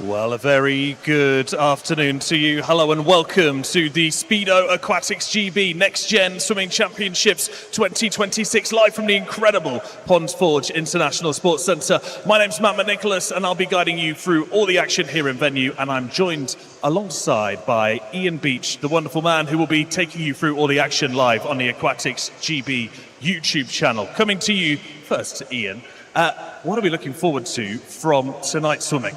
Well, a very good afternoon to you. Hello and welcome to the Speedo Aquatics GB Next Gen Swimming Championships 2026, live from the incredible Ponds Forge International Sports Centre. My name's Matt McNicholas and I'll be guiding you through all the action here in venue, and I'm joined alongside by Ian Beach, the wonderful man who will be taking you through all the action live on the Aquatics GB YouTube channel. Coming to you first, Ian, what are we looking forward to from tonight's swimming?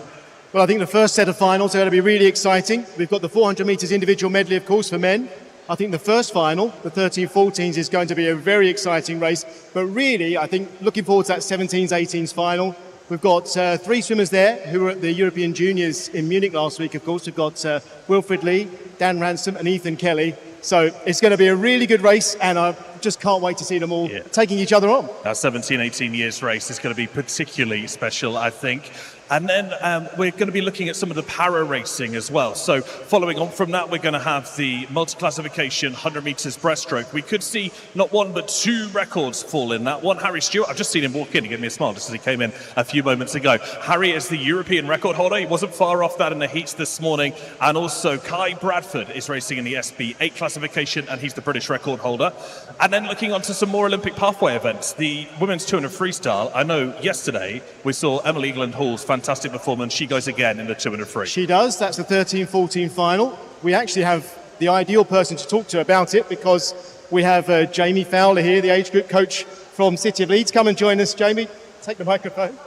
Well, I think the first set of finals are going to be really exciting. We've got the 400 metres individual medley, of course, for men. I think the first final, the 13-14s, is going to be a very exciting race. But really, I think looking forward to that 17s-18s final. We've got three swimmers there who were at the European Juniors in Munich last week, of course. We've got Wilfred Lee, Dan Ransom and Ethan Kelly. So it's going to be a really good race, and I just can't wait to see them all taking each other on. That 17-18 years race is going to be particularly special, I think. And then we're going to be looking at some of the para racing as well. So following on from that, we're going to have the multi-classification 100 metres breaststroke. We could see not one but two records fall in that. One, Harry Stewart. I've just seen him walk in. He gave me a smile just as he came in a few moments ago. Harry is the European record holder. He wasn't far off that in the heats this morning. And also Kai Bradford is racing in the SB8 classification, and he's the British record holder. And then looking on to some more Olympic pathway events, the women's 200 freestyle. I know yesterday we saw Emily England Hall's fantastic performance. She goes again in the 200 free. She does. That's the 13-14 final. We actually have the ideal person to talk to about it, because we have Jamie Fowler here, the age group coach from City of Leeds. Come and join us, Jamie. Take the microphone.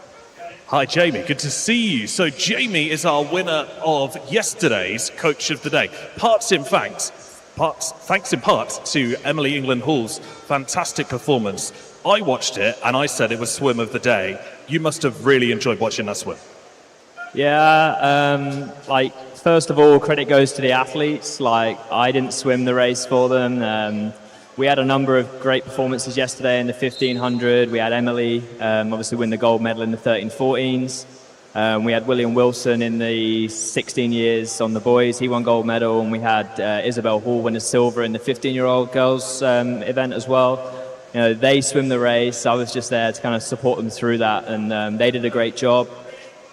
Hi, Jamie. Good to see you. So Jamie is our winner of yesterday's Coach of the Day. Thanks in part to Emily England Hall's fantastic performance. I watched it and I said it was swim of the day. You must have really enjoyed watching that swim. Yeah, first of all, credit goes to the athletes. I didn't swim the race for them. We had a number of great performances yesterday in the 1500. We had Emily obviously win the gold medal in the 13-14s. We had William Wilson in the 16 years on the boys. He won gold medal. And we had Isabel Hall win a silver in the 15-year-old girls event as well. You know, they swim the race. I was just there to kind of support them through that, and they did a great job.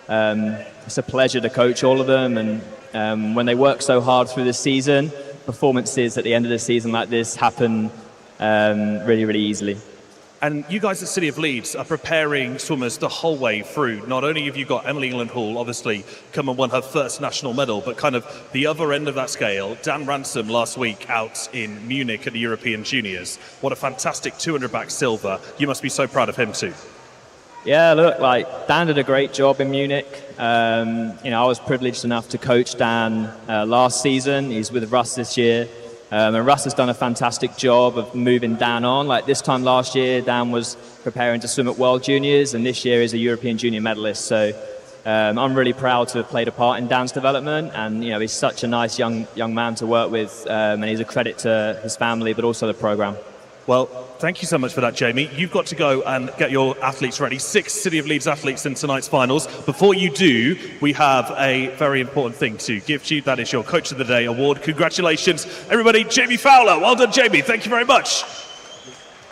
It's a pleasure to coach all of them, and when they work so hard through the season, performances at the end of the season like this happen really, really easily. And you guys at City of Leeds are preparing swimmers the whole way through. Not only have you got Emily England Hall, obviously, come and won her first national medal, but kind of the other end of that scale, Dan Ransom last week out in Munich at the European Juniors. What a fantastic 200 back silver. You must be so proud of him too. Yeah, look, Dan did a great job in Munich. I was privileged enough to coach Dan last season. He's with Russ this year. And Russ has done a fantastic job of moving Dan on. This time last year, Dan was preparing to swim at World Juniors, and this year is a European Junior medalist. So I'm really proud to have played a part in Dan's development. And he's such a nice young man to work with, and he's a credit to his family, but also the program. Well, thank you so much for that, Jamie. You've got to go and get your athletes ready. 6 City of Leeds athletes in tonight's finals. Before you do, we have a very important thing to give to you. That is your Coach of the Day award. Congratulations, everybody. Jamie Fowler. Well done, Jamie. Thank you very much.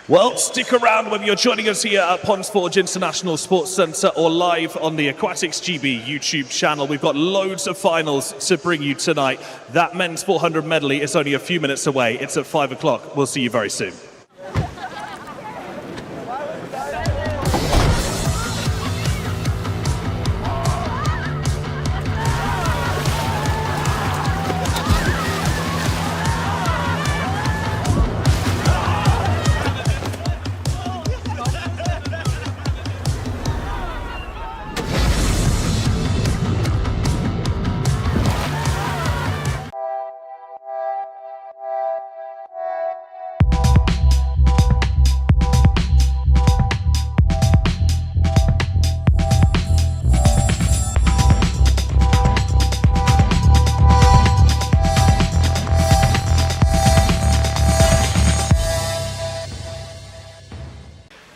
Well, stick around whether you're joining us here at Ponds Forge International Sports Centre or live on the Aquatics GB YouTube channel. We've got loads of finals to bring you tonight. That men's 400 medley is only a few minutes away. It's at 5 o'clock. We'll see you very soon.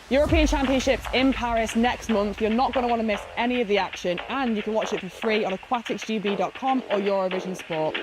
European Championships in Paris next month. You're not going to want to miss any of the action, and you can watch it for free on aquaticsgb.com or Eurovision Sport.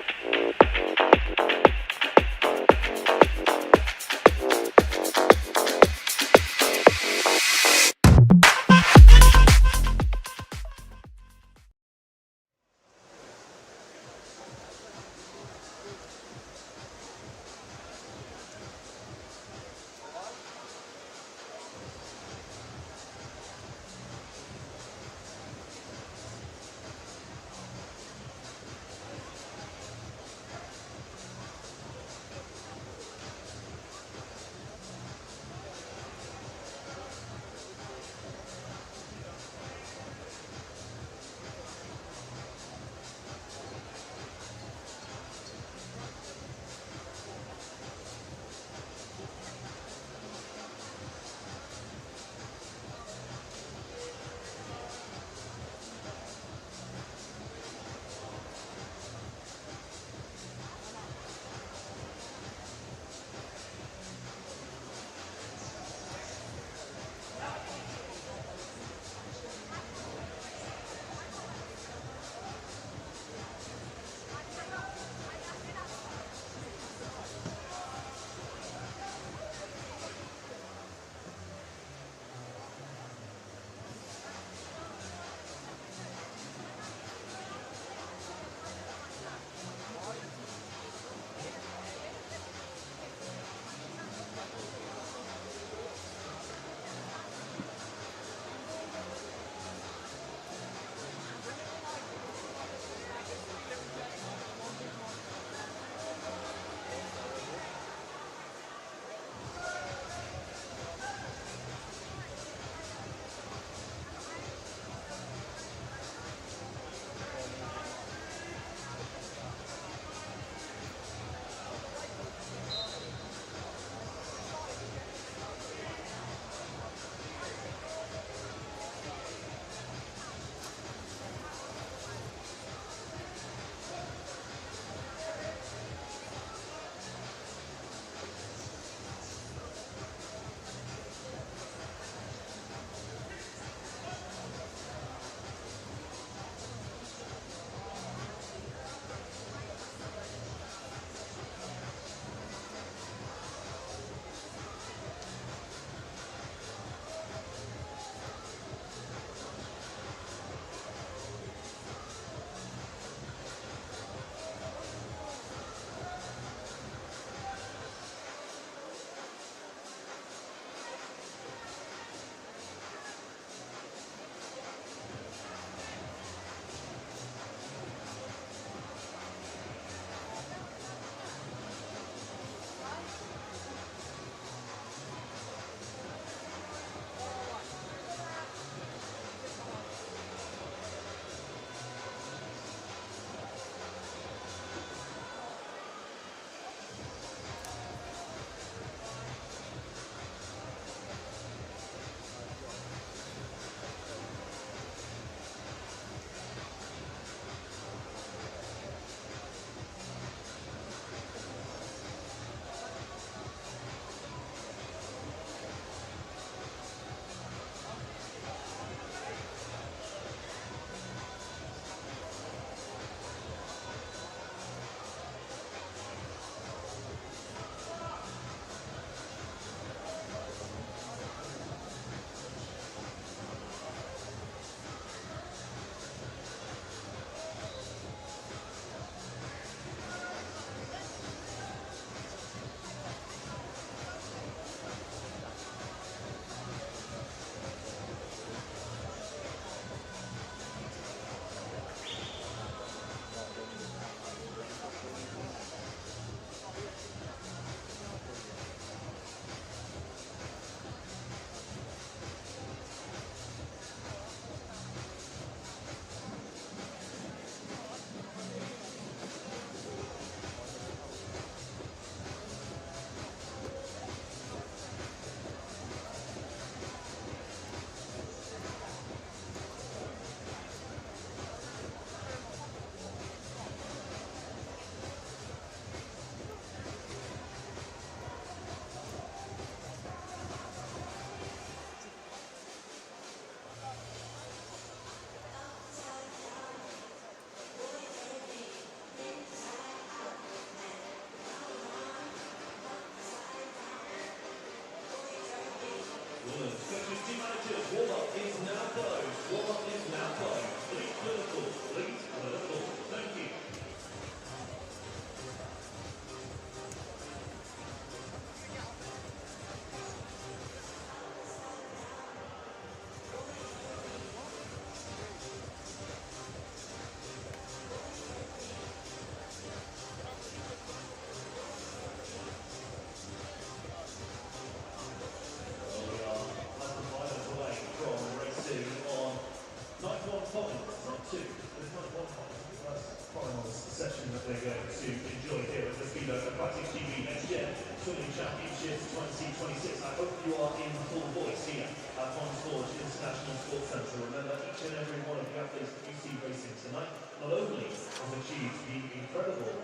Aquatics GB next year, Swimming Championships 2026. I hope you are in full voice here at Pons Forge International Sports Centre. Remember, each and every one of the athletes that you see racing tonight not only have achieved the incredible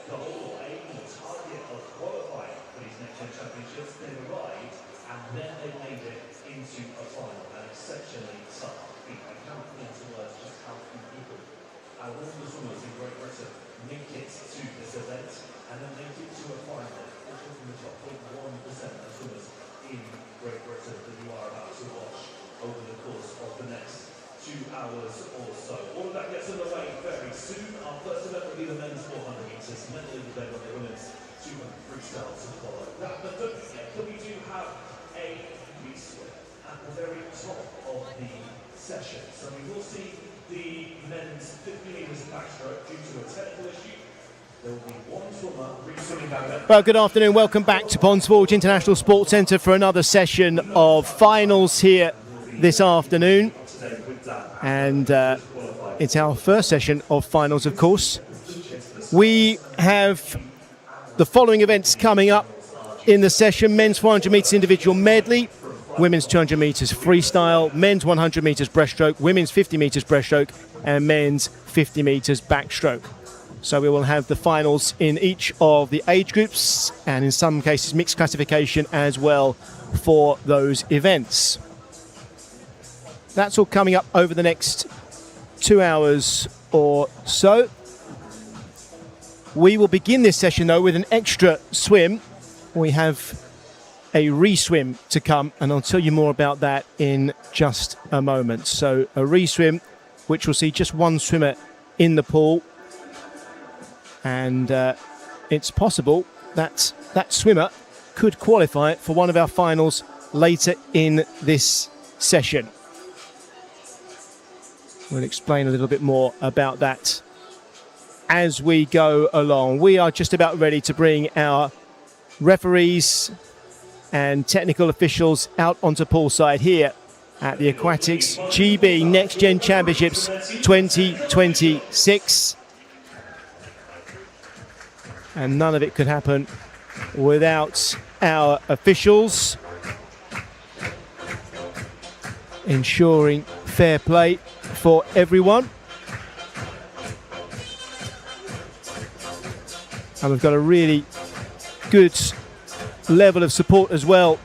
goal, aim, or target of qualifying for these next gen championships, they've arrived and then they made it into a final, an exceptionally tough feat. I can't put into words just how few people, all the swimmers in Great Britain, make it to this event and then make it to a final. We're talking the top 0.1% of swimmers in Great Britain that you are about to watch over the course of the next 2 hours or so. All of that gets underway very soon. Our first event will be the men's 400 metres, medley will then the women's 200 freestyle to follow that. But don't forget that we do have a re-swim at the very top of the session. So we will see the men's 50 metres backstroke due to a technical issue. There will be one swimmer re-swimming down there. Well, good afternoon. Welcome back to Pons Forge International Sports Centre for another session of finals here this afternoon. And it's our first session of finals, of course. We have the following events coming up in the session: men's 400 metres individual medley, women's 200 metres freestyle, men's 100 metres breaststroke, women's 50 metres breaststroke, and men's 50 metres backstroke. So we will have the finals in each of the age groups, and in some cases mixed classification as well for those events. That's all coming up over the next 2 hours or so. We will begin this session though with an extra swim. We have a re-swim to come, and I'll tell you more about that in just a moment. So a re-swim which will see just one swimmer in the pool, and it's possible that that swimmer could qualify for one of our finals later in this session. We'll explain a little bit more about that as we go along. We are just about ready to bring our referees and technical officials out onto poolside here at the Aquatics GB Next Gen Championships 2026. And none of it could happen without our officials ensuring fair play for everyone. And we've got a really good level of support as well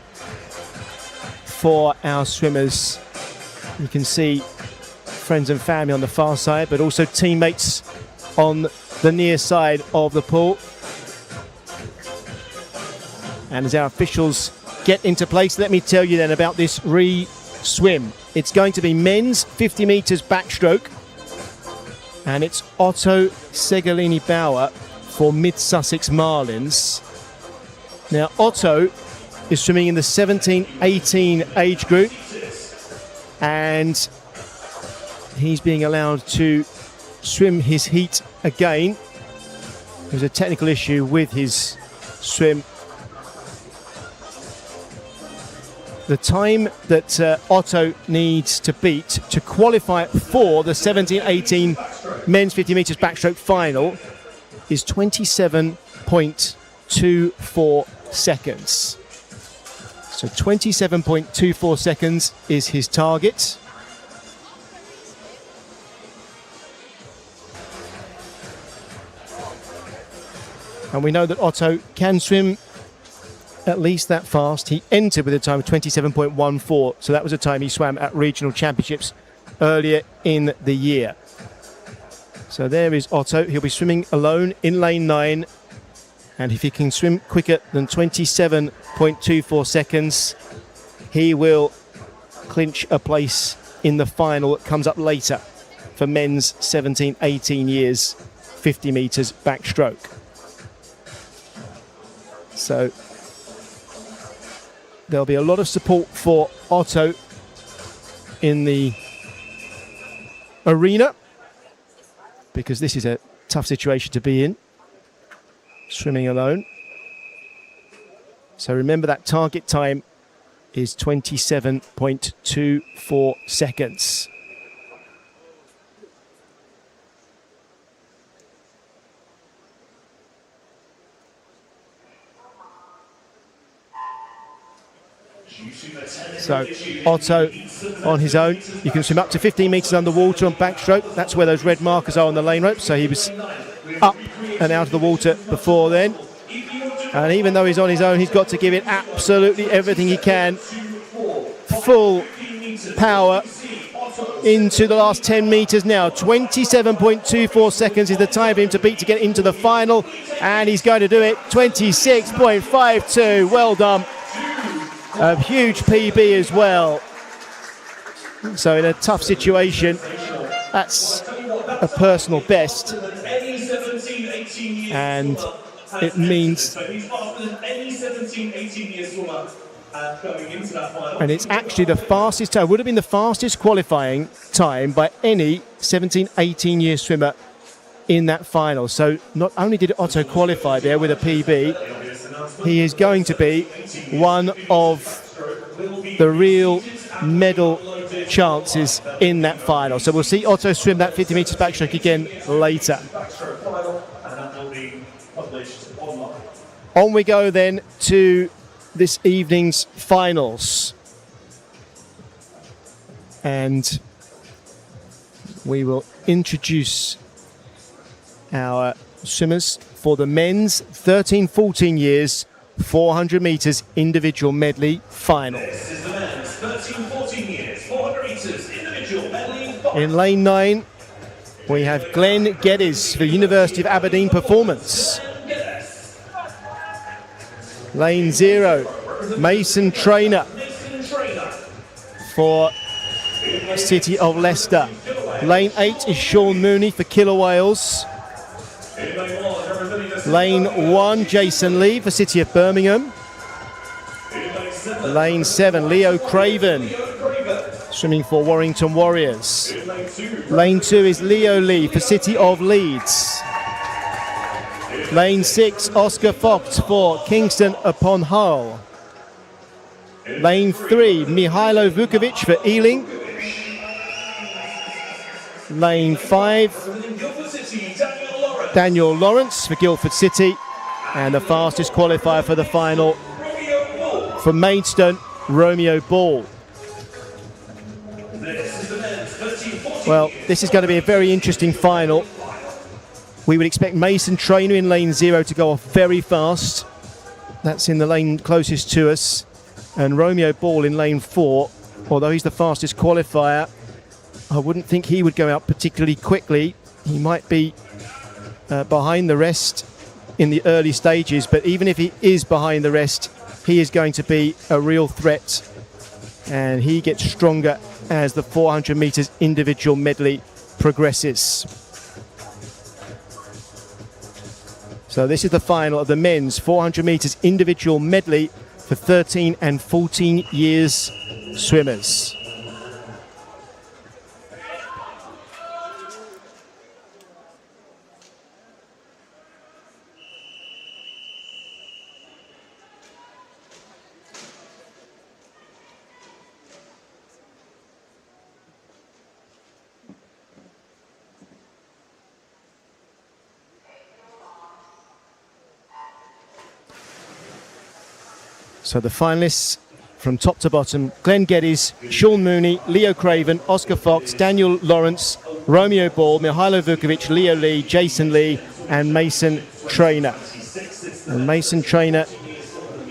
for our swimmers. You can see friends and family on the far side, but also teammates on the near side of the pool. And as our officials get into place, let me tell you then about this re-swim. It's going to be men's 50 metres backstroke, and it's Otto Segalini-Bauer for Mid-Sussex Marlins. Now, Otto is swimming in the 17-18 age group, and he's being allowed to swim his heat again. There's a technical issue with his swim. The time that Otto needs to beat to qualify for the 17-18 men's 50 metres backstroke final is 27.24 seconds. So 27.24 seconds is his target. And we know that Otto can swim at least that fast. He entered with a time of 27.14, so that was a time he swam at regional championships earlier in the year. So there is Otto. He'll be swimming alone in lane 9, and if he can swim quicker than 27.24 seconds, he will clinch a place in the final that comes up later for men's 17-18 years 50 metres backstroke. So there'll be a lot of support for Otto in the arena, because this is a tough situation to be in, swimming alone. So remember, that target time is 27.24 seconds. So Otto on his own. You can swim up to 15 metres underwater on backstroke. That's where those red markers are on the lane rope. So he was up and out of the water before then. And even though he's on his own, he's got to give it absolutely everything he can. Full power into the last 10 metres now. 27.24 seconds is the time for him to beat to get into the final. And he's going to do it. 26.52. Well done. A huge PB as well. So in a tough situation, that's a personal best. And it means... And it's actually the fastest time, would have been the fastest qualifying time by any 17, 18-year swimmer in that final. So not only did Otto qualify there with a PB, he is going to be one of the real medal chances in that final. So we'll see Otto swim that 50 metres backstroke again later. On we go then to this evening's finals. And we will introduce our swimmers for the men's 13-14 years 400 metres individual medley final. This is the men's 13-14 years 400 metres individual medley final. In lane 9, we have Glenn Geddes for University of Aberdeen Performance. Lane 0, Mason Traynor for City of Leicester. Lane 8 is Sean Mooney for Killer Whales. Lane 1, Jason Lee for City of Birmingham. Lane 7, Leo Craven, swimming for Warrington Warriors. Lane 2 is Leo Lee for City of Leeds. Lane 6, Oscar Fox for Kingston upon Hull. Lane 3, Mihailo Vukovic for Ealing. Lane 5, Daniel Lawrence for Guildford City. And the fastest qualifier for the final for Maidstone, Romeo Ball. Well, this is going to be a very interesting final. We would expect Mason Traynor in lane 0 to go off very fast. That's in the lane closest to us. And Romeo Ball in lane 4, although he's the fastest qualifier, I wouldn't think he would go out particularly quickly. He might be behind the rest in the early stages, but even if he is behind the rest, he is going to be a real threat. And he gets stronger as the 400 metres individual medley progresses. So this is the final of the men's 400 metres individual medley for 13 and 14 years swimmers. So the finalists from top to bottom: Glenn Geddes, Sean Mooney, Leo Craven, Oscar Fox, Daniel Lawrence, Romeo Ball, Mihailo Vukovic, Leo Lee, Jason Lee and Mason Traynor. And Mason Traynor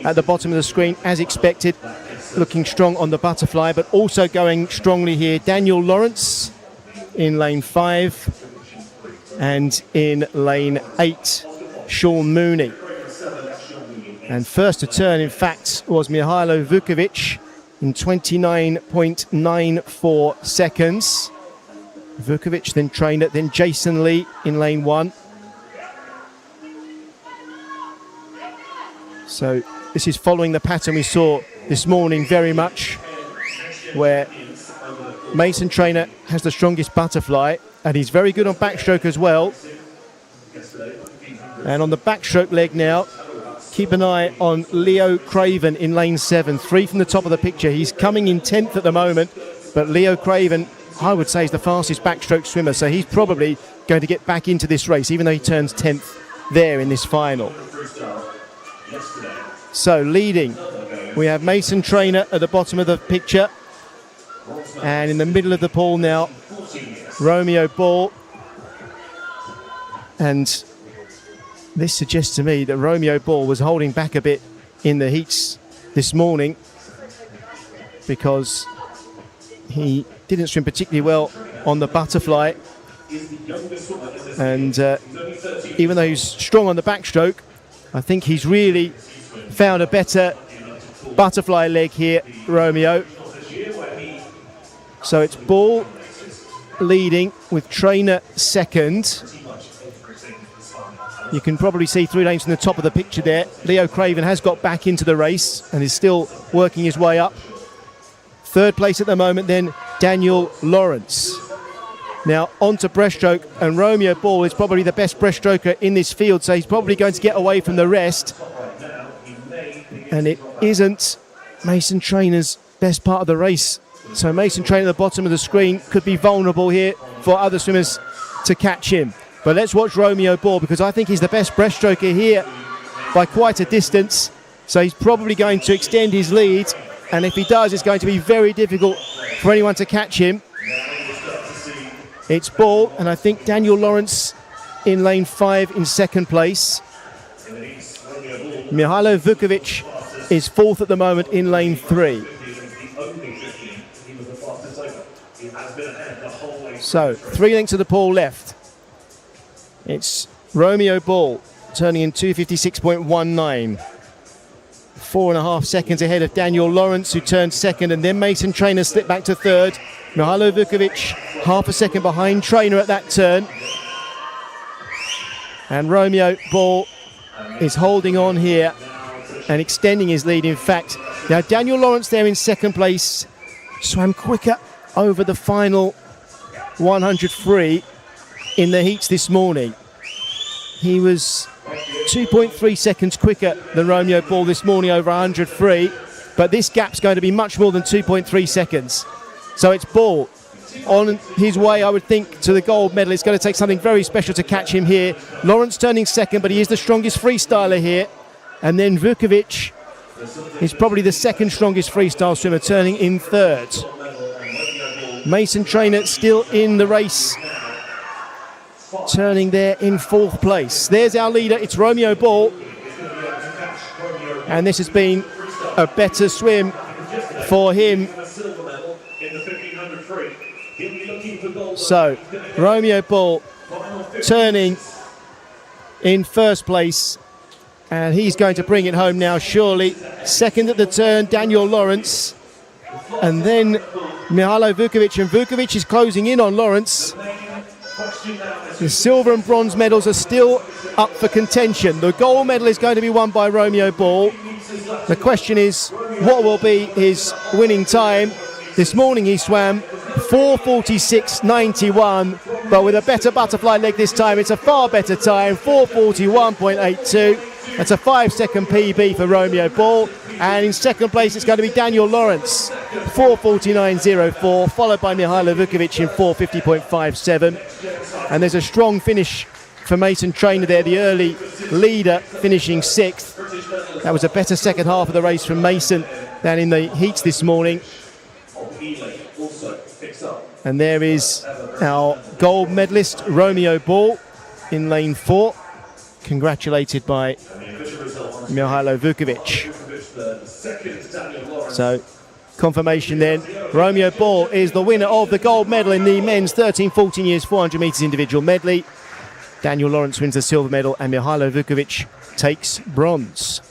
at the bottom of the screen as expected, looking strong on the butterfly, but also going strongly here. Daniel Lawrence in lane 5 and in lane 8, Sean Mooney. And first to turn, in fact, was Mihailo Vukovic in 29.94 seconds. Vukovic, then Traynor, then Jason Lee in lane 1. So this is following the pattern we saw this morning very much, where Mason Traynor has the strongest butterfly, and he's very good on backstroke as well. And on the backstroke leg now, keep an eye on Leo Craven in lane 7, 3 from the top of the picture. He's coming in 10th at the moment, but Leo Craven, I would say, is the fastest backstroke swimmer, so he's probably going to get back into this race, even though he turns 10th there in this final. So leading We have Mason Traynor at the bottom of the picture. And in the middle of the pool now, Romeo Ball. And this suggests to me that Romeo Ball was holding back a bit in the heats this morning because he didn't swim particularly well on the butterfly. And even though he's strong on the backstroke, I think he's really found a better butterfly leg here, Romeo. So it's Ball leading with Traynor second. You can probably see 3 lanes from the top of the picture there. Leo Craven has got back into the race and is still working his way up. Third place at the moment then, Daniel Lawrence. Now on to breaststroke, and Romeo Ball is probably the best breaststroker in this field, so he's probably going to get away from the rest. And it isn't Mason Traynor's best part of the race. So Mason Traynor at the bottom of the screen could be vulnerable here for other swimmers to catch him. But let's watch Romeo Ball, because I think he's the best breaststroker here by quite a distance. So he's probably going to extend his lead, and if he does, it's going to be very difficult for anyone to catch him. It's Ball, and I think Daniel Lawrence in lane 5 in second place. Mihailo Vukovic is fourth at the moment in lane 3. So 3 lengths of the pool left. It's Romeo Ball turning in 2:56.19. 4.5 seconds ahead of Daniel Lawrence, who turned second, and then Mason Traynor slipped back to third. Mihailo Vukovic half a second behind Traynor at that turn. And Romeo Ball is holding on here and extending his lead, in fact. Now Daniel Lawrence there in second place swam quicker over the final 100 free in the heats this morning. He was 2.3 seconds quicker than Romeo Ball this morning over 100 free, but this gap's going to be much more than 2.3 seconds. So it's Ball on his way, I would think, to the gold medal. It's going to take something very special to catch him here. Lawrence turning second, but he is the strongest freestyler here. And then Vukovic is probably the second strongest freestyle swimmer, turning in third. Mason Traynor still in the race, turning there in fourth place. There's our leader, it's Romeo Ball. And this has been a better swim for him. So, Romeo Ball turning in first place, and he's going to bring it home now, surely. Second at the turn, Daniel Lawrence. And then Mihailo Vukovic, and Vukovic is closing in on Lawrence. The silver and bronze medals are still up for contention. The gold medal is going to be won by Romeo Ball. The question is, what will be his winning time? This morning he swam 4:46.91, but with a better butterfly leg this time, it's a far better time, 4:41.82. That's a 5-second PB for Romeo Ball. And in second place, it's going to be Daniel Lawrence, 4:49.04, followed by Mihailo Vukovic in 4:50.57. And there's a strong finish for Mason Traynor there, the early leader, finishing 6th. That was a better second half of the race from Mason than in the heats this morning. And there is our gold medalist, Romeo Ball, in lane 4, congratulated by Mihailo Vukovic. So, confirmation then, Romeo Ball is the winner of the gold medal in the men's 13-14 years 400 metres individual medley. Daniel Lawrence wins the silver medal, and Mihailo Vukovic takes bronze.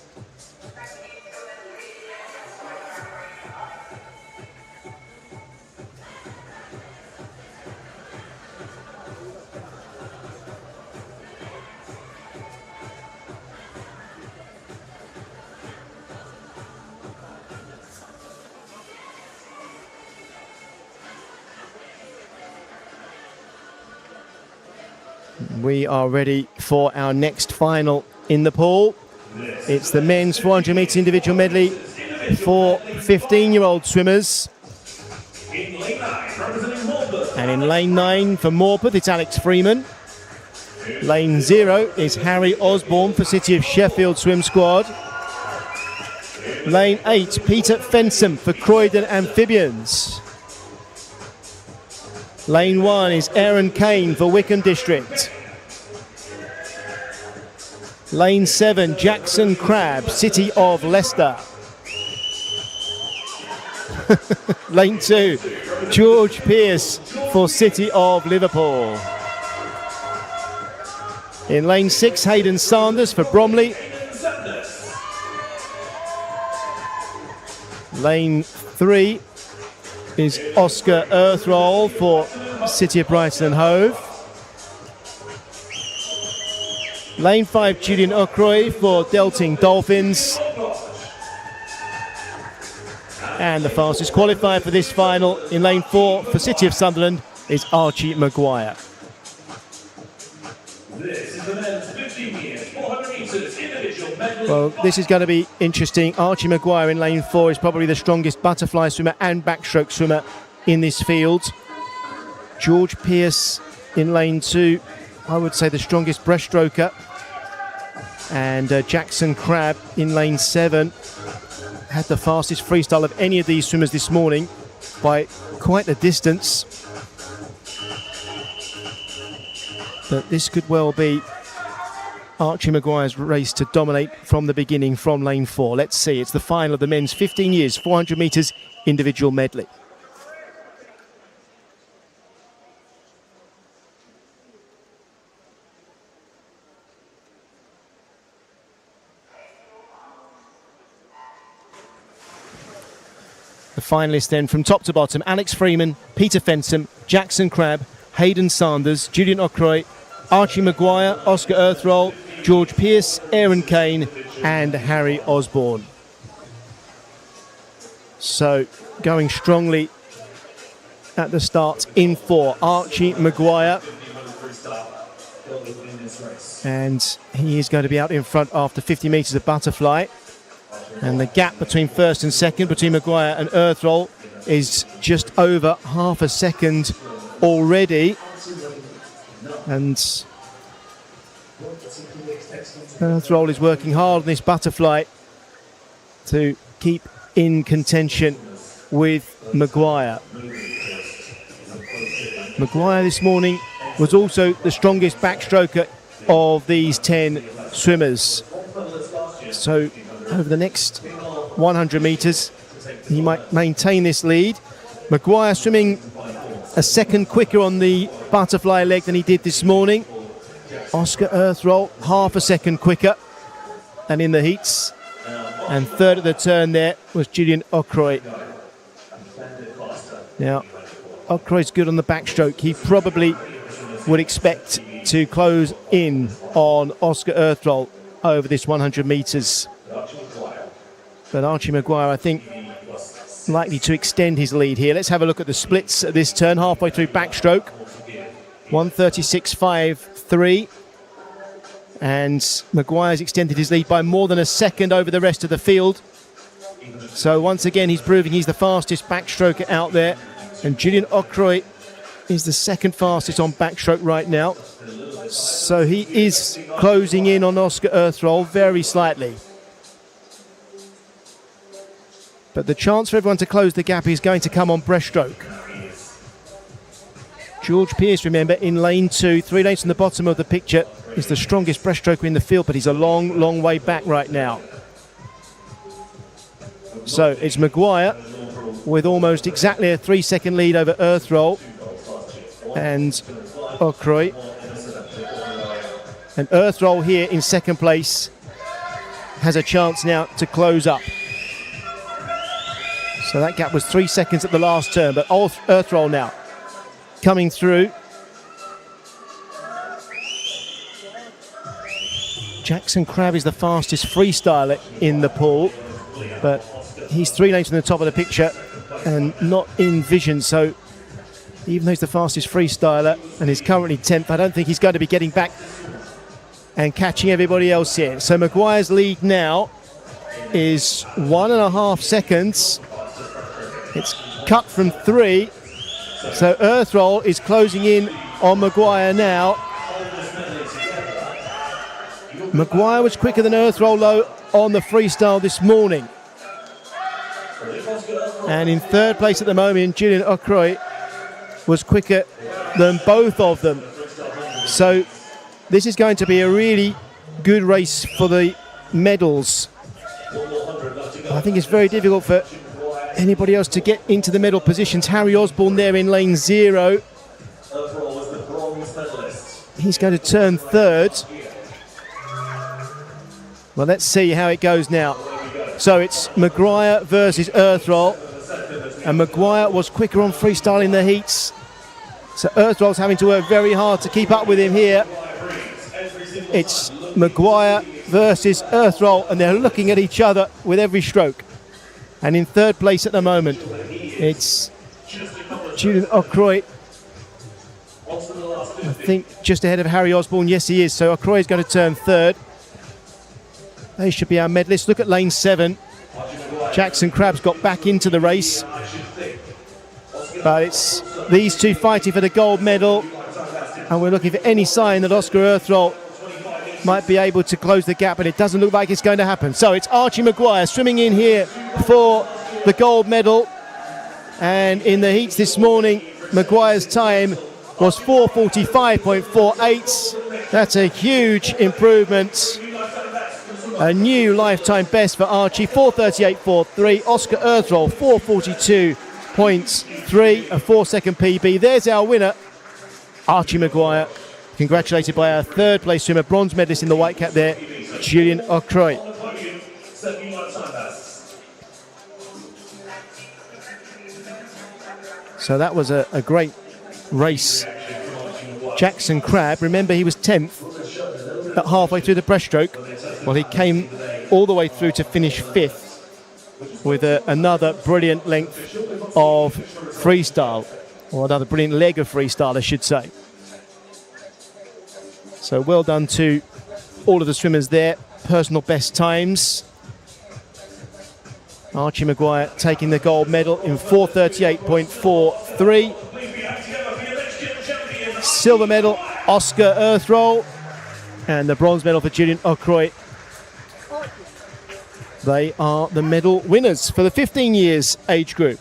We are ready for our next final in the pool. It's the men's 400 metres individual medley for 15-year-old swimmers. And in lane 9 for Morpeth, it's Alex Freeman. Lane 0 is Harry Osborne for City of Sheffield Swim Squad. Lane 8, Peter Fensom for Croydon Amphibians. Lane 1 is Aaron Kane for Wickham District. Lane 7, Jackson Crabb, City of Leicester. Lane 2, George Pearce for City of Liverpool. In lane 6, Hayden Sanders for Bromley. Lane 3 is Oscar Earthroll for City of Brighton and Hove. Lane 5, Julian Okroy for Delting Dolphins. And the fastest qualifier for this final in lane 4 for City of Sunderland is Archie Maguire. This is the men's 15 meters, 400 meters individual medley. Well, this is going to be interesting. Archie Maguire in lane 4 is probably the strongest butterfly swimmer and backstroke swimmer in this field. George Pearce in lane 2, I would say the strongest breaststroker. And Jackson Crabb in lane 7 had the fastest freestyle of any of these swimmers this morning by quite a distance. But this could well be Archie Maguire's race to dominate from the beginning from lane 4. Let's see, it's the final of the men's 15 years, 400 metres individual medley. The finalists then from top to bottom: Alex Freeman, Peter Fensom, Jackson Crabb, Hayden Sanders, Julian Okroy, Archie Maguire, Oscar Earthroll, George Pearce, Aaron Kane and Harry Osborne. So going strongly at the start in 4, Archie Maguire. And he is going to be out in front after 50 metres of butterfly. And the gap between first and second, between Maguire and Earthroll, is just over half a second already. And Earthroll is working hard on this butterfly to keep in contention with Maguire. Maguire this morning was also the strongest backstroker of these 10 swimmers. So over the next 100 metres, he might maintain this lead. Maguire swimming a second quicker on the butterfly leg than he did this morning. Oscar Earthroll half a second quicker than in the heats. And third at the turn there was Julian Okroy. Now, Okroy's good on the backstroke. He probably would expect to close in on Oscar Earthroll over this 100 metres. But Archie Maguire, I think, likely to extend his lead here. Let's have a look at the splits at this turn, halfway through backstroke. 1:36.53. And Maguire's extended his lead by more than a second over the rest of the field. So once again, he's proving he's the fastest backstroker out there. And Julian Okroy is the second fastest on backstroke right now. So he is closing in on Oscar Earthroll very slightly. But the chance for everyone to close the gap is going to come on breaststroke. George Pearce, remember, in lane 2, 3 lanes from the bottom of the picture, is the strongest breaststroker in the field, but he's a long, long way back right now. So it's Maguire with almost exactly a 3-second lead over Earthroll and Okroy. And Earthroll here in second place has a chance now to close up. So that gap was 3 seconds at the last turn, but Earthroll now coming through. Jackson Crabb is the fastest freestyler in the pool, but he's 3 lanes from the top of the picture and not in vision. So even though he's the fastest freestyler and is currently 10th, I don't think he's going to be getting back and catching everybody else here. So Maguire's lead now is 1.5 seconds. It's cut from 3. So Earthroll is closing in on Maguire now. Maguire was quicker than Earthroll though on the freestyle this morning. And in third place at the moment, Julian Okroy was quicker than both of them. So this is going to be a really good race for the medals. I think it's very difficult for anybody else to get into the medal positions. Harry Osborne there in lane 0. He's going to turn third. Well, let's see how it goes now. So it's Maguire versus Earthroll. And Maguire was quicker on freestyle in the heats. So Earthroll's having to work very hard to keep up with him here. It's Maguire versus Earthroll, and they're looking at each other with every stroke. And in third place at the moment, it's Julian Okroy. I think just ahead of Harry Osborne. Yes, he is. So Okroy is going to turn third. They should be our medalists. Look at lane 7. Jackson Krabs got back into the race. But it's these two fighting for the gold medal. And we're looking for any sign that Oscar Earthroll might be able to close the gap, and it doesn't look like it's going to happen. So it's Archie Maguire swimming in here for the gold medal. And in the heats this morning, Maguire's time was 4:45.48. That's a huge improvement. A new lifetime best for Archie, 4:38.43. Oscar Earthroll, 4:42.3, a 4-second PB. There's our winner, Archie Maguire. Congratulated by our third place swimmer, bronze medalist in the white cap there, Julian Okroy. So that was a great race. Jackson Crabb, remember he was 10th at halfway through the breaststroke. Well, he came all the way through to finish 5th with another brilliant length of freestyle, or another brilliant leg of freestyle, I should say. So well done to all of the swimmers there. Personal best times. Archie Maguire taking the gold medal in 4:38.43. Silver medal, Oscar Earthroll. And the bronze medal for Julian Okroy. They are the medal winners for the 15 years age group.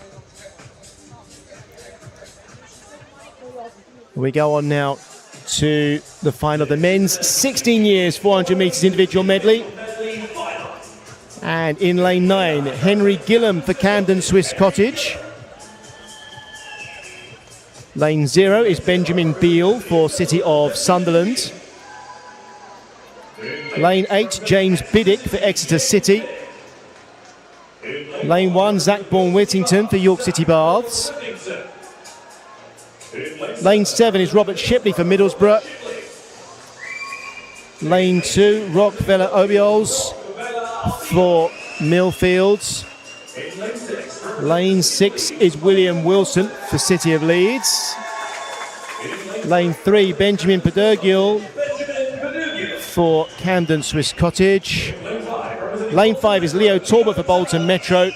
We go on now to the final of the men's 16 years 400 metres individual medley. And in lane 9, Henry Gillam for Camden Swiss Cottage. Lane 0 is Benjamin Beale for City of Sunderland. Lane 8, James Biddick for Exeter City. Lane 1, Zach Bourne-Whittington for York City Baths. Lane 7 is Robert Shipley for Middlesbrough. Lane 2, Rockvella Obiols for Millfields. Lane 6 is William Wilson for City of Leeds. Lane 3, Benjamin Pedergill for Camden Swiss Cottage. Lane 5 is Leo Talbot for Bolton Metro.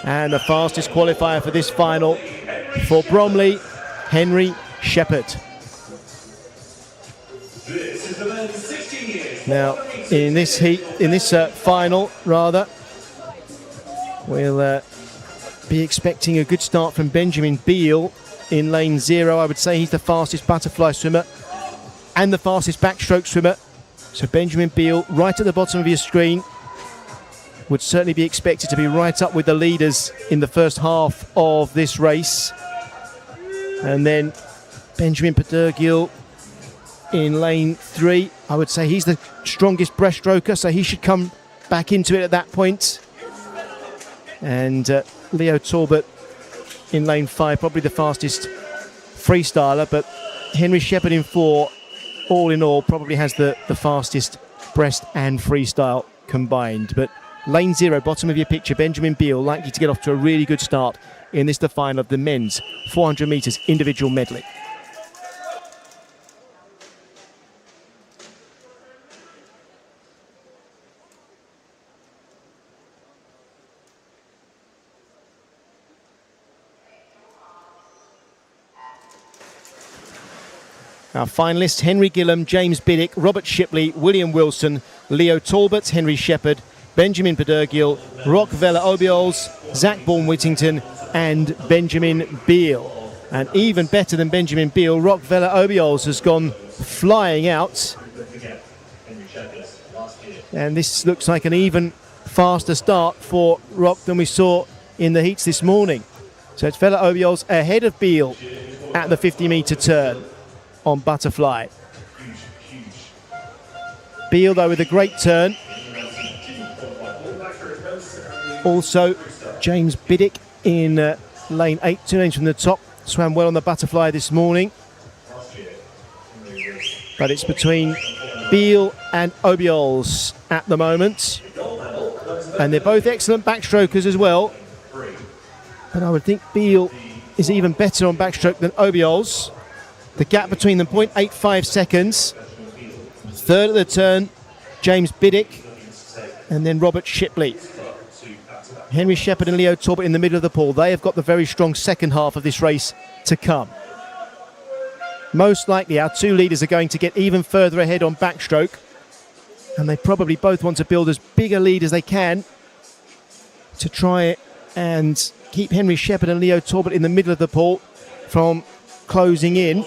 And the fastest qualifier for this final for Bromley, Henry Shepherd. Now, in this final, we'll be expecting a good start from Benjamin Beale in lane 0. I would say he's the fastest butterfly swimmer and the fastest backstroke swimmer. So Benjamin Beale, right at the bottom of your screen, would certainly be expected to be right up with the leaders in the first half of this race. And then Benjamin Pedergill in lane 3. I would say he's the strongest breaststroker, so he should come back into it at that point. And Leo Talbot in lane 5, probably the fastest freestyler, but Henry Shepherd in 4, all in all, probably has the fastest breast and freestyle combined. But lane 0, bottom of your picture, Benjamin Beale, likely to get off to a really good start in this, the final of the men's 400 metres individual medley. Our finalists, Henry Gillam, James Biddick, Robert Shipley, William Wilson, Leo Talbot, Henry Shepherd, Benjamin Pedergill, Rockvella Obiols, Zach Bourne-Whittington and Benjamin Beal. And even better than Benjamin Beal, Rock Vela Obiols has gone flying out. And this looks like an even faster start for Rock than we saw in the heats this morning. So it's Vela Obiols ahead of Beal at the 50-metre turn on Butterfly. Beal, though, with a great turn. Also, James Biddick in lane 8, 2 lanes from the top. Swam well on the Butterfly this morning. But it's between Beal and Obiols at the moment. And they're both excellent backstrokers as well. But I would think Beal is even better on backstroke than Obiols. The gap between them, 0.85 seconds. Third at the turn, James Biddick, and then Robert Shipley. Henry Shepherd and Leo Talbot in the middle of the pool. They have got the very strong second half of this race to come. Most likely our two leaders are going to get even further ahead on backstroke, and they probably both want to build as big a lead as they can to try and keep Henry Shepherd and Leo Talbot in the middle of the pool from closing in.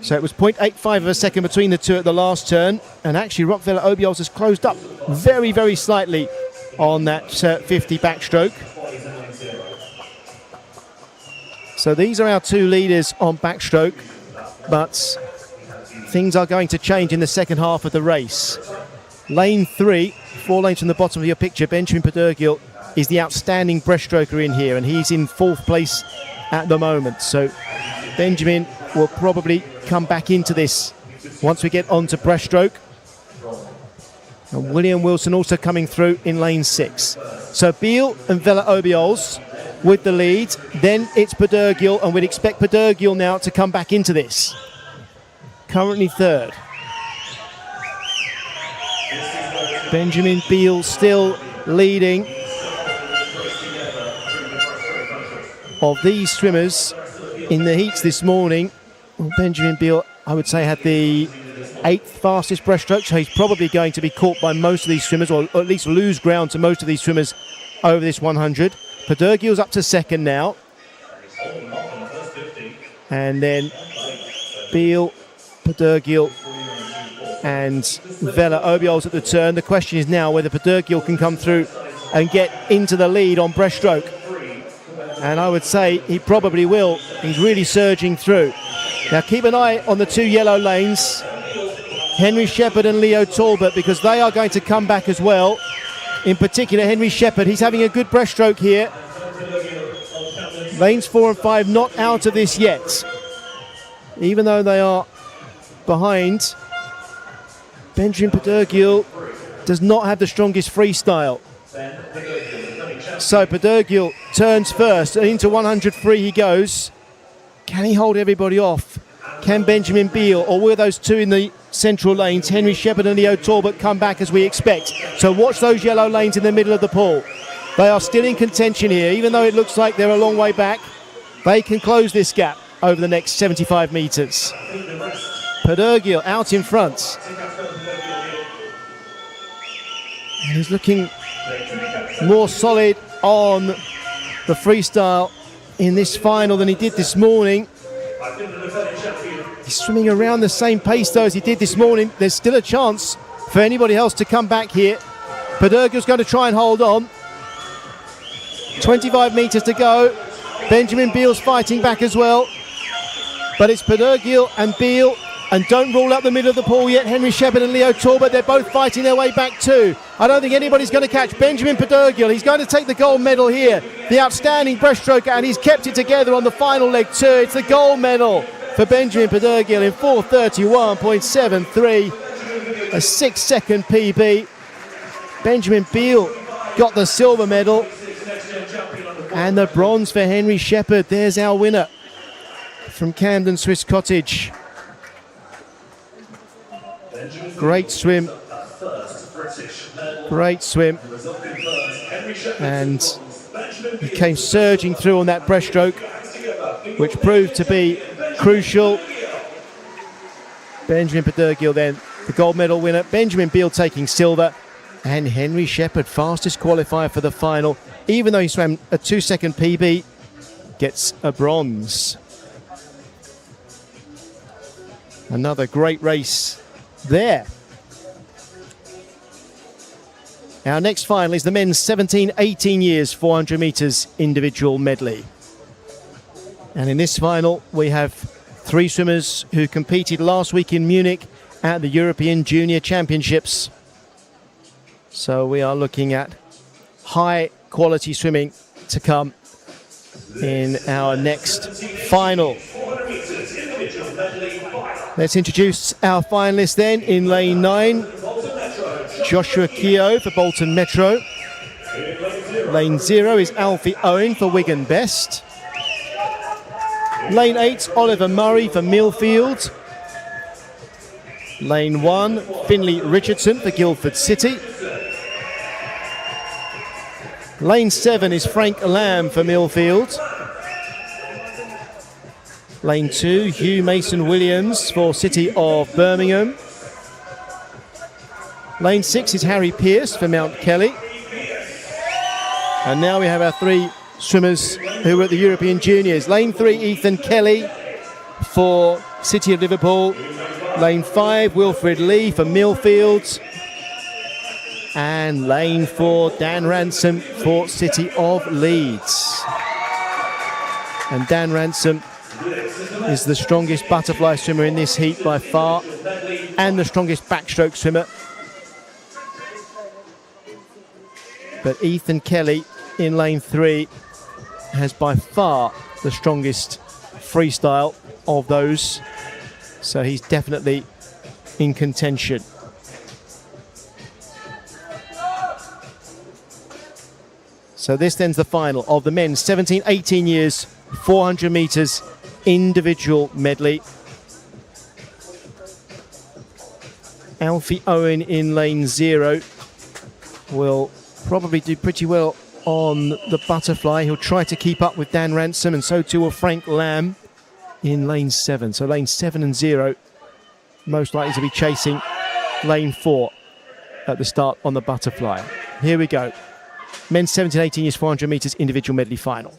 So it was 0.85 of a second between the two at the last turn, and actually Rock Vela Obiols has closed up very, very slightly on that 50 backstroke. So these are our two leaders on backstroke, but things are going to change in the second half of the race. Lane 3, 4 lanes from the bottom of your picture, Benjamin Pedergil is the outstanding breaststroker in here, and he's in 4th place at the moment. So Benjamin will probably come back into this once we get on to breaststroke. And William Wilson also coming through in lane 6. So Beal and Vela Obiols with the lead. Then it's Pedergil, and we'd expect Pedergil now to come back into this. Currently 3rd. Benjamin Beal still leading. Of these swimmers in the heats this morning, well, Benjamin Beal, I would say, had the 8th fastest breaststroke, so he's probably going to be caught by most of these swimmers, or at least lose ground to most of these swimmers over this 100. Pedergil's up to 2nd now. And then Beal, Pedergil and Vela Obiols at the turn. The question is now whether Pedergil can come through and get into the lead on breaststroke. And I would say he probably will. He's really surging through. Now keep an eye on the 2 yellow lanes, Henry Shepherd and Leo Talbot, because they are going to come back as well. In particular, Henry Shepherd, he's having a good breaststroke here. Lanes 4 and 5 not out of this yet. Even though they are behind, Benjamin Pedergil does not have the strongest freestyle. So Pedergil turns first, and into 100 free he goes. Can he hold everybody off? Can Benjamin Beal, or will those two in the central lanes, Henry Shepherd and Leo Talbot, come back as we expect? So watch those yellow lanes in the middle of the pool. They are still in contention here, even though it looks like they're a long way back. They can close this gap over the next 75 metres. Pedergil out in front. And he's looking more solid on the freestyle in this final than he did this morning. He's swimming around the same pace though as he did this morning. There's still a chance for anybody else to come back here. Pedergil's going to try and hold on. 25 metres to go. Benjamin Beal's fighting back as well. But it's Pedergil and Beal. And don't rule out the middle of the pool yet. Henry Shepherd and Leo Talbot, they're both fighting their way back too. I don't think anybody's going to catch Benjamin Pedergil. He's going to take the gold medal here. The outstanding breaststroker, and he's kept it together on the final leg too. It's the gold medal for Benjamin Pedergil in 4:31.73. A 6-second PB. Benjamin Beal got the silver medal. And the bronze for Henry Shepherd. There's our winner from Camden Swiss Cottage. Great swim. Great swim. And he came surging through on that breaststroke, which proved to be crucial. Benjamin Pedergil then the gold medal winner. Benjamin Beal taking silver. And Henry Shepherd, fastest qualifier for the final, even though he swam a 2-second PB, gets a bronze. Another great race there. Our next final is the men's 17-18 years 400 metres individual medley. And in this final, we have 3 swimmers who competed last week in Munich at the European Junior Championships. So we are looking at high quality swimming to come in our next final. Let's introduce our finalists then. In lane 9, Joshua Keogh for Bolton Metro. Lane 0 is Alfie Owen for Wigan Best. Lane 8, Oliver Murray for Millfield. Lane 1, Finley Richardson for Guildford City. Lane 7 is Frank Lamb for Millfield. Lane 2, Hugh Mason-Williams for City of Birmingham. Lane 6 is Harry Pearce for Mount Kelly. And now we have our 3 swimmers who were at the European Juniors. Lane 3, Ethan Kelly for City of Liverpool. Lane 5, Wilfred Lee for Millfield. And lane 4, Dan Ransom for City of Leeds. And Dan Ransom is the strongest butterfly swimmer in this heat by far, and the strongest backstroke swimmer. But Ethan Kelly in lane 3 has by far the strongest freestyle of those, so he's definitely in contention. So this then's the final of the men's 17-18 years 400 metres individual medley. Alfie Owen in lane 0 will probably do pretty well on the butterfly. He'll try to keep up with Dan Ransom, and so too will Frank Lamb in lane 7. So lane 7 and 0 most likely to be chasing lane 4 at the start on the butterfly. Here we go. Men's 17-18 years 400 metres individual medley final.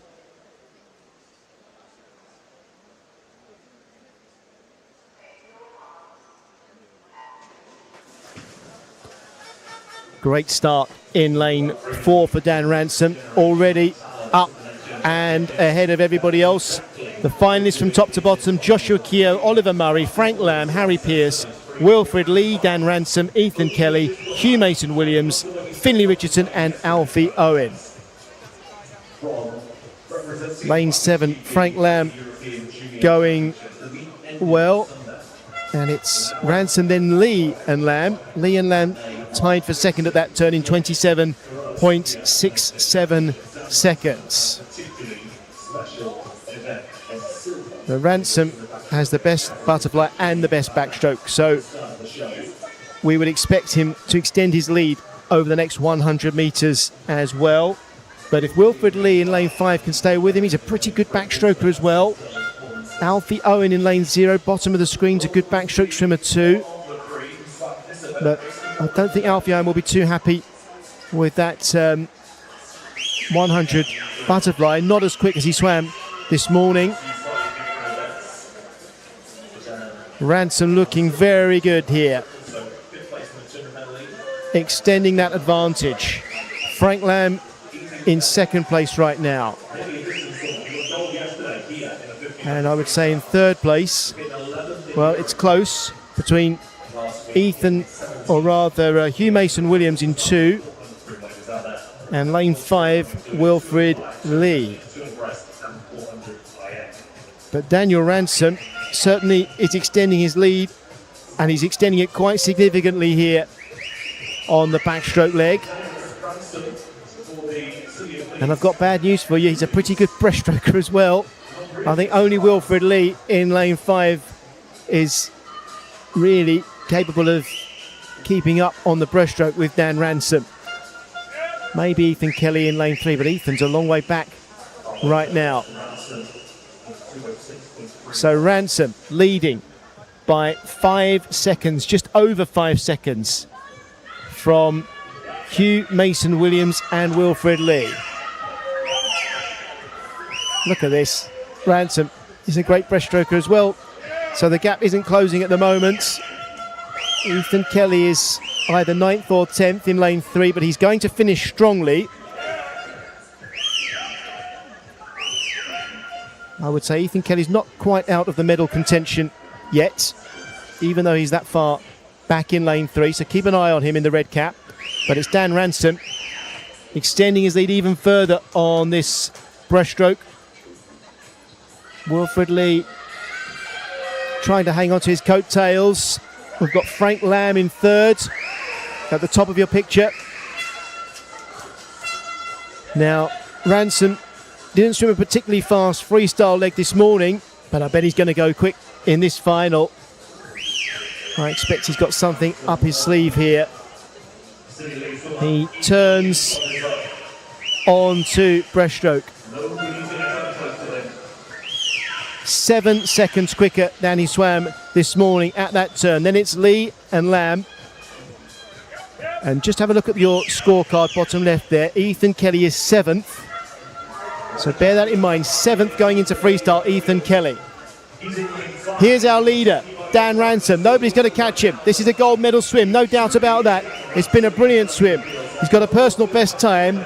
Great start in lane 4 for Dan Ransom, already up and ahead of everybody else. The finalists from top to bottom: Joshua Keogh, Oliver Murray, Frank Lamb, Harry Pearce, Wilfred Lee, Dan Ransom, Ethan Kelly, Hugh Mason-Williams, Finley Richardson and Alfie Owen. Lane 7, Frank Lamb going well, and it's Ransom, then Lee and Lamb. Lee and Lamb tied for second at that turn in 27.67 seconds. The Ransom has the best butterfly and the best backstroke, so we would expect him to extend his lead over the next 100 metres as well. But if Wilfred Lee in lane 5 can stay with him, he's a pretty good backstroker as well. Alfie Owen in lane 0, bottom of the screen's a good backstroke swimmer too. But I don't think Alfie Owen will be too happy with that 100 butterfly, not as quick as he swam this morning. Ransom looking very good here, extending that advantage. Frank Lamb in second place right now, and I would say in third place, well, it's close between Ethan, or rather Hugh Mason-Williams in 2, and lane 5, Wilfred Lee. But Daniel Ransom certainly is extending his lead, and he's extending it quite significantly here on the backstroke leg. And I've got bad news for you, he's a pretty good breaststroker as well. I think only Wilfred Lee in lane 5 is really capable of keeping up on the breaststroke with Dan Ransom. Maybe Ethan Kelly in lane 3, but Ethan's a long way back right now. So Ransom leading by 5 seconds, just over 5 seconds from Hugh Mason Williams and Wilfred Lee. Look at this. Ransom is a great breaststroker as well. So the gap isn't closing at the moment. Ethan Kelly is either 9th or 10th in lane 3, but he's going to finish strongly. I would say Ethan Kelly's not quite out of the medal contention yet, even though he's that far back in lane 3, so keep an eye on him in the red cap. But it's Dan Ransom extending his lead even further on this breaststroke. Wilfred Lee trying to hang on to his coattails. We've got Frank Lamb in 3rd at the top of your picture. Now, Ransom didn't swim a particularly fast freestyle leg this morning, but I bet he's going to go quick in this final. I expect he's got something up his sleeve here. He turns onto breaststroke. 7 seconds quicker than he swam this morning at that turn. Then it's Lee and Lamb. And just have a look at your scorecard, bottom left there. Ethan Kelly is 7th. So bear that in mind. 7th going into freestyle, Ethan Kelly. Here's our leader, Dan Ransom. Nobody's going to catch him. This is a gold medal swim, no doubt about that. It's been a brilliant swim. He's got a personal best time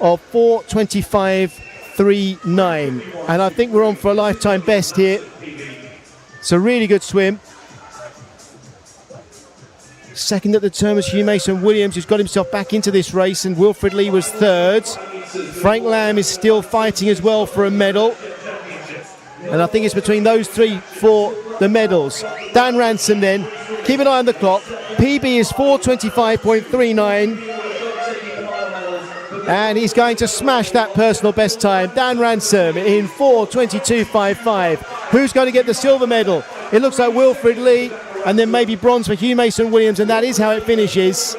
of 4:25.39, and I think we're on for a lifetime best here. It's a really good swim. Second at the turn was Hugh Mason Williams, who's got himself back into this race, and Wilfred Lee was 3rd. Frank Lamb is still fighting as well for a medal. And I think it's between those 3 for the medals. Dan Ransom then, keep an eye on the clock. PB is 4:25.39. And he's going to smash that personal best time. Dan Ransom in 4:22.55. Who's going to get the silver medal? It looks like Wilfred Lee, and then maybe bronze for Hugh Mason Williams, and that is how it finishes.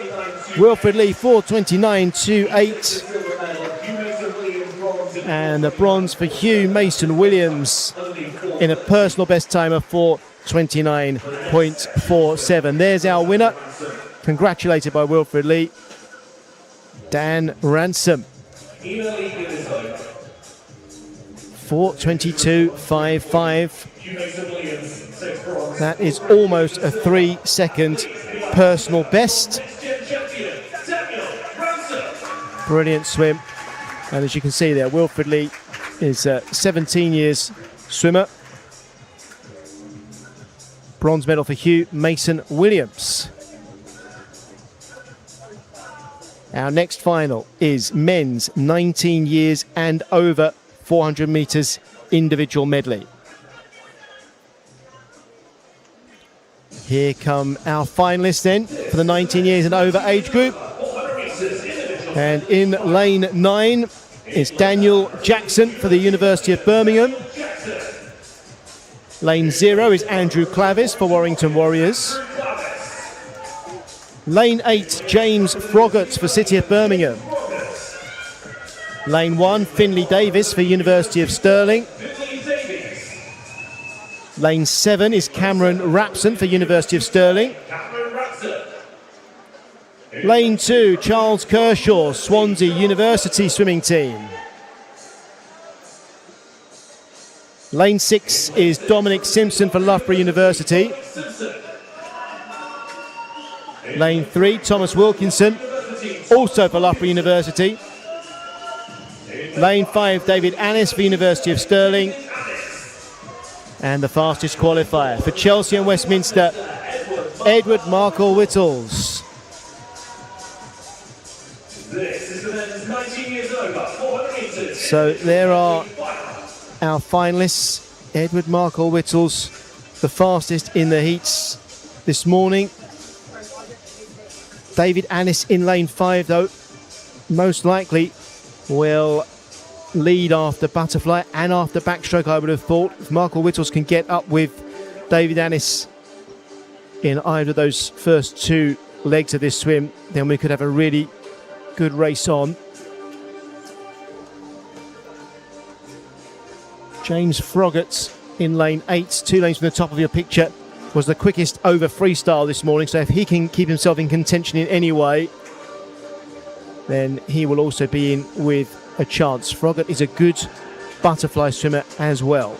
Wilfred Lee 4:29.28. And the bronze for Hugh Mason Williams in a personal best time of 4:29.47. There's our winner. Congratulated by Wilfred Lee. Dan Ransom. 4:22.55. That is almost a 3-second personal best. Brilliant swim. And as you can see there, Wilfred Lee is a 17 years swimmer. Bronze medal for Hugh Mason Williams. Our next final is men's 19 years and over 400 metres individual medley. Here come our finalists then for the 19 years and over age group. And in lane 9 is Daniel Jackson for the University of Birmingham. Lane 0 is Andrew Clavis for Warrington Warriors. Lane 8, James Froggatt for City of Birmingham. Lane 1, Finley Davis for University of Stirling. Lane 7 is Cameron Rapson for University of Stirling. Lane 2, Charles Kershaw, Swansea University swimming team. Lane 6 is Dominic Simpson for Loughborough University. Lane 3, Thomas Wilkinson, also for Loughborough University. Lane 5, David Annis for University of Stirling. And the fastest qualifier for Chelsea and Westminster, Edward Markle Whittles. So there are our finalists. Edward Markle Whittles, the fastest in the heats this morning. David Annis in lane 5, though, most likely will lead after butterfly and after backstroke, I would have thought. If Markle Whittles can get up with David Annis in either of those first 2 legs of this swim, then we could have a really good race on. James Froggatt in lane 8, 2 lanes from the top of your picture, was the quickest over freestyle this morning, so if he can keep himself in contention in any way, then he will also be in with a chance. Froggatt is a good butterfly swimmer as well.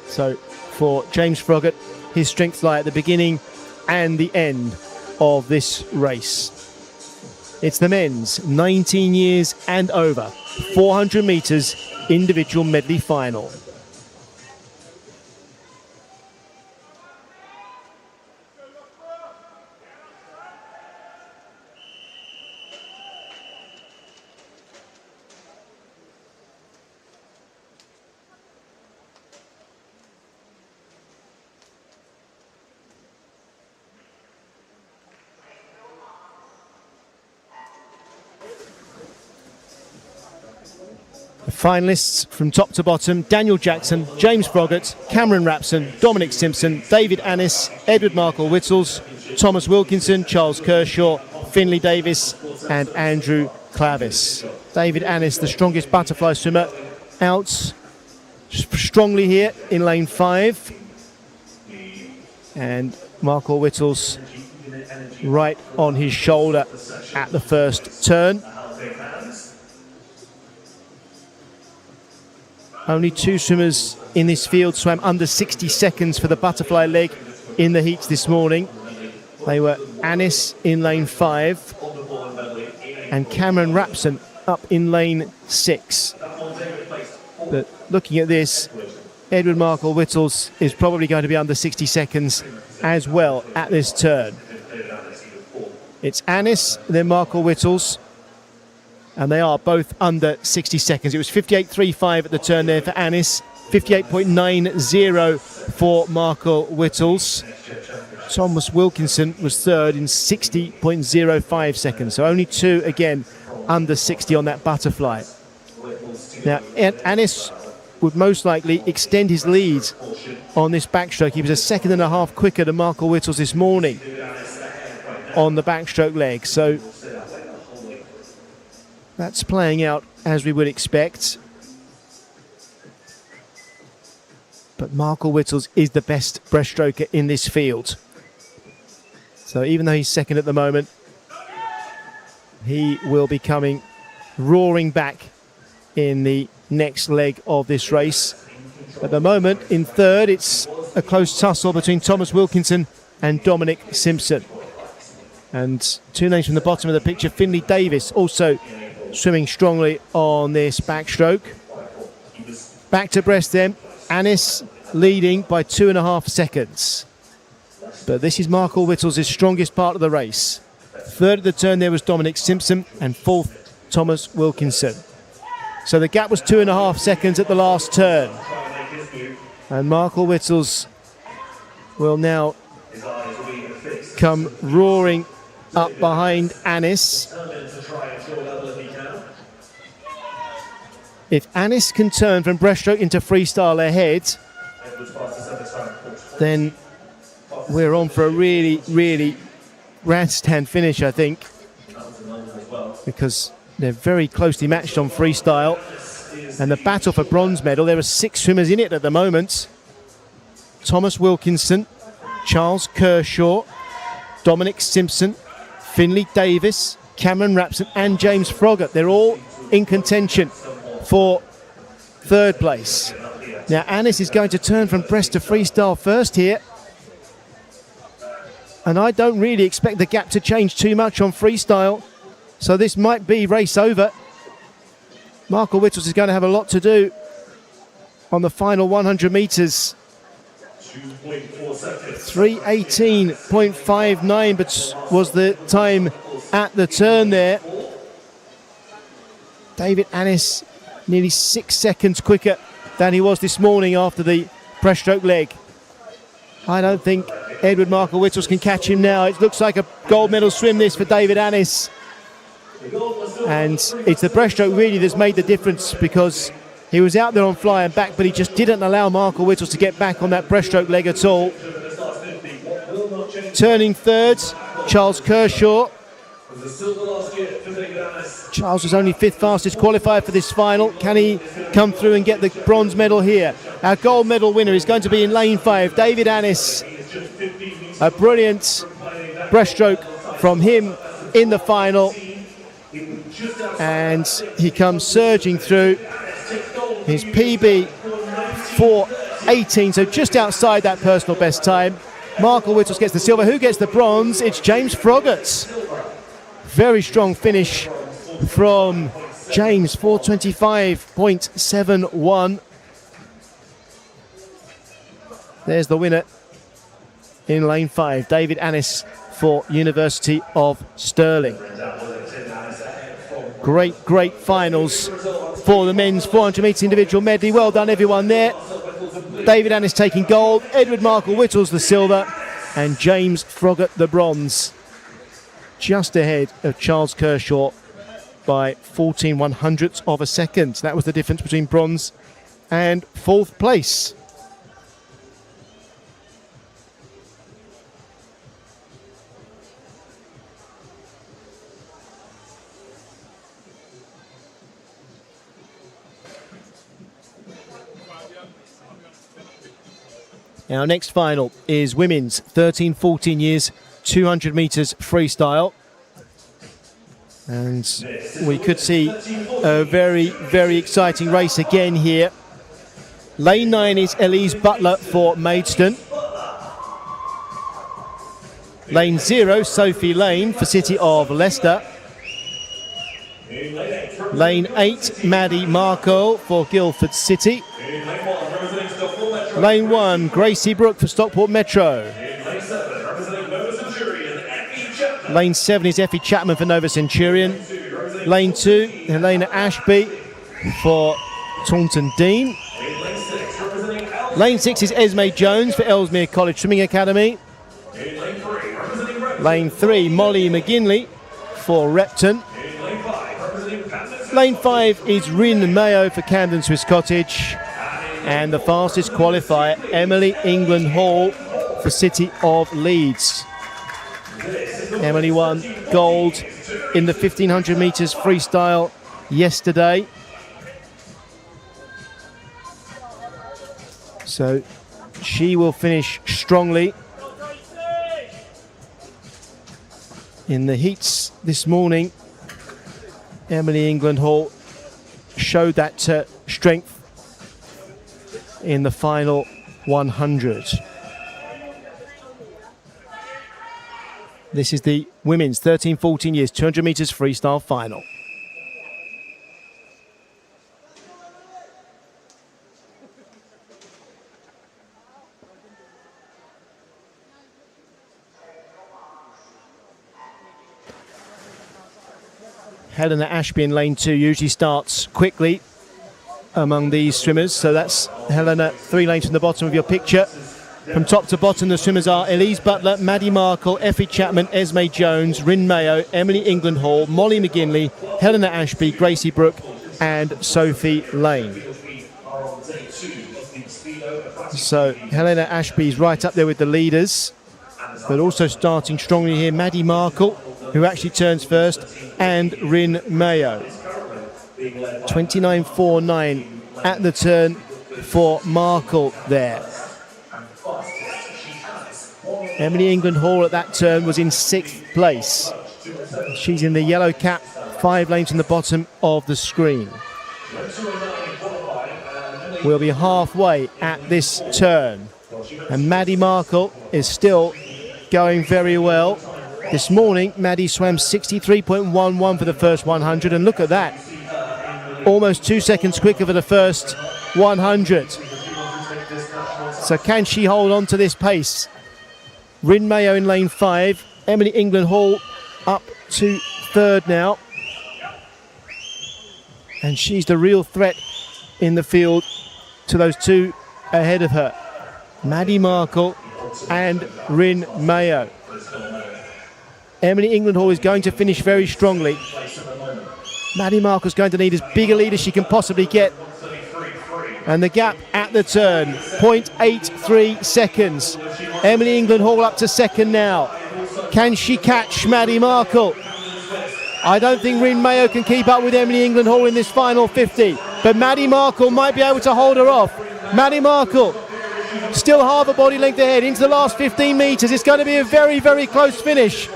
So for James Froggatt, his strengths lie at the beginning and the end of this race. It's the men's 19 years and over 400 metres individual medley final. The finalists from top to bottom: Daniel Jackson, James Froggatt, Cameron Rapson, Dominic Simpson, David Annis, Edward Markle Whittles, Thomas Wilkinson, Charles Kershaw, Finley Davis and Andrew Clavis. David Annis, the strongest butterfly swimmer, out strongly here in lane 5. And Markle Whittles right on his shoulder at the first turn. Only 2 swimmers in this field swam under 60 seconds for the butterfly leg in the heats this morning. They were Annis in lane 5 and Cameron Rapson up in lane 6. But looking at this, Edward Markle Whittles is probably going to be under 60 seconds as well at this turn. It's Annis, then Markle Whittles, and they are both under 60 seconds. It was 58.35 at the turn there for Annis, 58.90 for Markle Whittles. Thomas Wilkinson was third in 60.05 seconds. So only 2 again under 60 on that butterfly. Now Annis would most likely extend his lead on this backstroke. He was a second and a half quicker than Markle Whittles this morning on the backstroke leg. So that's playing out as we would expect. But Markle Whittles is the best breaststroker in this field. So even though he's second at the moment, he will be coming roaring back in the next leg of this race. At the moment, in third, it's a close tussle between Thomas Wilkinson and Dominic Simpson. And 2 names from the bottom of the picture, Finley Davis also swimming strongly on this backstroke. Back to breast then, Annis leading by 2.5 seconds. But this is Markle Whittles' strongest part of the race. Third at the turn there was Dominic Simpson and fourth Thomas Wilkinson. So the gap was 2.5 seconds at the last turn. And Markle Whittles will now come roaring up behind Annis. If Annis can turn from breaststroke into freestyle ahead, then we're on for a really, really grandstand finish, I think, because they're very closely matched on freestyle. And the battle for bronze medal, there are 6 swimmers in it at the moment. Thomas Wilkinson, Charles Kershaw, Dominic Simpson, Finley Davis, Cameron Rapson and James Froggatt. They're all in contention for third place. Now Annis is going to turn from breast to freestyle first here. And I don't really expect the gap to change too much on freestyle. So this might be race over. Markle Whittles is going to have a lot to do on the final 100 metres. 3:18.59 but was the time at the turn there. David Annis nearly 6 seconds quicker than he was this morning after the breaststroke leg. I don't think Edward Markle Whittles can catch him now. It looks like a gold medal swim this for David Annis. And it's the breaststroke really that's made the difference, because he was out there on fly and back, but he just didn't allow Markle Whittles to get back on that breaststroke leg at all. Turning third, Charles Kershaw. Charles was only 5th fastest qualified for this final. Can he come through and get the bronze medal here? Our gold medal winner is going to be in lane 5, David Annis. A brilliant breaststroke from him in the final. And he comes surging through. His PB 4:18, so just outside that personal best time. Markle Whittles gets the silver. Who gets the bronze? It's James Froggatt. Very strong finish from James, 4:25.71. There's the winner in lane 5, David Annis for University of Stirling. Great finals for the men's 400 metres individual medley. Well done everyone there. David Annis taking gold, Edward Markle Whittles the silver, and James Froggatt the bronze. Just ahead of Charles Kershaw by 14/100ths of a second. That was the difference between bronze and 4th place. Our next final is women's 13-14 years, 200 metres freestyle. And we could see a very exciting race again here. Lane 9 is Elise Butler for Maidstone. Lane 0, Sophie Lane for City of Leicester. Lane 8, Maddie Markle for Guildford City. Lane 1, Gracie Brook for Stockport Metro. Lane 7 is Effie Chapman for Nova Centurion. Lane 2, Helena Ashby for Taunton Dean. Lane 6 is Esme Jones for Ellesmere College Swimming Academy. Lane 3, Molly McGinley for Repton. Lane 5 is Rin Mayo for Camden Swiss Cottage. And the fastest qualifier, Emily England Hall for City of Leeds. Emily won gold in the 1500 metres freestyle yesterday. So she will finish strongly in the heats this morning. Emily England Hall showed that strength in the final 100. This is the women's 13-14 years 200 metres freestyle final. Helena Ashby in lane 2 usually starts quickly among these swimmers, so that's Helena 3 lanes from the bottom of your picture. From top to bottom, the swimmers are Elise Butler, Maddie Markle, Effie Chapman, Esme Jones, Rin Mayo, Emily England Hall, Molly McGinley, Helena Ashby, Gracie Brook and Sophie Lane. So Helena Ashby's right up there with the leaders, but also starting strongly here, Maddie Markle, who actually turns first, and Rin Mayo. 29.49 at the turn for Markle there. Emily England Hall at that turn was in 6th place. She's in the yellow cap, 5 lanes from the bottom of the screen. We'll be halfway at this turn. And Maddie Markle is still going very well. This morning, Maddie swam 63.11 for the first 100, and look at that. Almost 2 seconds quicker for the first 100. So can she hold on to this pace? Rin Mayo in lane 5. Emily England Hall up to 3rd now. And she's the real threat in the field to those 2 ahead of her. Maddie Markle and Rin Mayo. Emily England Hall is going to finish very strongly. Maddie Markle's going to need as big a lead as she can possibly get. And the gap at the turn, 0.83 seconds. Emily England Hall up to 2nd now. Can she catch Maddie Markle? I don't think Rin Mayo can keep up with Emily England Hall in this final 50, but Maddie Markle might be able to hold her off. Maddie Markle still half a body length ahead into the last 15 metres. It's going to be a very close finish.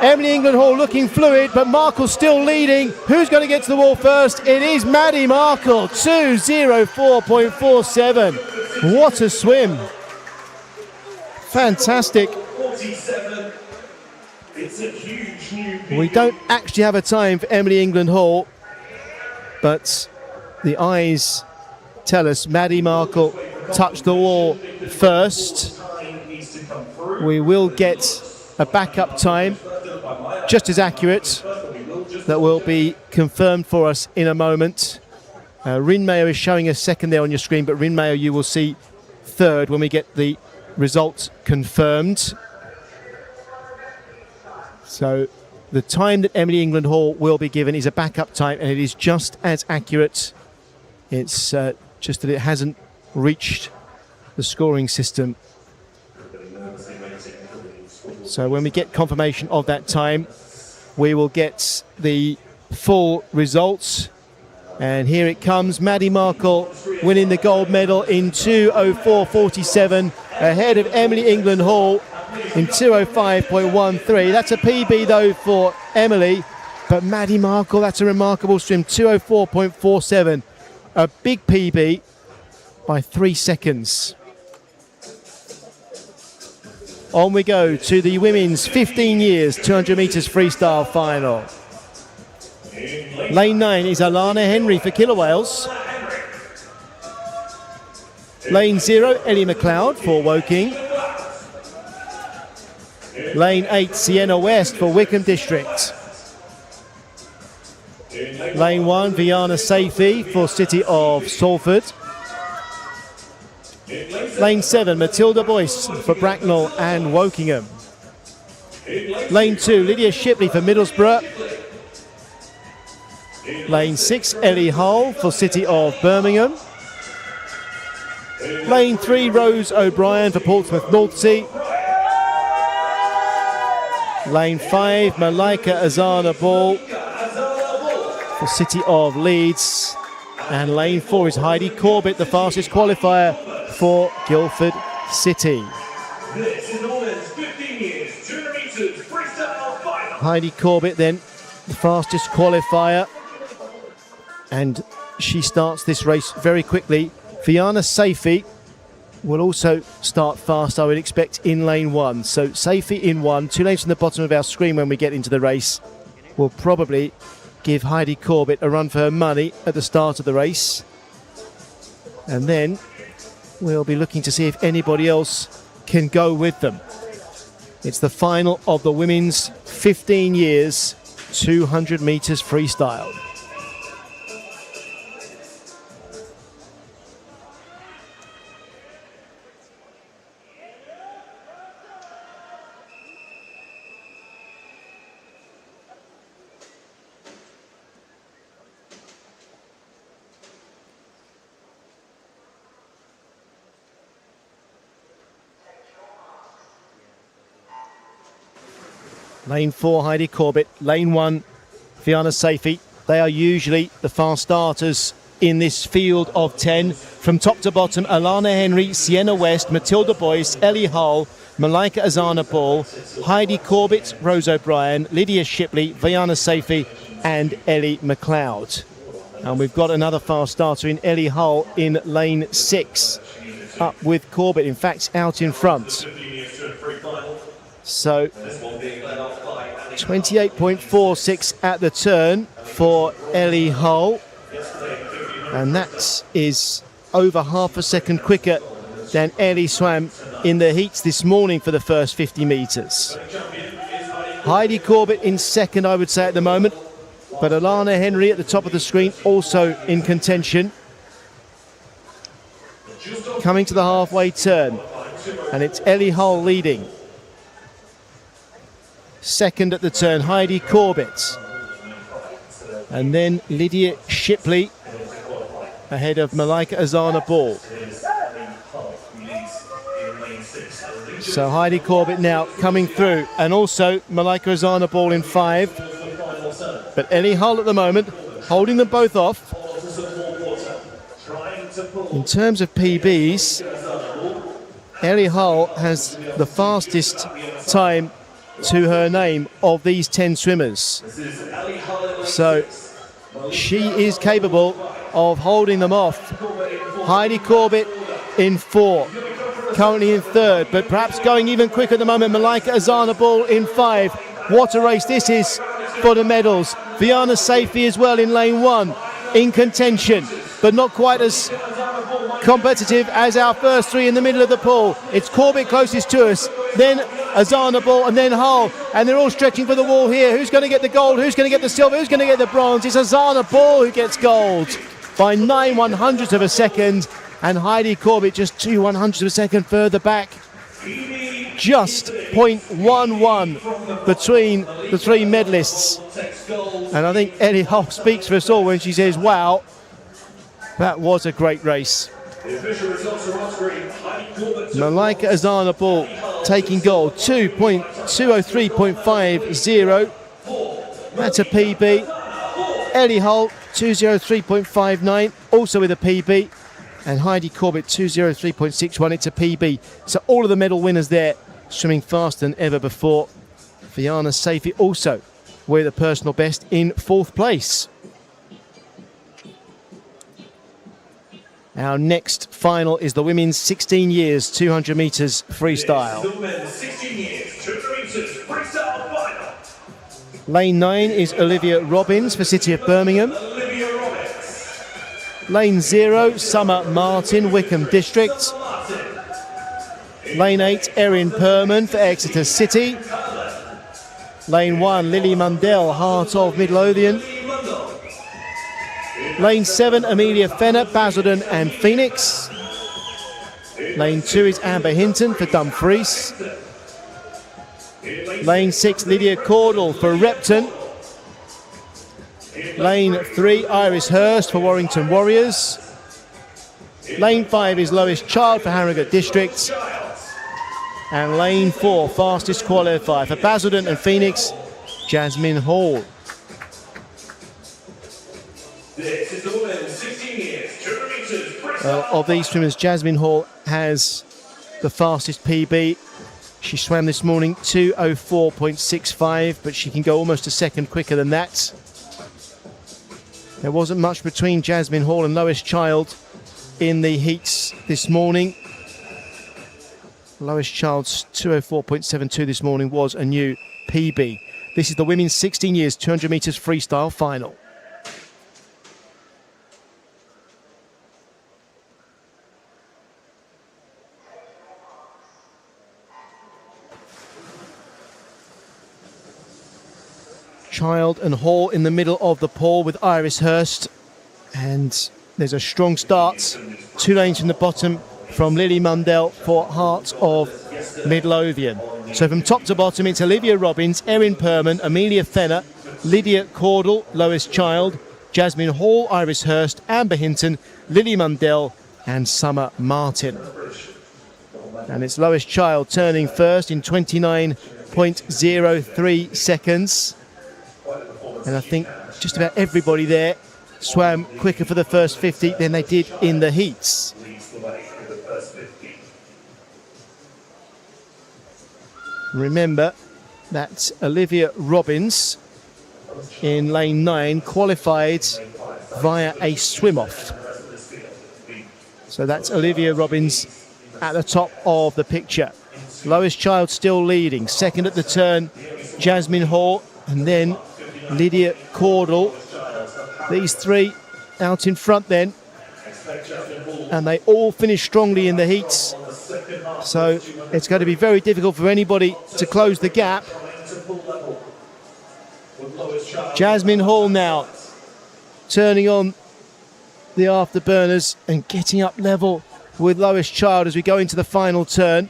Emily England Hall looking fluid, but Markle's still leading. Who's going to get to the wall first? It is Maddie Markle, 2:04.47. What a swim. Fantastic. We don't actually have a time for Emily England Hall, but the eyes tell us Maddie Markle touched the wall first. We will get a backup time, just as accurate, that will be confirmed for us in a moment. Rin Mayo is showing us second there on your screen, but Rin Mayo you will see third when we get the results confirmed. So the time that Emily England Hall will be given is a backup time, and it is just as accurate. It's just that it hasn't reached the scoring system. So when we get confirmation of that time, we will get the full results. And here it comes, Maddie Markle winning the gold medal in 2:04.47, ahead of Emily England Hall in 2:05.13. That's a PB though for Emily, but Maddie Markle, that's a remarkable swim, 2:04.47, a big PB by 3 seconds. On we go to the women's 15 years 200 metres freestyle final. Lane 9 is Alana Henry for Killer Whales. Lane 0, Ellie McLeod for Woking. Lane 8, Sienna West for Wickham District. Lane 1, Viana Safi for City of Salford. Lane 7, Matilda Boyce for Bracknell and Wokingham. Lane 2, Lydia Shipley for Middlesbrough. Lane 6, Ellie Hull for City of Birmingham. Lane 3, Rose O'Brien for Portsmouth North Sea. Lane 5, Malika Azana Ball for City of Leeds. And lane 4 is Heidi Corbett, the fastest qualifier for Guildford City. Heidi Corbett then, the fastest qualifier, and she starts this race very quickly. Viana Safi will also start fast, I would expect, in lane 1. So Safi in 1, 2 lanes from the bottom of our screen when we get into the race, will probably give Heidi Corbett a run for her money at the start of the race. And then we'll be looking to see if anybody else can go with them. It's the final of the women's 15 years 200 metres freestyle. Lane 4, Heidi Corbett. Lane 1, Viana Safi. They are usually the fast starters in this field of 10. From top to bottom, Alana Henry, Sienna West, Matilda Boyce, Ellie Hull, Malika Azana Ball, Heidi Corbett, Rose O'Brien, Lydia Shipley, Viana Safi and Ellie McLeod. And we've got another fast starter in Ellie Hull in lane 6, up with Corbett, in fact, out in front. So 28.46 at the turn for Ellie Hull, and that is over half a second quicker than Ellie swam in the heats this morning for the first 50 metres. Heidi Corbett in second, I would say, at the moment, but Alana Henry at the top of the screen also in contention. Coming to the halfway turn, and it's Ellie Hull leading. Second at the turn, Heidi Corbett. And then Lydia Shipley ahead of Malika Azana Ball. So Heidi Corbett now coming through, and also Malika Azana Ball in 5. But Ellie Hull at the moment holding them both off. In terms of PBs, Ellie Hull has the fastest time to her name of these 10 swimmers. So she is capable of holding them off. Heidi Corbett in 4, currently in 3rd, but perhaps going even quicker at the moment. Malaika Azanabal in 5. What a race this is for the medals. Viana Safi as well in lane 1, in contention, but not quite as competitive as our first 3 in the middle of the pool. It's Corbett closest to us, then Azanabal, and then Hull, and they're all stretching for the wall here. Who's going to get the gold? Who's going to get the silver? Who's going to get the bronze? It's Azanabal who gets gold by 9/100ths of a second, and Heidi Corbett just 2/100ths of a second further back. Just 0.11 between the 3 medalists. And I think Ellie Hull speaks for us all when she says, wow, that was a great race. Malaika Azanabal taking gold, 2:203.50. That's a PB. Ellie Hull, 2:03.59, also with a PB. And Heidi Corbett, 2:03.61. It's a PB. So all of the medal winners there swimming faster than ever before. Viana Safi also with a personal best in 4th place. Our next final is the women's 16 years 200 metres freestyle. Lane 9 is Olivia Robbins for City of Birmingham. Lane 0, Summer Martin, Wickham District. Lane 8, Erin Perman for Exeter City. Lane 1, Lily Mundell, Heart of Midlothian. Lane 7, Amelia Fenner, Basildon and Phoenix. Lane 2 is Amber Hinton for Dumfries. Lane 6, Lydia Cordell for Repton. Lane 3, Iris Hurst for Warrington Warriors. Lane 5 is Lois Child for Harrogate District. And lane 4, fastest qualifier for Basildon and Phoenix, Jasmine Hall. Of these swimmers, Jasmine Hall has the fastest PB. She swam this morning 2:04.65, but she can go almost a second quicker than that. There wasn't much between Jasmine Hall and Lois Child in the heats this morning. Lois Child's 2:04.72 this morning was a new PB. This is the women's 16 years 200 metres freestyle final. Child and Hall in the middle of the pool with Iris Hurst, and there's a strong start. 2 lanes from the bottom from Lily Mundell for Heart of Midlothian. So from top to bottom, it's Olivia Robbins, Erin Perman, Amelia Fenner, Lydia Cordell, Lois Child, Jasmine Hall, Iris Hurst, Amber Hinton, Lily Mundell and Summer Martin. And it's Lois Child turning first in 29.03 seconds. And I think just about everybody there swam quicker for the first 50 than they did in the heats. Remember, that's Olivia Robbins in lane 9, qualified via a swim-off. So that's Olivia Robbins at the top of the picture. Lois Child still leading. Second at the turn, Jasmine Hall, and then Lydia Cordell. These 3 out in front then. And they all finish strongly in the heats. So it's going to be very difficult for anybody to close the gap. Jasmine Hall now turning on the afterburners and getting up level with Lois Child as we go into the final turn.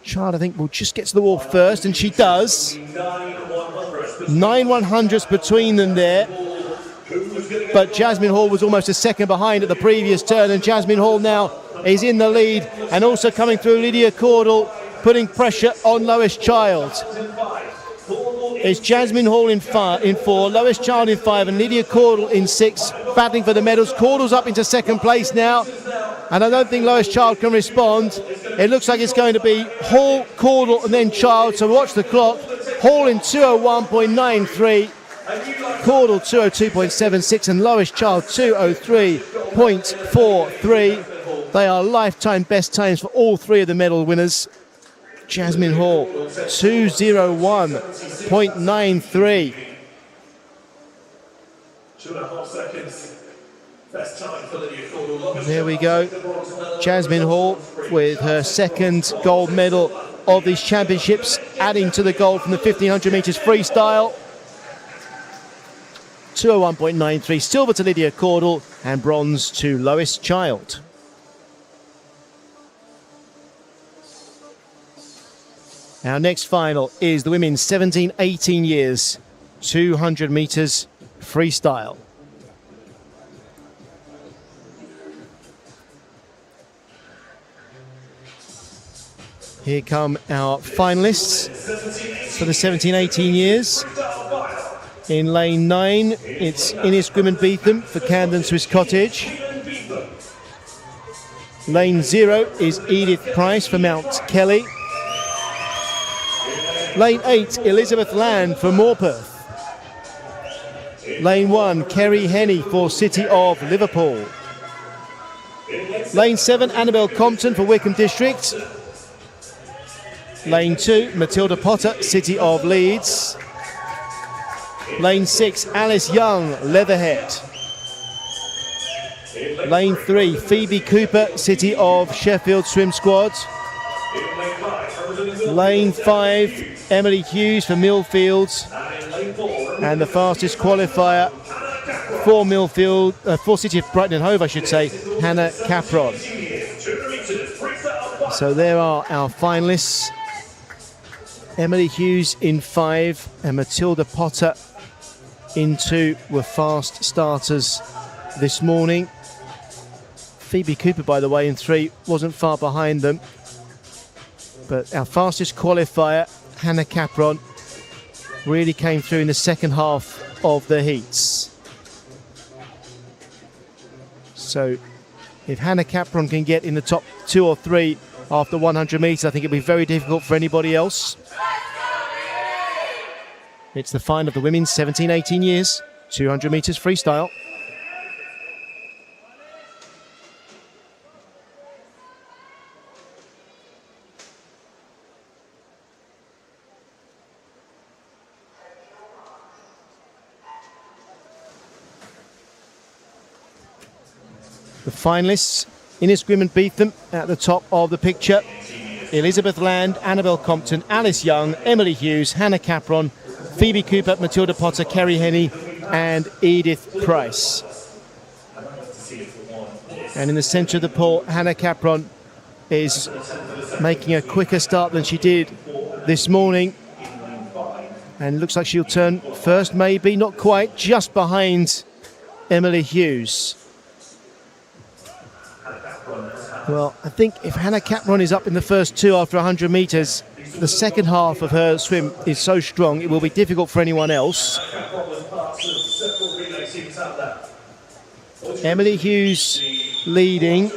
Child, I think, will just get to the wall first, and she does. 9/100ths between them there. But Jasmine Hall was almost a second behind at the previous turn, and Jasmine Hall now is in the lead, and also coming through Lydia Cordell, putting pressure on Lois Child. It's Jasmine Hall in 4, Lois Child in 5, and Lydia Cordell in 6, battling for the medals. Cordell's up into second place now, and I don't think Lois Child can respond. It looks like it's going to be Hall, Caudle, and then Child. So watch the clock. Hall in 201.93, Caudle 202.76, and Lois Child 203.43. They are lifetime best times for all three of the medal winners. Jasmine Hall 201.93. 2.5 seconds. Best time for Lydia Caudle. There we go. Jasmine Hall with her second gold medal of these championships, adding to the gold from the 1500 metres freestyle. 201.93. Silver to Lydia Caudle and bronze to Lois Child. Our next final is the women's 17-18 years, 200 metres freestyle. Here come our finalists for the 17-18 years. In lane 9, it's Ines Grimond-Beetham for Camden Swiss Cottage. Lane 0 is Edith Price for Mount Kelly. Lane 8, Elizabeth Land for Morpeth. Lane 1, Kerry Henny for City of Liverpool. Lane 7, Annabelle Compton for Wickham District. Lane 2, Matilda Potter, City of Leeds. Lane 6, Alice Young, Leatherhead. Lane 3, Phoebe Cooper, City of Sheffield Swim Squad. Lane 5, Emily Hughes for Millfield. And the fastest qualifier for Millfield, for City of Brighton and Hove, I should say, Hannah Capron. So there are our finalists. Emily Hughes in 5 and Matilda Potter in 2 were fast starters this morning. Phoebe Cooper, by the way, in 3 wasn't far behind them. But our fastest qualifier, Hannah Capron, really came through in the second half of the heats. So if Hannah Capron can get in the top 2 or 3 after 100 metres, I think it'll be very difficult for anybody else. It's the final of the women's 17-18 years, 200 metres freestyle. The finalists, Ines Grimond-Beetham at the top of the picture. Elizabeth Land, Annabelle Compton, Alice Young, Emily Hughes, Hannah Capron, Phoebe Cooper, Matilda Potter, Kerry Henny and Edith Price. And in the centre of the pool, Hannah Capron is making a quicker start than she did this morning. And it looks like she'll turn first, maybe, not quite, just behind Emily Hughes. Well, I think if Hannah Capron is up in the first 2 after 100 metres, the second half of her swim is so strong, it will be difficult for anyone else. Emily Hughes leading.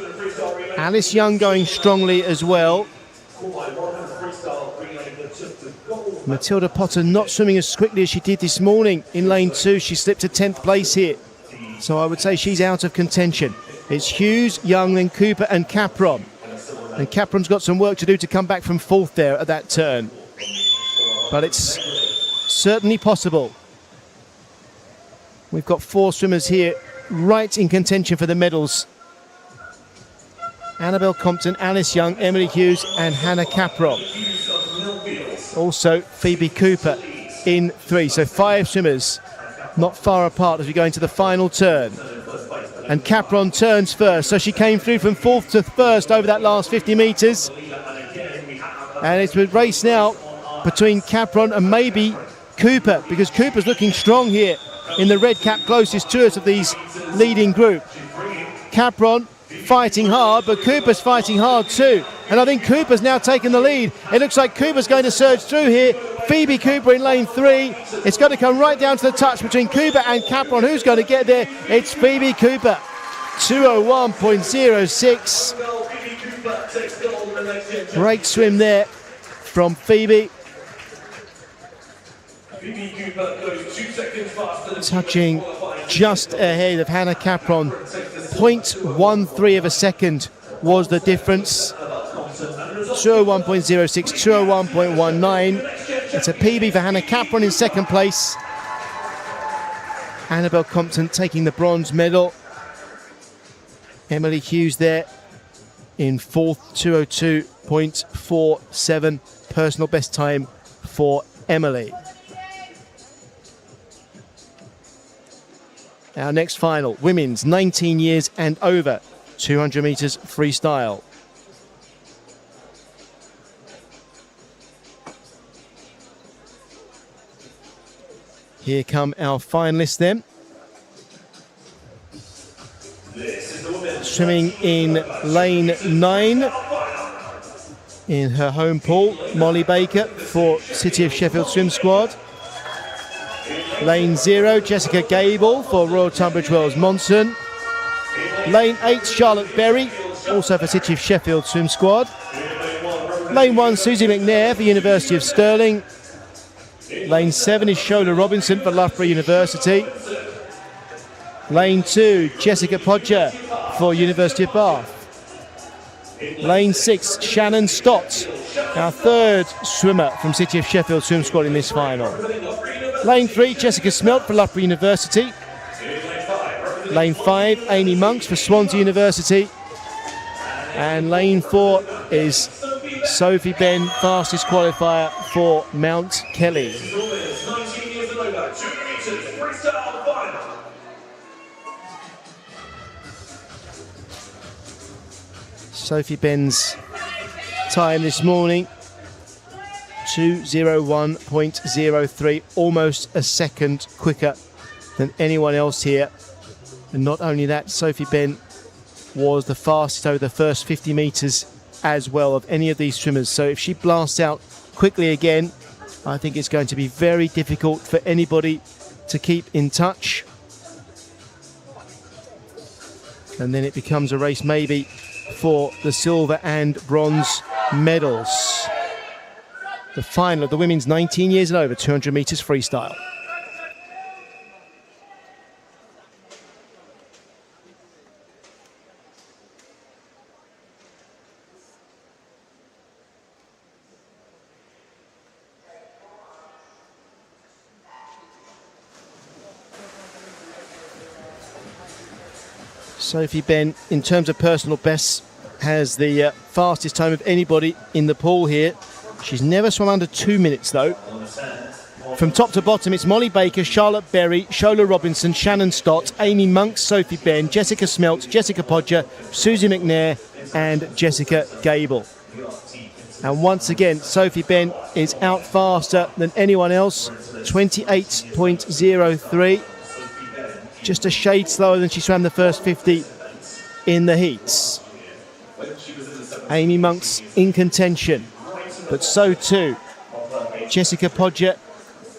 Alice Young going strongly as well. Matilda Potter not swimming as quickly as she did this morning. In lane 2, she slipped to 10th place here. So I would say she's out of contention. It's Hughes, Young, then Cooper and Capron. And Capron's got some work to do to come back from 4th there at that turn. But it's certainly possible. We've got 4 swimmers here right in contention for the medals. Annabelle Compton, Alice Young, Emily Hughes and Hannah Capron. Also Phoebe Cooper in 3. So 5 swimmers not far apart as we go into the final turn. And Capron turns first, so she came through from 4th to 1st over that last 50 metres. And it's a race now between Capron and maybe Cooper, because Cooper's looking strong here in the red cap closest to us of these leading group. Capron fighting hard, but Cooper's fighting hard too. And I think Cooper's now taken the lead. It looks like Cooper's going to surge through here. Phoebe Cooper in lane 3. It's going to come right down to the touch between Cooper and Capron. Who's going to get there? It's Phoebe Cooper. 201.06. Great swim there from Phoebe. Touching just ahead of Hannah Capron. 0.13 of a second was the difference. 201.06, 201.19. It's a PB for Hannah Capron in second place. Annabelle Compton taking the bronze medal. Emily Hughes there in fourth, 202.47. Personal best time for Emily. Our next final, women's 19 years and over, 200 metres freestyle. Here come our finalists then. Swimming in lane 9 in her home pool, Molly Baker for City of Sheffield Swim Squad. Lane 0, Jessica Gable for Royal Tunbridge Wells Monson. Lane 8, Charlotte Berry, also for City of Sheffield Swim Squad. Lane 1, Susie McNair for University of Stirling. Lane 7 is Shola Robinson for Loughborough University. Lane 2, Jessica Podger for University of Bath. Lane 6, Shannon Stott, our third swimmer from City of Sheffield Swim Squad in this final. Lane 3, Jessica Smelt for Loughborough University. Lane 5, Amy Monks for Swansea University. And lane 4 is Sophie Ben, fastest qualifier for Mount Kelly. Sophie Ben's time this morning, 2:01.03, almost a second quicker than anyone else here. And not only that, Sophie Ben was the fastest over the first 50 metres as well of any of these swimmers. So if she blasts out quickly again, I think it's going to be very difficult for anybody to keep in touch. And then it becomes a race maybe for the silver and bronze medals. The final of the women's 19 years and over 200 metres freestyle. Sophie Ben, in terms of personal bests, has the fastest time of anybody in the pool here. She's never swum under 2 minutes though. From top to bottom, it's Molly Baker, Charlotte Berry, Shola Robinson, Shannon Stott, Amy Monks, Sophie Ben, Jessica Smelt, Jessica Podger, Susie McNair and Jessica Gable. And once again, Sophie Ben is out faster than anyone else, 28.03. Just a shade slower than she swam the first 50 in the heats. Amy Monks in contention, but so too Jessica Podger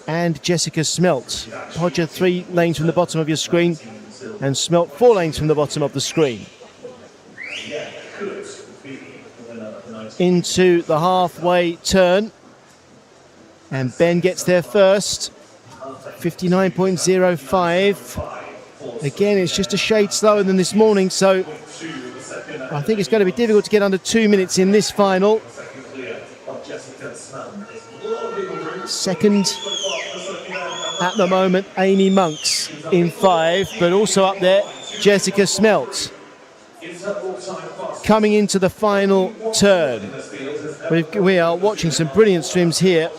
and Jessica Smelt. Podger 3 lanes from the bottom of your screen and Smelt 4 lanes from the bottom of the screen. Into the halfway turn, and Ben gets there first, 59.05. Again, it's just a shade slower than this morning, so I think it's going to be difficult to get under 2 minutes in this final. Second at the moment, Amy Monks in 5, but also up there, Jessica Smelt. Coming into the final turn, we are watching some brilliant swims here.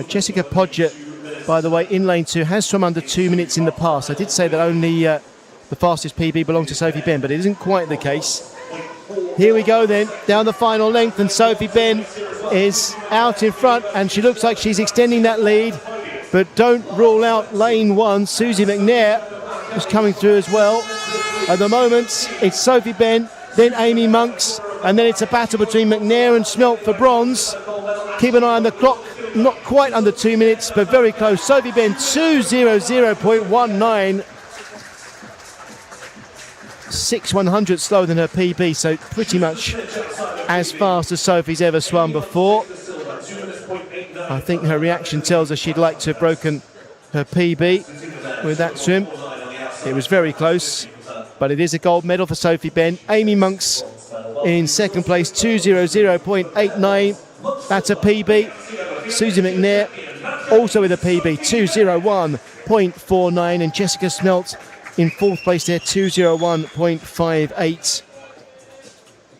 Jessica Podger, by the way, in lane 2, has swum under 2 minutes in the past. I did say that only the fastest PB belonged to Sophie Ben, but it isn't quite the case. Here we go then, down the final length, and Sophie Ben is out in front, and she looks like she's extending that lead, but don't rule out lane 1. Susie McNair is coming through as well. At the moment, it's Sophie Ben, then Amy Monks, and then it's a battle between McNair and Smelt for bronze. Keep an eye on the clock, not quite under 2 minutes, but very close. Sophie Ben, 2:00.19. 6/100 slower than her PB, so pretty much as fast as Sophie's ever swum before. I think her reaction tells us she'd like to have broken her PB with that swim. It was very close, but it is a gold medal for Sophie Benn. Amy Monks in second place, 2:00.89. That's a PB. Susie McNair also with a PB, 2:01.49, and Jessica Smelt in fourth place there, 2:01.58.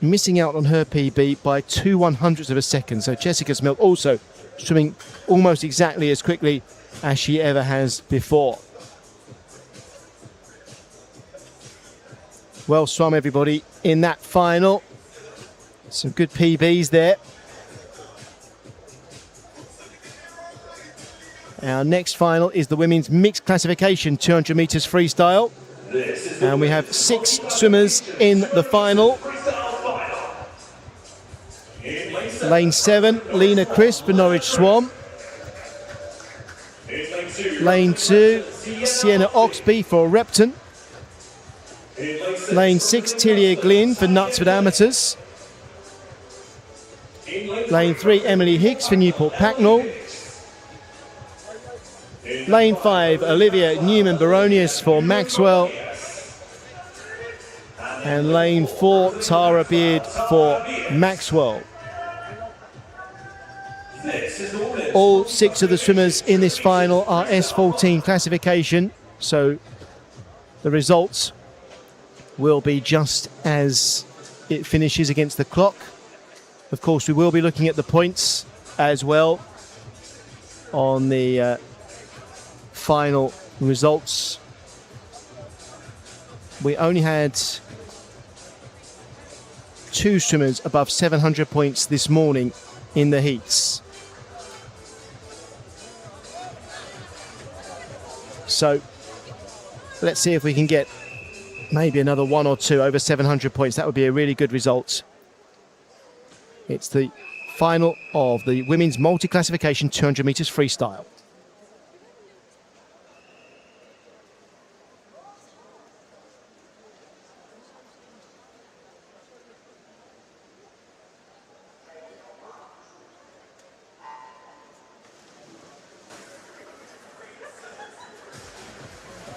Missing out on her PB by 2/100ths of a second. So Jessica Smelt also swimming almost exactly as quickly as she ever has before. Well swum, everybody, in that final. Some good PBs there. Our next final is the women's mixed classification, 200 metres freestyle. And we have 6 swimmers in the final. Lane 7, Lena Crisp for Norwich Swan. Lane 2, Sienna Oxby for Repton. Lane 6, Tillia Glynn for Knutsford Amateurs. Lane 3, Emily Hicks for Newport Packnell. Lane 5, Olivia Newman-Baronius for Maxwell. And lane 4, Tara Beard for Maxwell. All 6 of the swimmers in this final are S14 classification, so the results will be just as it finishes against the clock. Of course, we will be looking at the points as well on the final results. We only had 2 swimmers above 700 points this morning in the heats. So let's see if we can get maybe another 1 or 2 over 700 points. That would be a really good result. It's the final of the women's multi-classification 200 metres freestyle.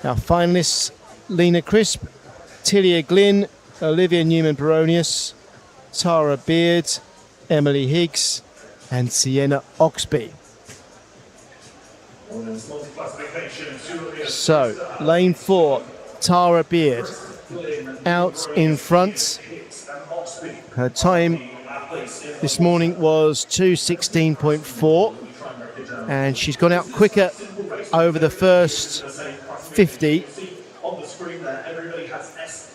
Our finalists: Lena Crisp, Tillia Glynn, Olivia Newman-Baronius, Tara Beard, Emily Higgs and Sienna Oxby. So, lane 4, Tara Beard out in front. Her time this morning was 2:16.4 and she's gone out quicker over the first 50.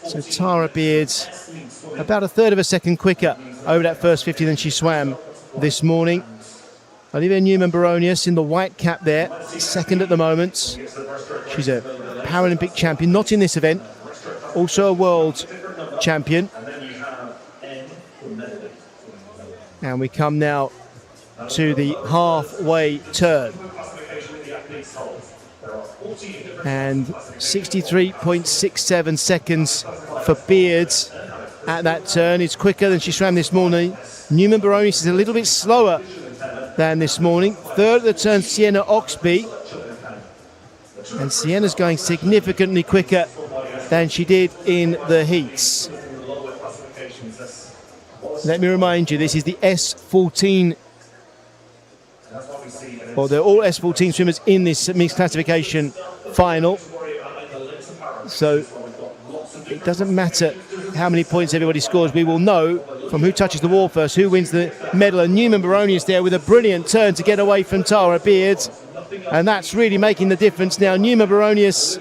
So Tara Beard about a third of a second quicker over that first 50 than she swam this morning. Olivia Newman-Baronius in the white cap there, second at the moment. She's a Paralympic champion, not in this event, also a world champion. And we come now to the halfway turn. And 63.67 seconds for Beard at that turn. It's quicker than she swam this morning. Newman-Baronius is a little bit slower than this morning. Third at the turn, Sienna Oxby. And Sienna's going significantly quicker than she did in the heats. Let me remind you, this is the S14, or they're all S14 swimmers in this mixed classification final. So it doesn't matter how many points everybody scores. We will know from who touches the wall first, who wins the medal. And Newman-Baronius there with a brilliant turn to get away from Tara Beard. And that's really making the difference now. Newman-Baronius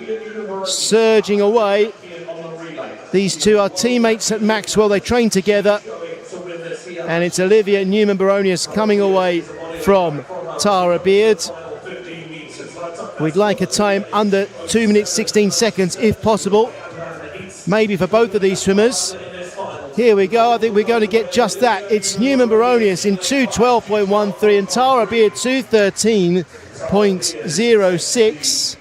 surging away. These two are teammates at Maxwell. They train together. And it's Olivia Newman-Baronius coming away from Tara Beard. We'd like a time under 2 minutes 16 seconds if possible, maybe for both of these swimmers. Here we go. I think we're going to get just that. It's Newman-Baronius in 2:12.13 and Tara Beard 2:13.06.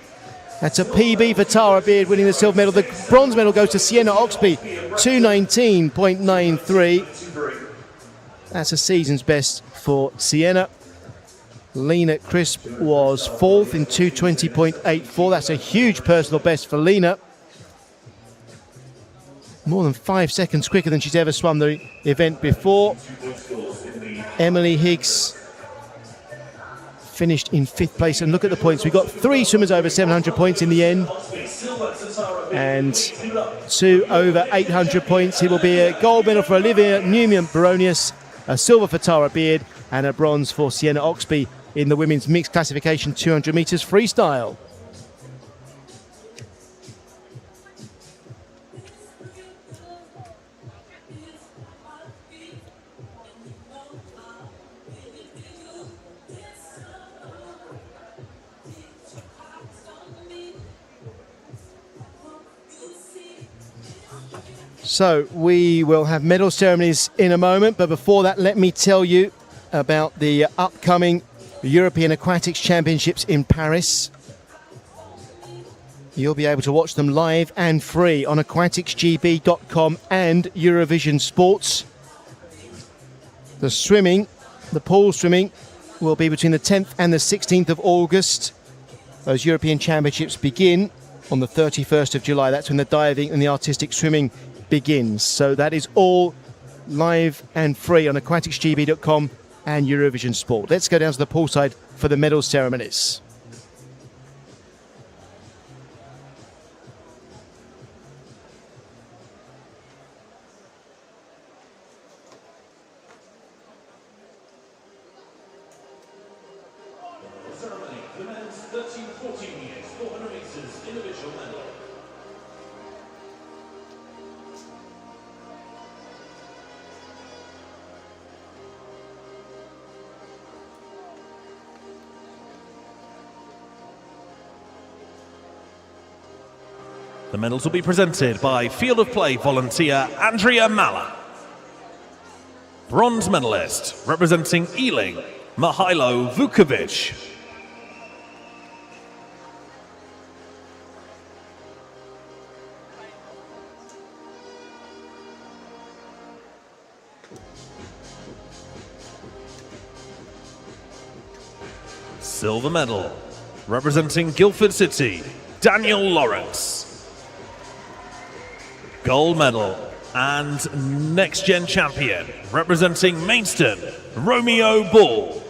That's a PB for Tara Beard winning the silver medal. The bronze medal goes to Sienna Oxby, 2:19.93. That's a season's best for Sienna. Lena Crisp was fourth in 2:20.84. That's a huge personal best for Lena. More than 5 seconds quicker than she's ever swum the event before. Emily Higgs finished in 5th place, and look at the points. We've got 3 swimmers over 700 points in the end, and 2 over 800 points. It will be a gold medal for Olivia Newman-Baronius, a silver for Tara Beard, and a bronze for Sienna Oxby in the women's mixed classification 200 metres freestyle. So we will have medal ceremonies in a moment, but before that, let me tell you about the upcoming European Aquatics Championships in Paris. You'll be able to watch them live and free on aquaticsgb.com and Eurovision Sports. The swimming, the pool swimming, will be between the 10th and the 16th of August. Those European Championships begin on the 31st of July. That's when the diving and the artistic swimming begins. So that is all live and free on aquaticsgb.com and Eurovision Sport. Let's go down to the poolside for the medal ceremonies. Ceremony for the men's 13-14 years, 400 metres individual medley. The medals will be presented by Field of Play volunteer Andrea Malla. Bronze medalist representing Ealing, Mihailo Vukovic. Silver medal representing Guildford City, Daniel Lawrence. Gold medal and next gen champion representing Maidstone, Romeo Ball.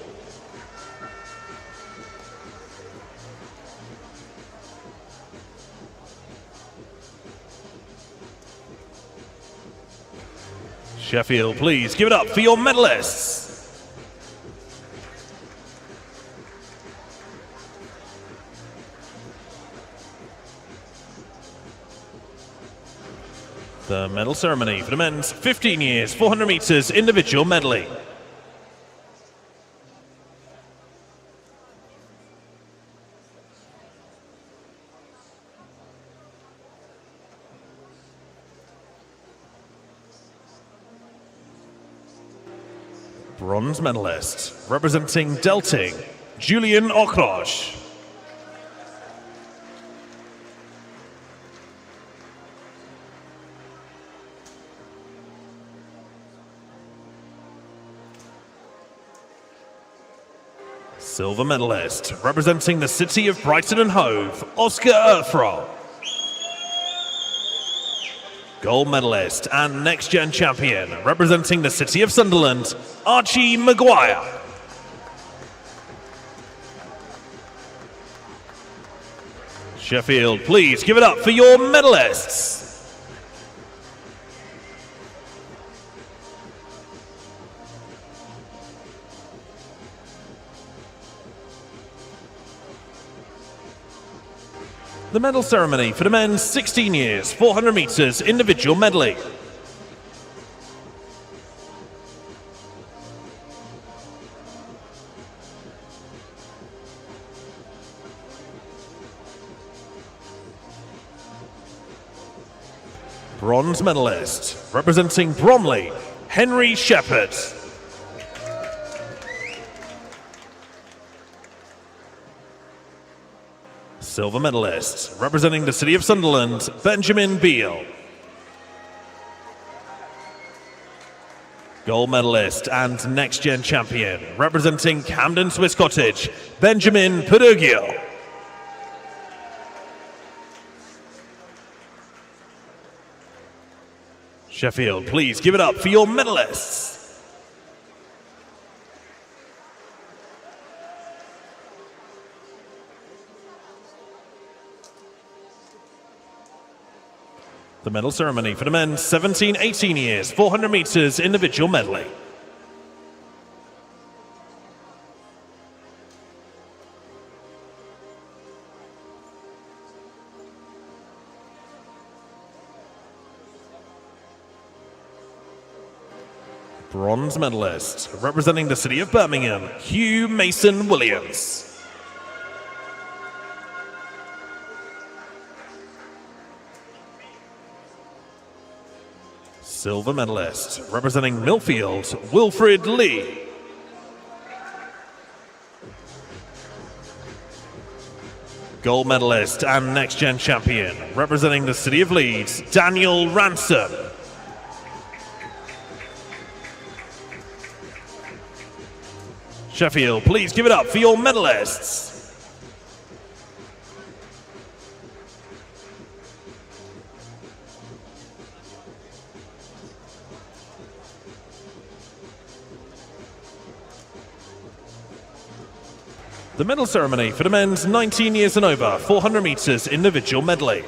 Sheffield, please give it up for your medalists. The medal ceremony for the men's 15 years, 400 metres individual medley. Bronze medalist representing Delting, Julian Okrosh. Silver medalist representing the city of Brighton and Hove, Oscar Erfro. Gold medalist and next gen champion representing the city of Sunderland, Archie Maguire. Sheffield, please give it up for your medalists. The medal ceremony for the men's 16 years, 400 metres individual medley. Bronze medalist representing Bromley, Henry Shepherd. Silver medalist, representing the city of Sunderland, Benjamin Beale. Gold medalist and next-gen champion, representing Camden Swiss Cottage, Benjamin Pedugio. Sheffield, please give it up for your medalists. The medal ceremony for the men's 17-18 years, 400 meters individual medley. Bronze medalist, representing the city of Birmingham, Hugh Mason Williams. Silver medalist, representing Millfield, Wilfred Lee. Gold medalist and next-gen champion, representing the city of Leeds, Daniel Ransom. Sheffield, please give it up for your medalists. The medal ceremony for the men's 19 years and over, 400 meters individual medley.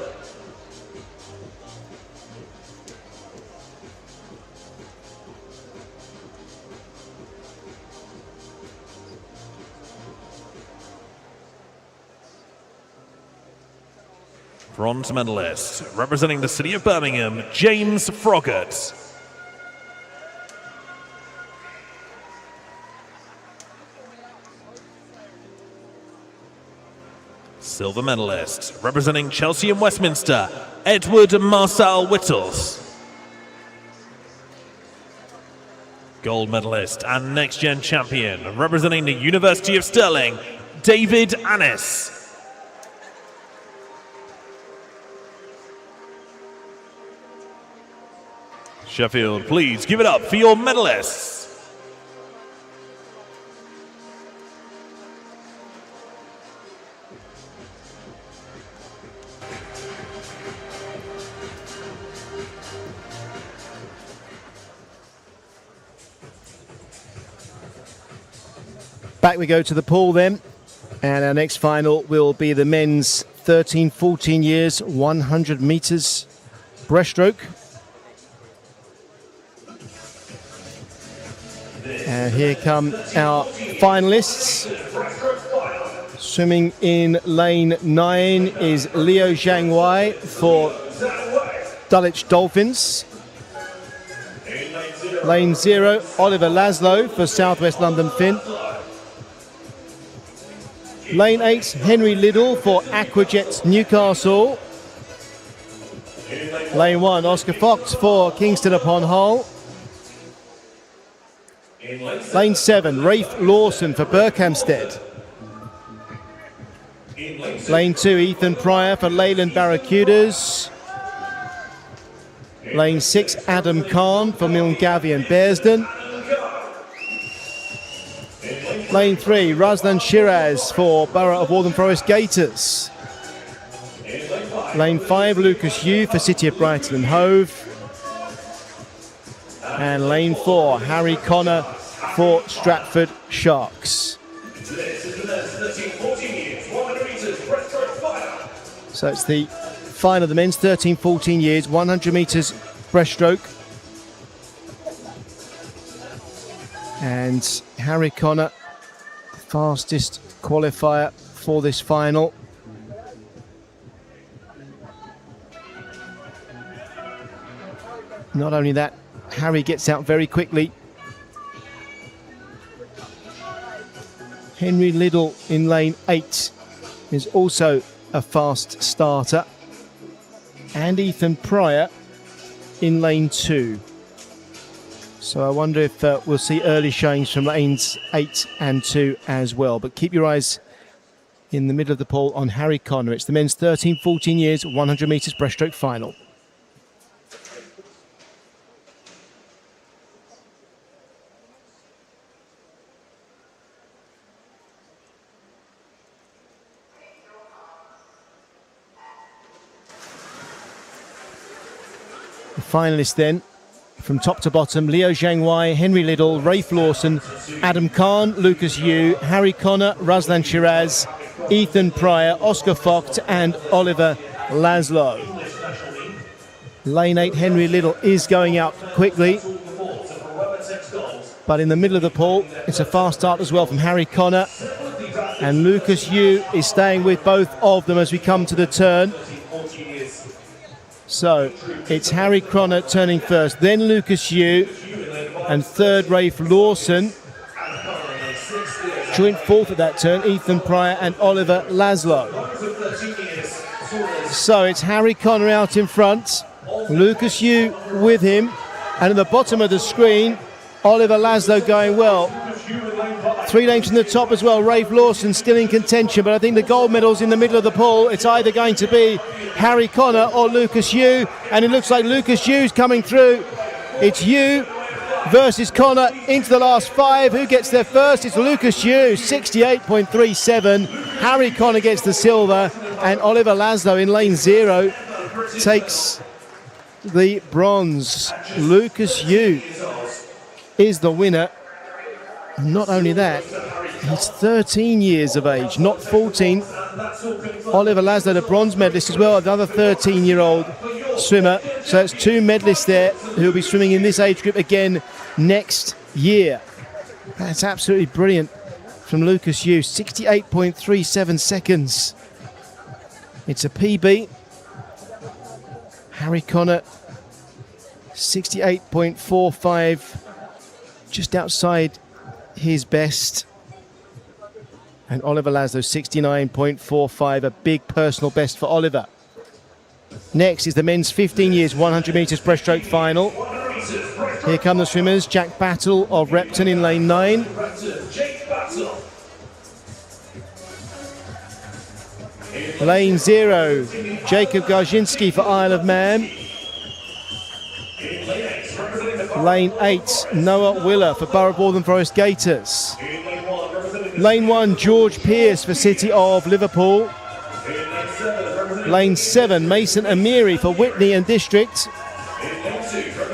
Bronze medalist, representing the city of Birmingham, James Froggatt. Silver medalist, representing Chelsea and Westminster, Edward Marcel Whittles. Gold medalist and next-gen champion, representing the University of Stirling, David Annis. Sheffield, please give it up for your medalists. Back we go to the pool then, and our next final will be the men's 13-14 years 100 meters breaststroke. And here come our finalists. Swimming in lane 9 is Leo Zhangwei for Dulwich Dolphins. Lane 0, Oliver Laszlo for South West London Finn. Lane 8, Henry Liddell for Aquajets Newcastle. Lane 1, Oscar Fox for Kingston upon Hull. Lane 7, Rafe Lawson for Berkhamsted. Lane 2, Ethan Pryor for Leyland Barracudas. Lane 6, Adam Khan for Milngavie and Bearsden. Lane 3, Razlan Shiraz for Borough of Waltham Forest Gators. Lane 5, Lucas Yu for City of Brighton and Hove. And lane 4, Harry Connor for Stratford Sharks. So it's the final of the men's 13-14 years, 100 metres breaststroke. And Harry Connor, fastest qualifier for this final. Not only that, Harry gets out very quickly. Henry Liddell in lane 8 is also a fast starter. And Ethan Pryor in lane 2. So I wonder if we'll see early showings from lanes 8 and 2 as well. But keep your eyes in the middle of the pole on Harry Connor. It's the men's 13-14 years, 100 metres breaststroke final. The finalists then, from top to bottom: Leo Zhangwei, Henry Liddell, Rafe Lawson, Adam Khan, Lucas Yu, Harry Connor, Ruslan Shiraz, Ethan Pryor, Oscar Vogt and Oliver Laszlo. Lane 8, Henry Liddell is going out quickly, but in the middle of the pool, it's a fast start as well from Harry Connor, and Lucas Yu is staying with both of them as we come to the turn. So it's Harry Connor turning first, then Lucas Yu, and third Rafe Lawson. Joint fourth at that turn, Ethan Pryor and Oliver Laszlo. So it's Harry Connor out in front, Lucas Yu with him, and at the bottom of the screen, Oliver Laszlo going well. 3 lengths from the top as well. Rafe Lawson still in contention, but I think the gold medal's in the middle of the pool. It's either going to be Harry Connor or Lucas Yu, and it looks like Lucas Yu's coming through. It's Yu versus Connor into the last 5. Who gets there first? It's Lucas Yu, 68.37. Harry Connor gets the silver, and Oliver Laszlo in lane 0 takes the bronze. Lucas Yu is the winner. Not only that, he's 13 years of age, not 14. Oliver Laszlo, the bronze medalist as well, another 13-year-old swimmer. So it's 2 medalists there who will be swimming in this age group again next year. That's absolutely brilliant from Lucas Yu, 68.37 seconds. It's a PB. Harry Connor, 68.45, just outside his best, and Oliver Laszlo 69.45, a big personal best for Oliver. Next is the men's 15 years 100 metres breaststroke final. Here come the swimmers. Jack Battle of Repton in lane 9. Lane 0, Jacob Garzinski for Isle of Man. Lane 8, Noah Willer for Borough Borden Forest Gators. Lane 1, George Pearce for City of Liverpool. Lane 7, Mason Amiri for Whitney and District.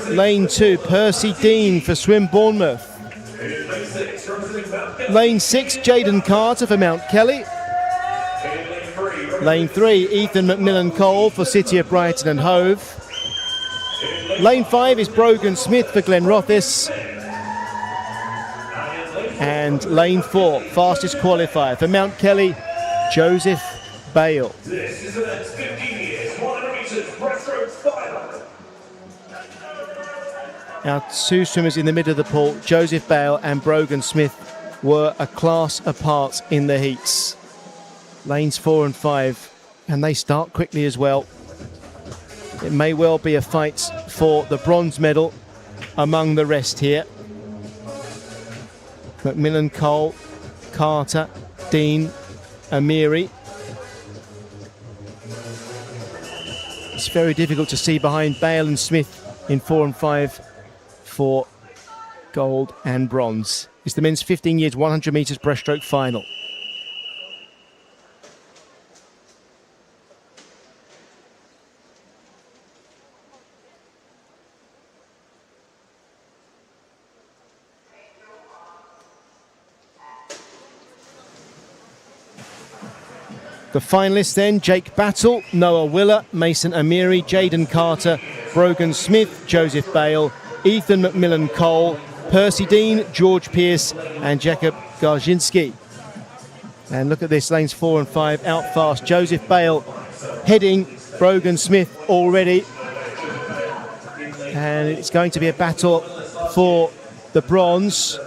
Lane 2, Percy Dean for Swim Bournemouth. Lane 6, Jaden Carter for Mount Kelly. Lane 3, Ethan McMillan Cole for City of Brighton and Hove. Lane 5 is Brogan Smith for Glenrothes. And lane 4, fastest qualifier for Mount Kelly, Joseph Bale. Our 2 swimmers in the middle of the pool, Joseph Bale and Brogan Smith, were a class apart in the heats. Lanes 4 and 5, and they start quickly as well. It may well be a fight for the bronze medal among the rest here. McMillan, Cole, Carter, Dean, Amiri. It's very difficult to see behind Bale and Smith in 4 and 5 for gold and bronze. It's the men's 15 years 100 metres breaststroke final. The finalists then, Jake Battle, Noah Willer, Mason Amiri, Jaden Carter, Brogan Smith, Joseph Bale, Ethan McMillan Cole, Percy Dean, George Pearce and Jacob Garzinski. And look at this, lanes 4 and 5 out fast. Joseph Bale heading Brogan Smith already. And it's going to be a battle for the bronze.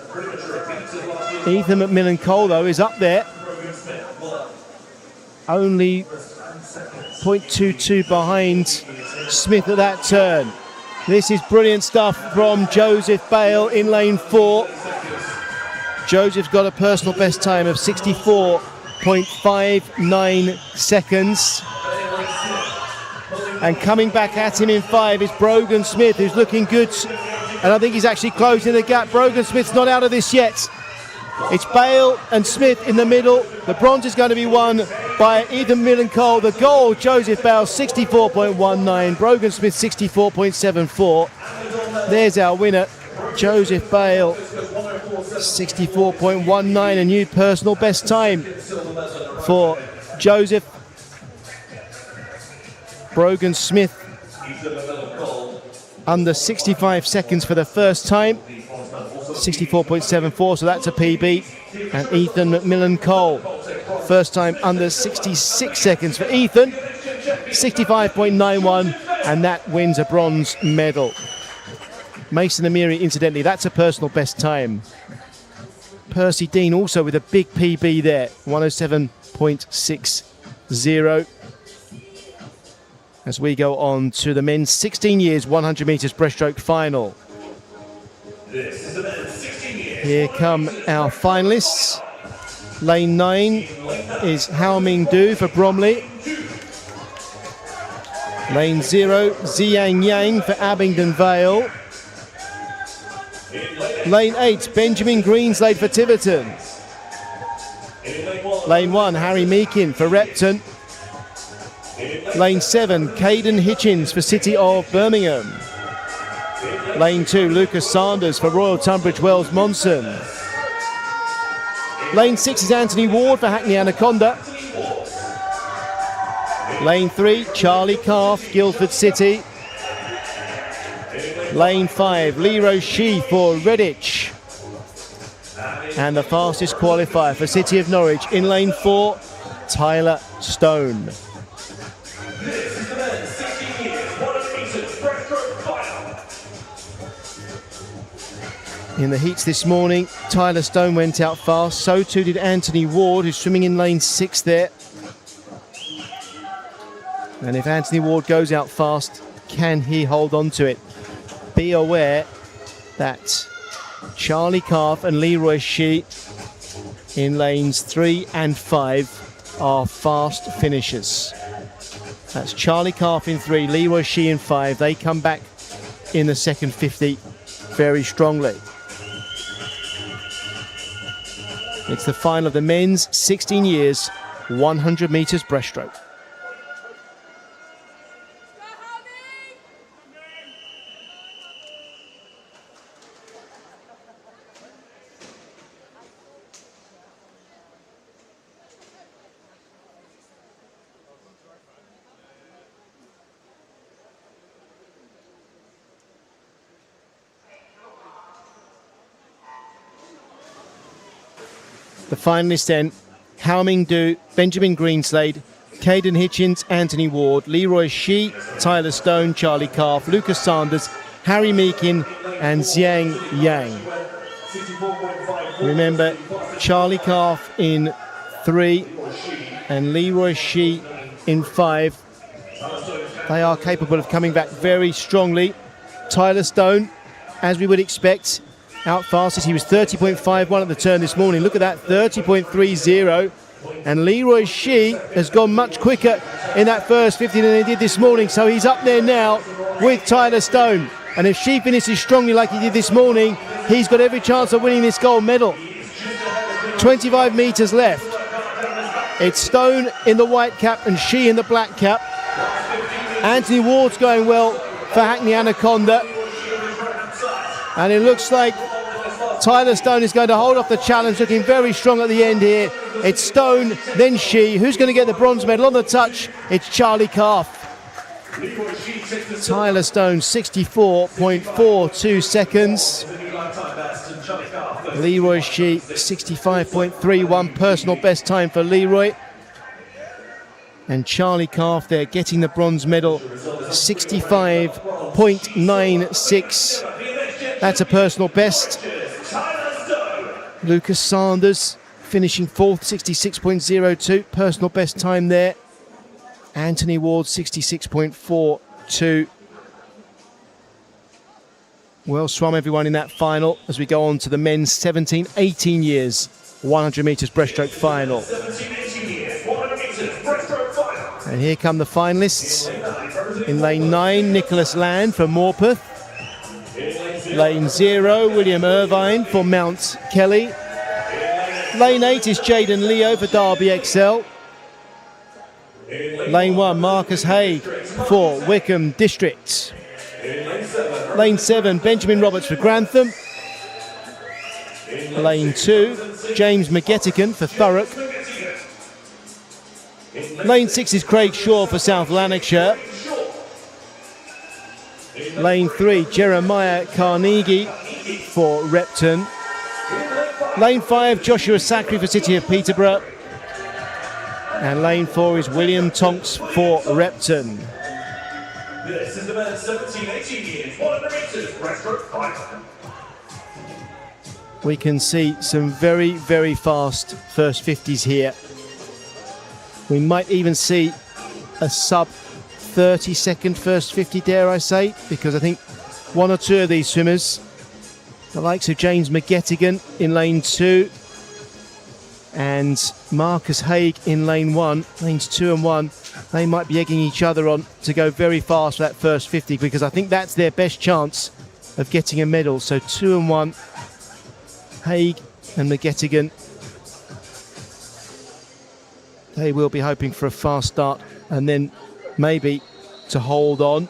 Ethan McMillan Cole, though, is up there. Only 0.22 behind Smith at that turn. This is brilliant stuff from Joseph Bale in lane 4. Joseph's got a personal best time of 64 66.59 seconds. And coming back at him in 5 is Brogan Smith, who's looking good. And I think he's actually closing the gap. Brogan Smith's not out of this yet. It's Bale and Smith in the middle. The bronze is going to be won by Ethan Millen-Cole. The gold, Joseph Bale, 64.19. Brogan Smith, 64.74. There's our winner, Joseph Bale, 64.19. A new personal best time for Joseph. Brogan Smith under 65 seconds for the first time, 64.74, so that's a PB. And Ethan Millen-Cole, first time under 66 seconds for Ethan, 65.91, and that wins a bronze medal. Mason Amiri, incidentally, that's a personal best time. Percy Dean also with a big PB there, 107.60. As we go on to the men's 16 years 100 metres breaststroke final. Here come our finalists. Lane 9 is Hao Ming Du for Bromley. Lane 0, Ziyang Yang for Abingdon Vale. Lane 8, Benjamin Greenslade for Tiverton. Lane 1, Harry Meakin for Repton. Lane 7, Caden Hitchens for City of Birmingham. Lane 2, Lucas Sanders for Royal Tunbridge Wells Monson. Lane 6 is Anthony Ward for Hackney Anaconda. Lane 3, Charlie Calf, Guildford City. Lane 5, Leroy Shee for Redditch. And the fastest qualifier for City of Norwich in lane 4, Tyler Stone. In the heats this morning, Tyler Stone went out fast, so too did Anthony Ward, who's swimming in lane 6 there. And if Anthony Ward goes out fast, can he hold on to it? Be aware that Charlie Calf and Leroy Shee in lanes 3 and 5 are fast finishers. That's Charlie Calf in 3, Leroy Shee in 5. They come back in the second 50 very strongly. It's the final of the men's 16 years 100 metres breaststroke. The finalists then, Hao Ming Du, Benjamin Greenslade, Caden Hitchens, Anthony Ward, Leroy Shee, Tyler Stone, Charlie Calf, Lucas Sanders, Harry Meakin and Ziyang Yang. Remember, Charlie Calf in 3 and Leroy Shee in 5. They are capable of coming back very strongly. Tyler Stone, as we would expect, out fastest. He was 30.51 at the turn this morning. Look at that, 30.30. And Leroy Shee has gone much quicker in that first 50 than he did this morning. So he's up there now with Tyler Stone. And if Shee finishes strongly like he did this morning, he's got every chance of winning this gold medal. 25 metres left. It's Stone in the white cap and Shee in the black cap. Anthony Ward's going well for Hackney Anaconda. And it looks like Tyler Stone is going to hold off the challenge, looking very strong at the end here. It's Stone, then Shee. Who's going to get the bronze medal? On the touch, it's Charlie Calf. Tyler Stone, 64.42 seconds. Leroy Shee, 65.31, personal best time for Leroy. And Charlie Calf there getting the bronze medal, 65.96. That's a personal best. Lucas Sanders finishing 4th, 66.02, personal best time there. Anthony Ward, 66.42. Well swum everyone in that final as we go on to the men's 17, 18 years 100 metres breaststroke final. And here come the finalists. In lane 9, Nicholas Land for Morpeth. Lane 0, William Irvine for Mount Kelly. Lane 8 is Jaden Leo for Derby XL. Lane 1, Marcus Haig for Wickham District. Lane 7, Benjamin Roberts for Grantham. Lane 2, James McGettigan for Thurrock. Lane 6 is Craig Shaw for South Lanarkshire. Lane 3, Jeremiah Carnegie for Repton. Lane 5, Joshua Sackery for City of Peterborough. And lane 4 is William Tonks for Repton. This is the men's 17-18 years, 100 meters breaststroke final. We can see some very, very fast first 50s here. We might even see a sub 30-second first 50, dare I say, because I think one or two of these swimmers, the likes of James McGettigan in lane 2 and Marcus Haig in lane 1, lanes 2 and 1, they might be egging each other on to go very fast for that first 50, because I think that's their best chance of getting a medal. So 2 and 1, Haig and McGettigan, they will be hoping for a fast start and then maybe to hold on.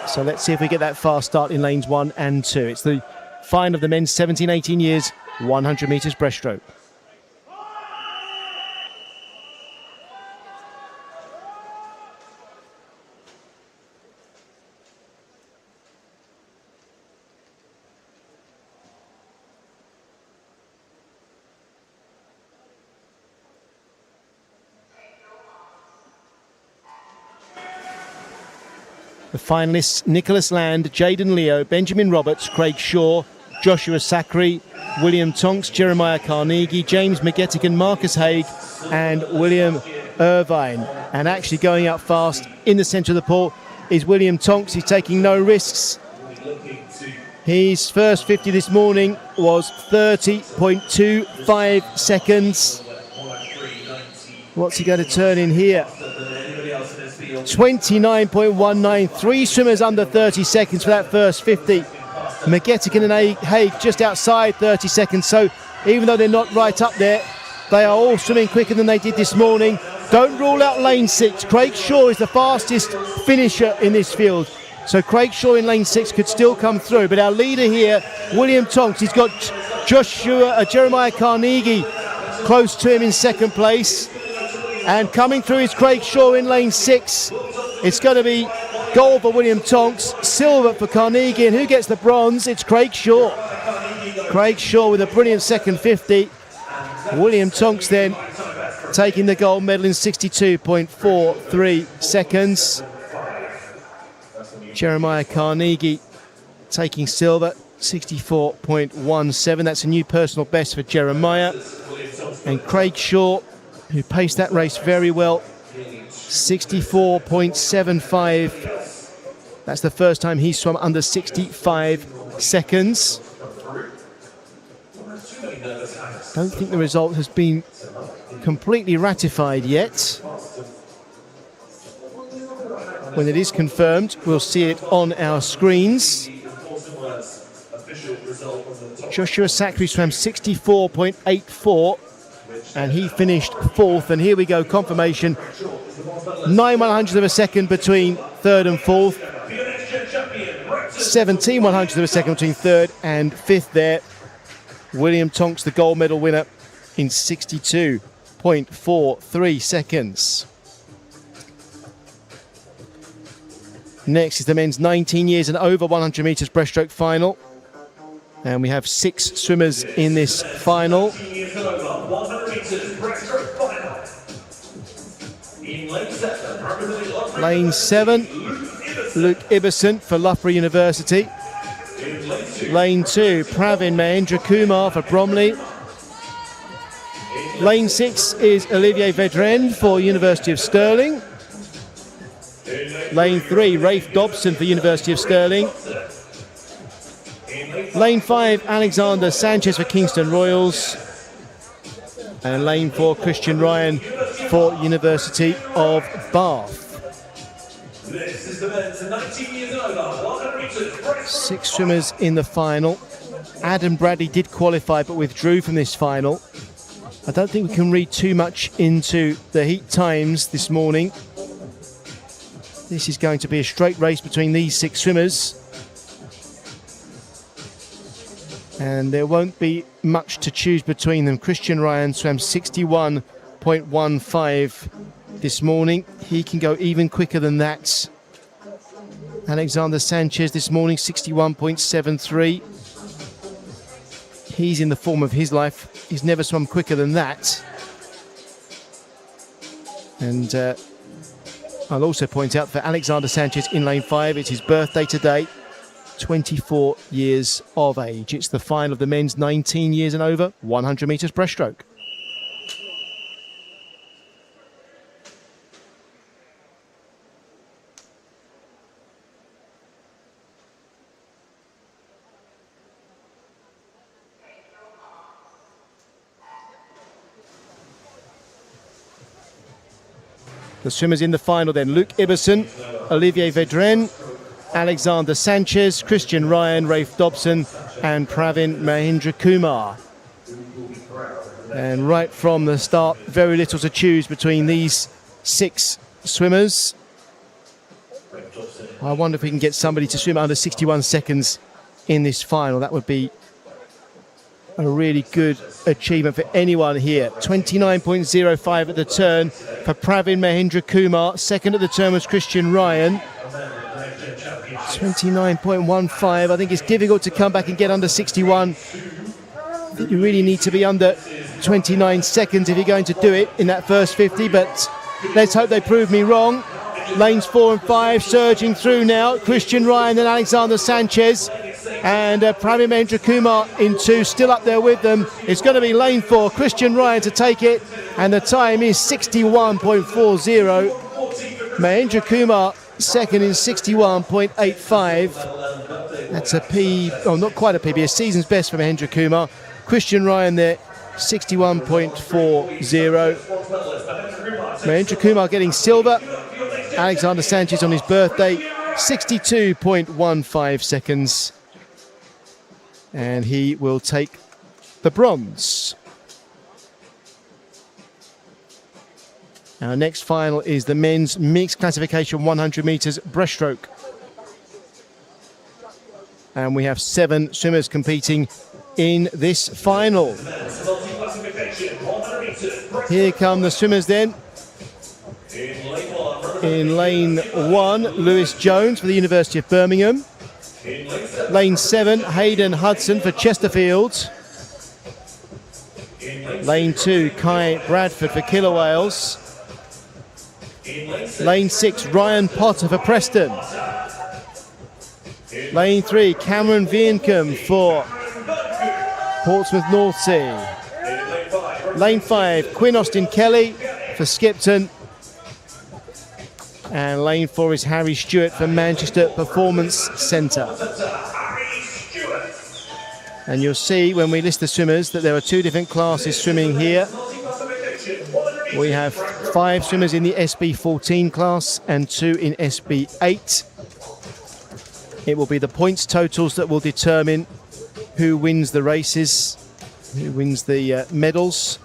So let's see if we get that fast start in lanes 1 and 2. It's the final of the men's 17-18 years 100 metres breaststroke. The finalists: Nicholas Land, Jaden Leo, Benjamin Roberts, Craig Shaw, Joshua Sackery, William Tonks, Jeremiah Carnegie, James McGettigan, Marcus Haig and William Irvine. And actually going up fast in the centre of the pool is William Tonks. He's taking no risks. His first 50 this morning was 30.25 seconds. What's he going to turn in here? 29.19. 3 swimmers under 30 seconds for that first 50. McGettigan and Haig just outside 30 seconds. So even though they're not right up there, they are all swimming quicker than they did this morning. Don't rule out lane 6. Craig Shaw is the fastest finisher in this field. So Craig Shaw in lane 6 could still come through. But our leader here, William Tonks, he's got Jeremiah Carnegie close to him in second place. And coming through is Craig Shaw in lane 6. It's going to be gold for William Tonks, silver for Carnegie, and who gets the bronze? It's Craig Shaw. Craig Shaw with a brilliant second 50. William Tonks then taking the gold medal in 62.43 seconds. Jeremiah Carnegie taking silver, 64.17. That's a new personal best for Jeremiah. And Craig Shaw, who paced that race very well, 64.75. That's the first time he's swum under 65 seconds. Don't think the result has been completely ratified yet. When it is confirmed, we'll see it on our screens. Joshua Sackery swam 64.84 and he finished 4th. And here we go, confirmation. 9/100ths of a second between 3rd and 4th. 17/100ths of a second between 3rd and 5th there. William Tonks, the gold medal winner, in 62.43 seconds. Next is the men's 19 years and over 100 metres breaststroke final. And we have 6 swimmers in this final. Lane 7, Luke Ibbison for Loughborough University. Lane 2, Pravin Mahendra Kumar for Bromley. Lane 6 is Olivier Vedren for University of Stirling. Lane 3, Rafe Dobson for University of Stirling. Lane 5, Alexander Sanchez for Kingston Royals. And lane 4, Christian Ryan for University of Bath. This is the men's 19 years and over 100 meters breaststroke. 6 swimmers in the final. Adam Bradley did qualify but withdrew from this final. I don't think we can read too much into the heat times this morning. This is going to be a straight race between these 6 swimmers. And there won't be much to choose between them. Christian Ryan swam 61.15 this morning. He can go even quicker than that. Alexander Sanchez this morning, 61.73. He's in the form of his life. He's never swum quicker than that. And I'll also point out for Alexander Sanchez in lane 5, it's his birthday today, 24 years of age. It's the final of the men's 19 years and over 100 metres breaststroke. The swimmers in the final then, Luke Ibbison, Olivier Vedren, Alexander Sanchez, Christian Ryan, Rafe Dobson and Pravin Mahindra Kumar. And right from the start, very little to choose between these 6 swimmers. I wonder if we can get somebody to swim under 61 seconds in this final. That would be a really good achievement for anyone here. 29.05 at the turn for Pravin Mahindra Kumar. Second at the turn was Christian Ryan. 29.15. I think it's difficult to come back and get under 61. I think you really need to be under 29 seconds if you're going to do it in that first 50, but let's hope they prove me wrong. Lanes 4 and 5 surging through now. Christian Ryan and Alexander Sanchez. And Pravin Mahindra Kumar in 2, still up there with them. It's going to be lane 4, Christian Ryan to take it. And the time is 61.40. Mahindra Kumar second in 61.85. That's a not quite a PB, a season's best for Mahindra Kumar. Christian Ryan there, 61.40. Mahindra Kumar getting silver. Alexander Sanchez on his birthday, 62.15 seconds. And he will take the bronze. Our next final is the men's mixed classification 100 metres breaststroke. And we have 7 swimmers competing in this final. Here come the swimmers then. In lane 1, Lewis Jones for the University of Birmingham. Lane 7, Hayden Hudson for Chesterfield. Lane 2, Kai Bradford for Killer Whales. Lane 6, Ryan Potter for Preston. Lane 3, Cameron Viencombe for Portsmouth North Sea. Lane 5, Quinn Austin Kelly for Skipton. And lane 4 is Harry Stewart for Manchester Performance Centre. And you'll see when we list the swimmers that there are 2 different classes swimming here. We have 5 swimmers in the SB14 class and 2 in SB8. It will be the points totals that will determine who wins the races, who wins the medals.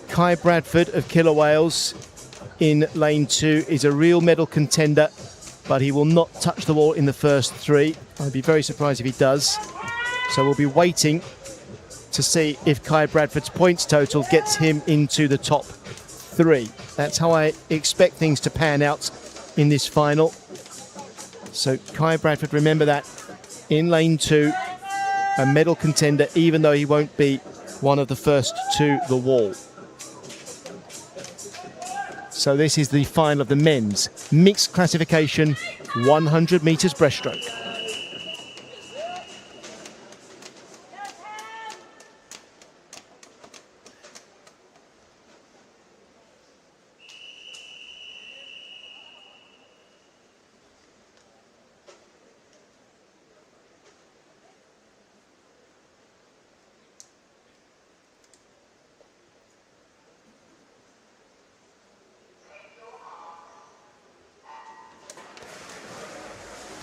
Kai Bradford of Killer Whales in lane 2 is a real medal contender, but he will not touch the wall in the first 3. I'd be very surprised if he does. So we'll be waiting to see if Kai Bradford's points total gets him into the top 3. That's how I expect things to pan out in this final. So Kai Bradford, remember that, in lane 2, a medal contender, even though he won't be one of the first to the wall. So this is the final of the men's mixed classification 100 metres breaststroke.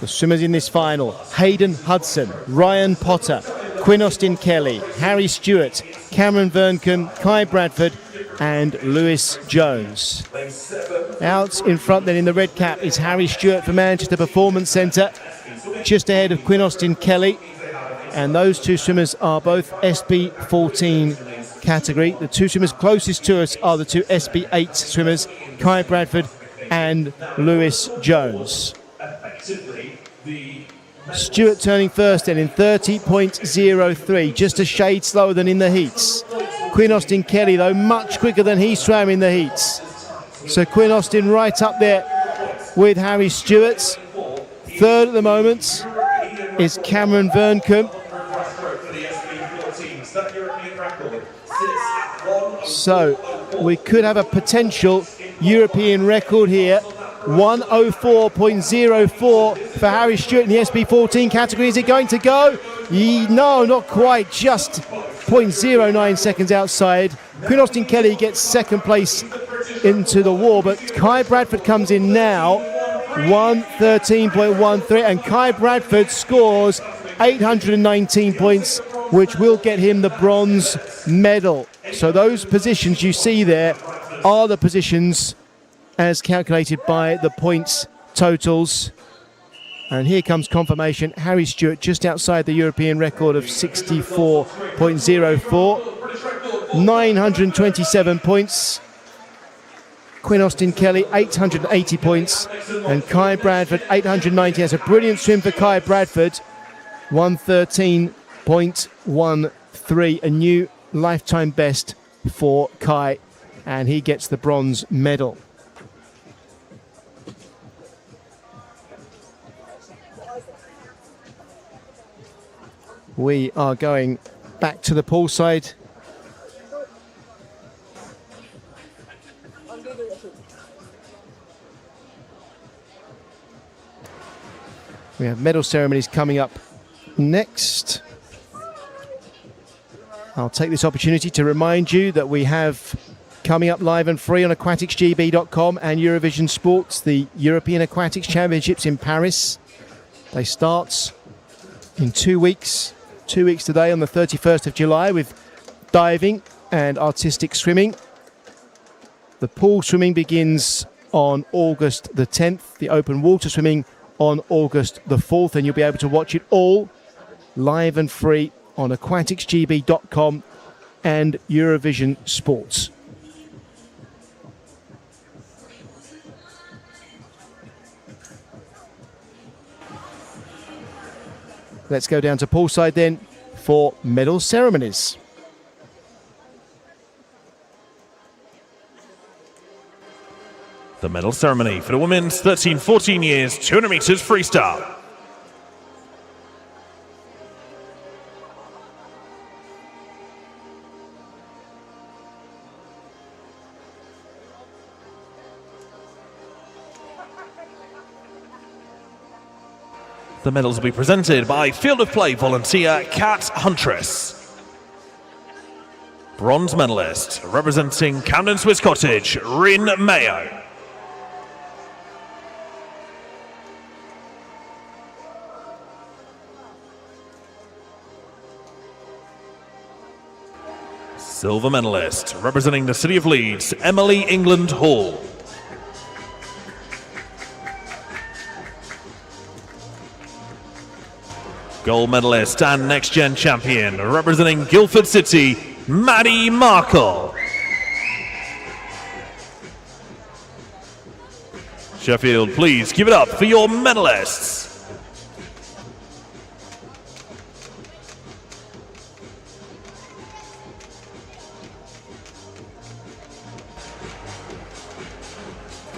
The swimmers in this final: Hayden Hudson, Ryan Potter, Quinn Austin-Kelly, Harry Stewart, Cameron Verncombe, Kai Bradford and Lewis Jones. Out in front then in the red cap is Harry Stewart for Manchester Performance Centre, just ahead of Quinn Austin-Kelly. And those two swimmers are both SB14 category. The two swimmers closest to us are the two SB8 swimmers, Kai Bradford and Lewis Jones. Stewart turning first then in 30.03, just a shade slower than in the heats. Quinn Austin-Kelly, though, much quicker than he swam in the heats. So Quinn Austin right up there with Harry Stewart. Third at the moment is Cameron Verncombe. So we could have a potential European record here. 1:04.04 for Harry Stewart in the SB14 category. Is it going to go? No, not quite. Just 0.09 seconds outside. Quinn Austin-Kelly gets second place into the war, but Kai Bradford comes in now. 1:13.13, and Kai Bradford scores 819 points, which will get him the bronze medal. So those positions you see there are the positions as calculated by the points totals. And here comes confirmation. Harry Stewart just outside the European record of 64.04. 927 points. Quinn Austin-Kelly, 880 points. And Kai Bradford, 890. That's a brilliant swim for Kai Bradford. 1:13.13, a new lifetime best for Kai. And he gets the bronze medal. We are going back to the poolside. We have medal ceremonies coming up next. I'll take this opportunity to remind you that we have coming up live and free on aquaticsgb.com and Eurovision Sports, the European Aquatics Championships in Paris. They start in 2 weeks. 2 weeks today on the 31st of July with diving and artistic swimming. The pool swimming begins on August the 10th, the open water swimming on August the 4th, and you'll be able to watch it all live and free on aquaticsgb.com and Eurovision Sports. Let's go down to poolside then for medal ceremonies. The medal ceremony for the women's 13-14 years 200 meters freestyle. The medals will be presented by Field of Play volunteer Kat Huntress. Bronze medalist representing Camden Swiss Cottage, Rin Mayo. Silver medalist representing the City of Leeds, Emily England Hall. Gold medalist and next-gen champion representing Guildford City, Maddie Markle. Sheffield, please give it up for your medalists.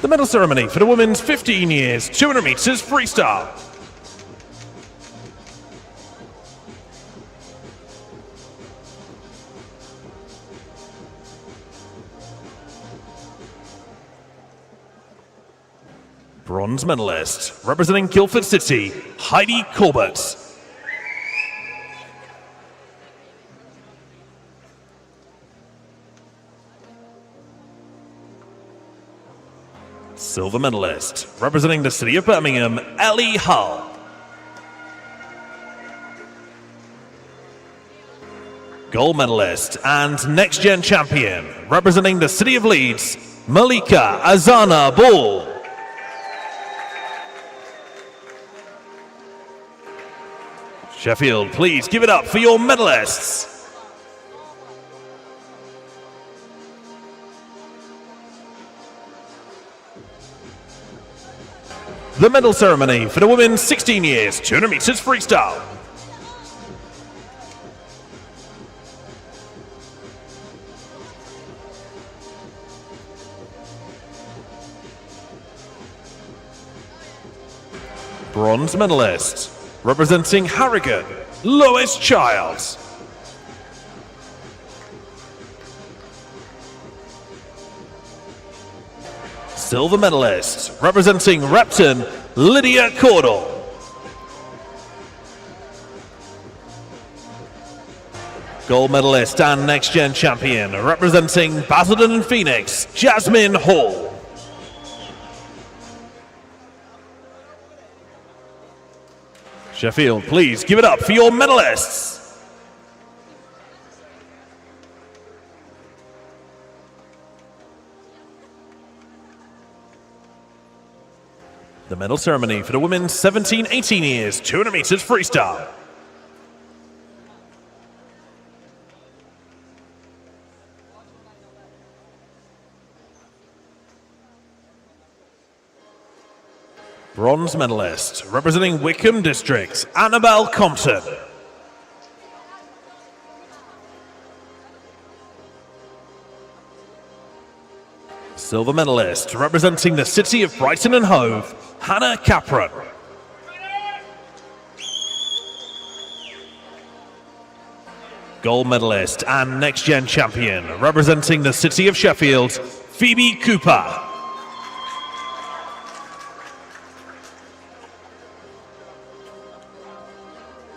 The medal ceremony for the women's 15 years 200 meters freestyle. Bronze medalist representing Guildford City, Heidi Corbett. Silver medalist representing the City of Birmingham, Ellie Hull. Gold medalist and next gen champion, representing the city of Leeds, Malika Azana Ball. Sheffield, please give it up for your medalists. The medal ceremony for the women's 16 years, 200 meters freestyle. Bronze medalist, representing Harrogate, Lois Childs. Silver medalist, representing Repton, Lydia Cordell. Gold medalist and next gen champion, representing Basildon and Phoenix, Jasmine Hall. Sheffield, please give it up for your medalists. The medal ceremony for the women's 17-18 years, 200 meters freestyle. Bronze medalist, representing Wickham District, Annabelle Compton. Silver medalist, representing the city of Brighton and Hove, Hannah Capron. Gold medalist and next gen champion, representing the city of Sheffield, Phoebe Cooper.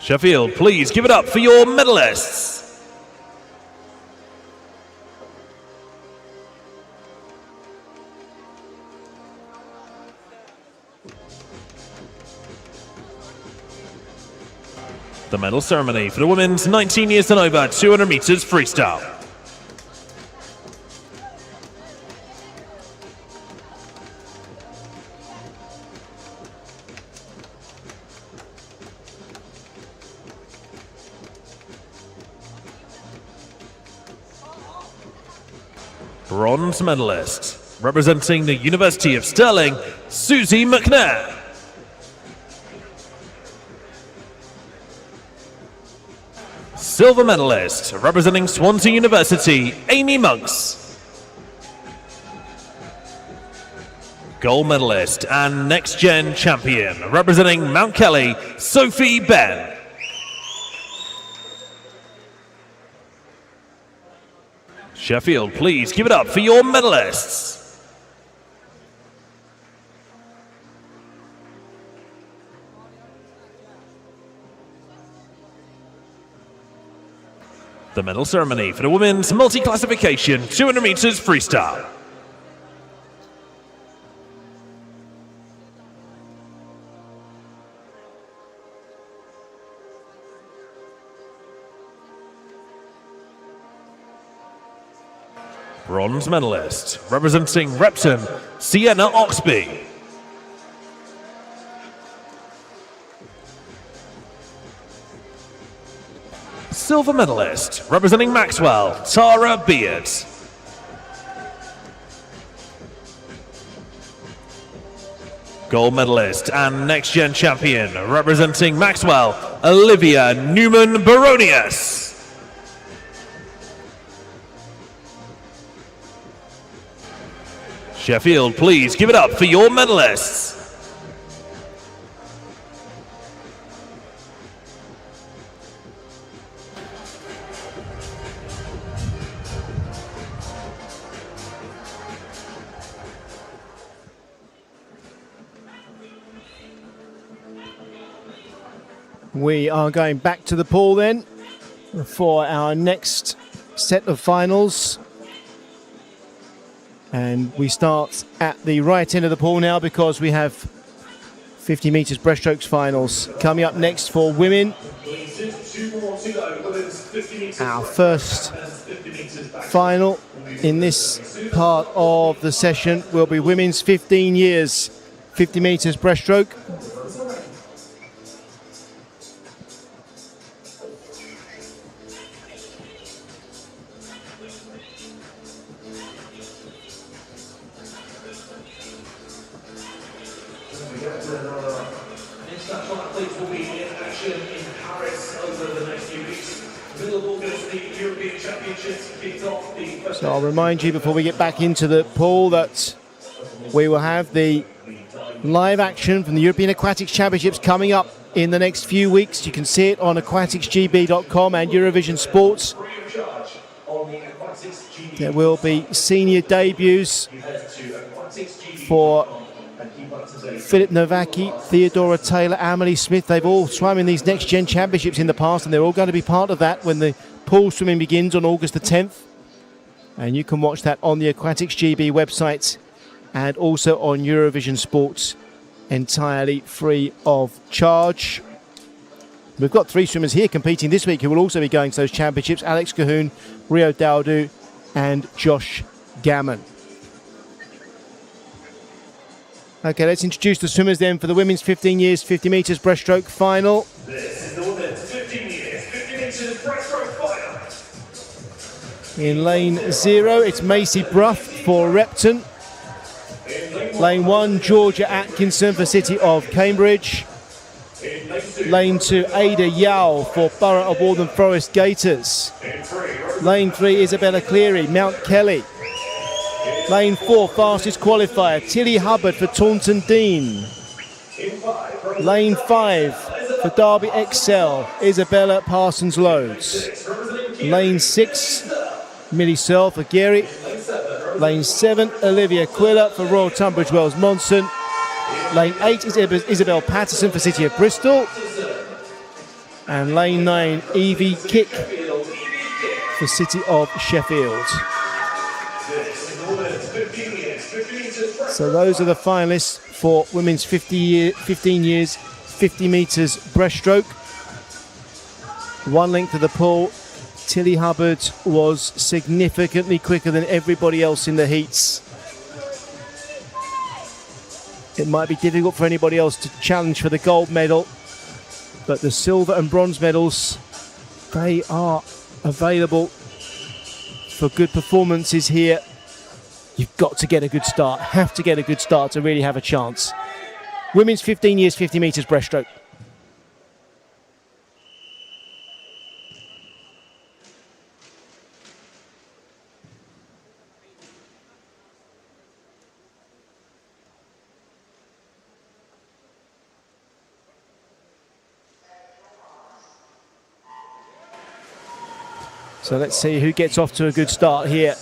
Sheffield, please give it up for your medalists. The medal ceremony for the women's 19 years and over, 200 meters freestyle. Bronze medalist, representing the University of Stirling, Susie McNair. Silver medalist, representing Swansea University, Amy Monks. Gold medalist and next gen champion, representing Mount Kelly, Sophie Ben. Sheffield, please give it up for your medalists. The medal ceremony for the women's multi-classification 200 meters freestyle. Bronze medalist, representing Repton, Sienna Oxby. Silver medalist, representing Maxwell, Tara Beard. Gold medalist and next gen champion, representing Maxwell, Olivia Newman Baronius. Sheffield, please give it up for your medalists. We are going back to the pool then for our next set of finals. And we start at the right end of the pool now because we have 50 metres breaststrokes finals coming up next for women. Our first final in this part of the session will be women's 15 years 50 metres breaststroke. International athletes will be in action in Paris over the next few weeks. Middle of August, the European Championships kicked off the first. So I'll remind you before we get back into the pool that we will have the live action from the European Aquatics Championships coming up in the next few weeks. You can see it on aquaticsgb.com and Eurovision Sports. There will be senior debuts for Philip Novacki, Theodora Taylor, Amelie Smith. They've all swum in these Next Gen Championships in the past, and they're all going to be part of that when the pool swimming begins on August the 10th. And you can watch that on the Aquatics GB website and also on Eurovision Sports, entirely free of charge. We've got 3 swimmers here competing this week who will also be going to those championships: Alex Cahoon, Rio Dowdu and Josh Gammon. Okay, let's introduce the swimmers then for the women's 15 years 50 metres breaststroke final. This is the women's 15 years 50 metres breaststroke final. In lane 0, it's Macy Bruff for Repton. Lane 1, Georgia Atkinson for City of Cambridge. Lane 2, Ada Yao for Borough of Waltham Forest Gators. Lane 3, Isabella Cleary, Mount Kelly. Lane 4, fastest qualifier, Tilly Hubbard for Taunton Dean. Lane 5, for Derby Excel, Isabella Parsons Loads. Lane 6, Millie Searle for Gary. Lane 7, Olivia Quiller for Royal Tunbridge Wells Monson. Lane 8 is Isabel Patterson for City of Bristol. And lane 9, Evie Kick for City of Sheffield. So those are the finalists for women's 15 years 50 metres breaststroke. One length of the pool. Tilly Hubbard was significantly quicker than everybody else in the heats. It might be difficult for anybody else to challenge for the gold medal, but the silver and bronze medals, they are available for good performances here. You've got to get a good start, have to get a good start to really have a chance. Women's 15 years 50 metres breaststroke. So let's see who gets off to a good start here.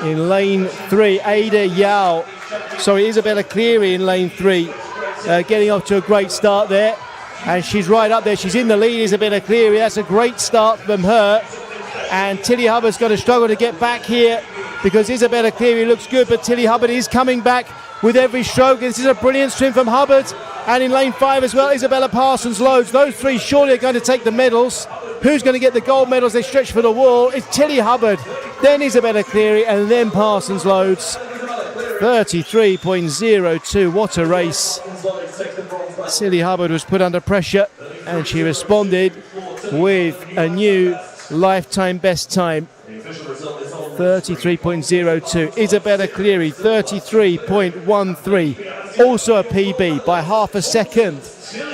In lane 3, Isabella Cleary in lane 3, getting off to a great start there. And she's right up there, she's in the lead, Isabella Cleary. That's a great start from her. And Tilly Hubbard's going to struggle to get back here because Isabella Cleary looks good, but Tilly Hubbard is coming back with every stroke. This is a brilliant swim from Hubbard. And in lane 5 as well, Isabella Parsons Loads. Those 3 surely are going to take the medals. Who's going to get the gold medals? They stretch for the wall. It's Tilly Hubbard, then Isabella Cleary, and then Parsons Loads. 33.02, what a race. Tilly Hubbard was put under pressure and she responded with a new lifetime best time. 33.02. Isabella Cleary, 33.13. Also a PB by half a second.